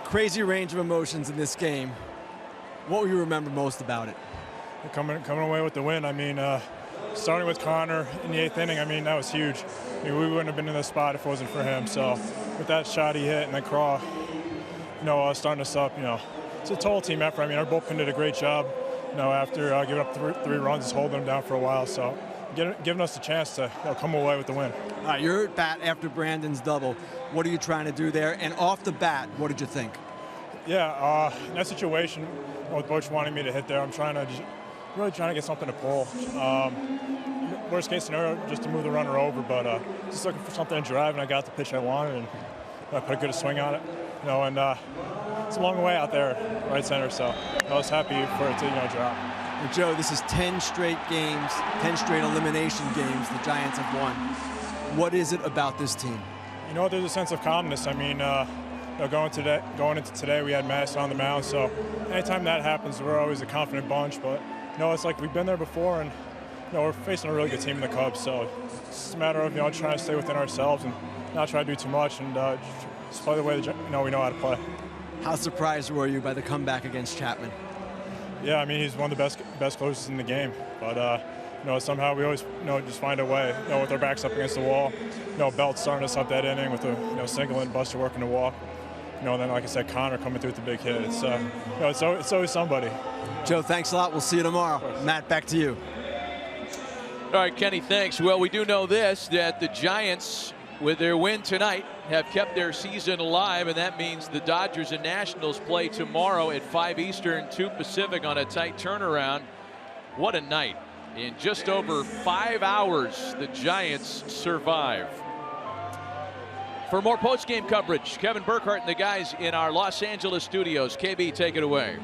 crazy range of emotions in this game. What will you remember most about it? Coming away with the win. I mean, starting with Connor in the 8th inning, I mean, that was huge. I mean, we wouldn't have been in this spot if it wasn't for him. So with that shot he hit and then Craw, starting us up, it's a total team effort. I mean, our bullpen did a great job, after giving up three runs, just holding them down for a while. So giving us the chance to come away with the win. All right, you're at bat after Brandon's double. What are you trying to do there? And off the bat, what did you think? Yeah, in that situation, with Butch wanting me to hit there, I'm really trying to get something to pull. Worst case scenario, just to move the runner over, but just looking for something to drive, and I got the pitch I wanted, and I put a good swing on it. it's a long way out there, right center. So I was happy for it to drop. Well, Joe, this is 10 straight games, 10 straight elimination games the Giants have won. What is it about this team? You know what? There's a sense of calmness. I mean, going into today, we had Madison on the mound. So anytime that happens, we're always a confident bunch. But it's like we've been there before, and we're facing a really good team in the Cubs. So it's a matter of trying to stay within ourselves and not try to do too much, and just play the way we know how to play. How surprised were you by the comeback against Chapman? Yeah, I mean, he's one of the best closers in the game. But somehow we always just find a way. With our backs up against the wall. Belt starting us up that inning with a single and Buster working the walk. And then, like I said, Connor coming through with the big hit. It's always somebody. Joe, thanks a lot. We'll see you tomorrow. Matt, back to you. All right, Kenny, thanks. Well, we do know this, that the Giants, with their win tonight, have kept their season alive, and that means the Dodgers and Nationals play tomorrow at 5 Eastern, 2 Pacific on a tight turnaround. What a night. In just over 5 hours, the Giants survive. For more post-game coverage, Kevin Burkhardt and the guys in our Los Angeles studios. KB, take it away.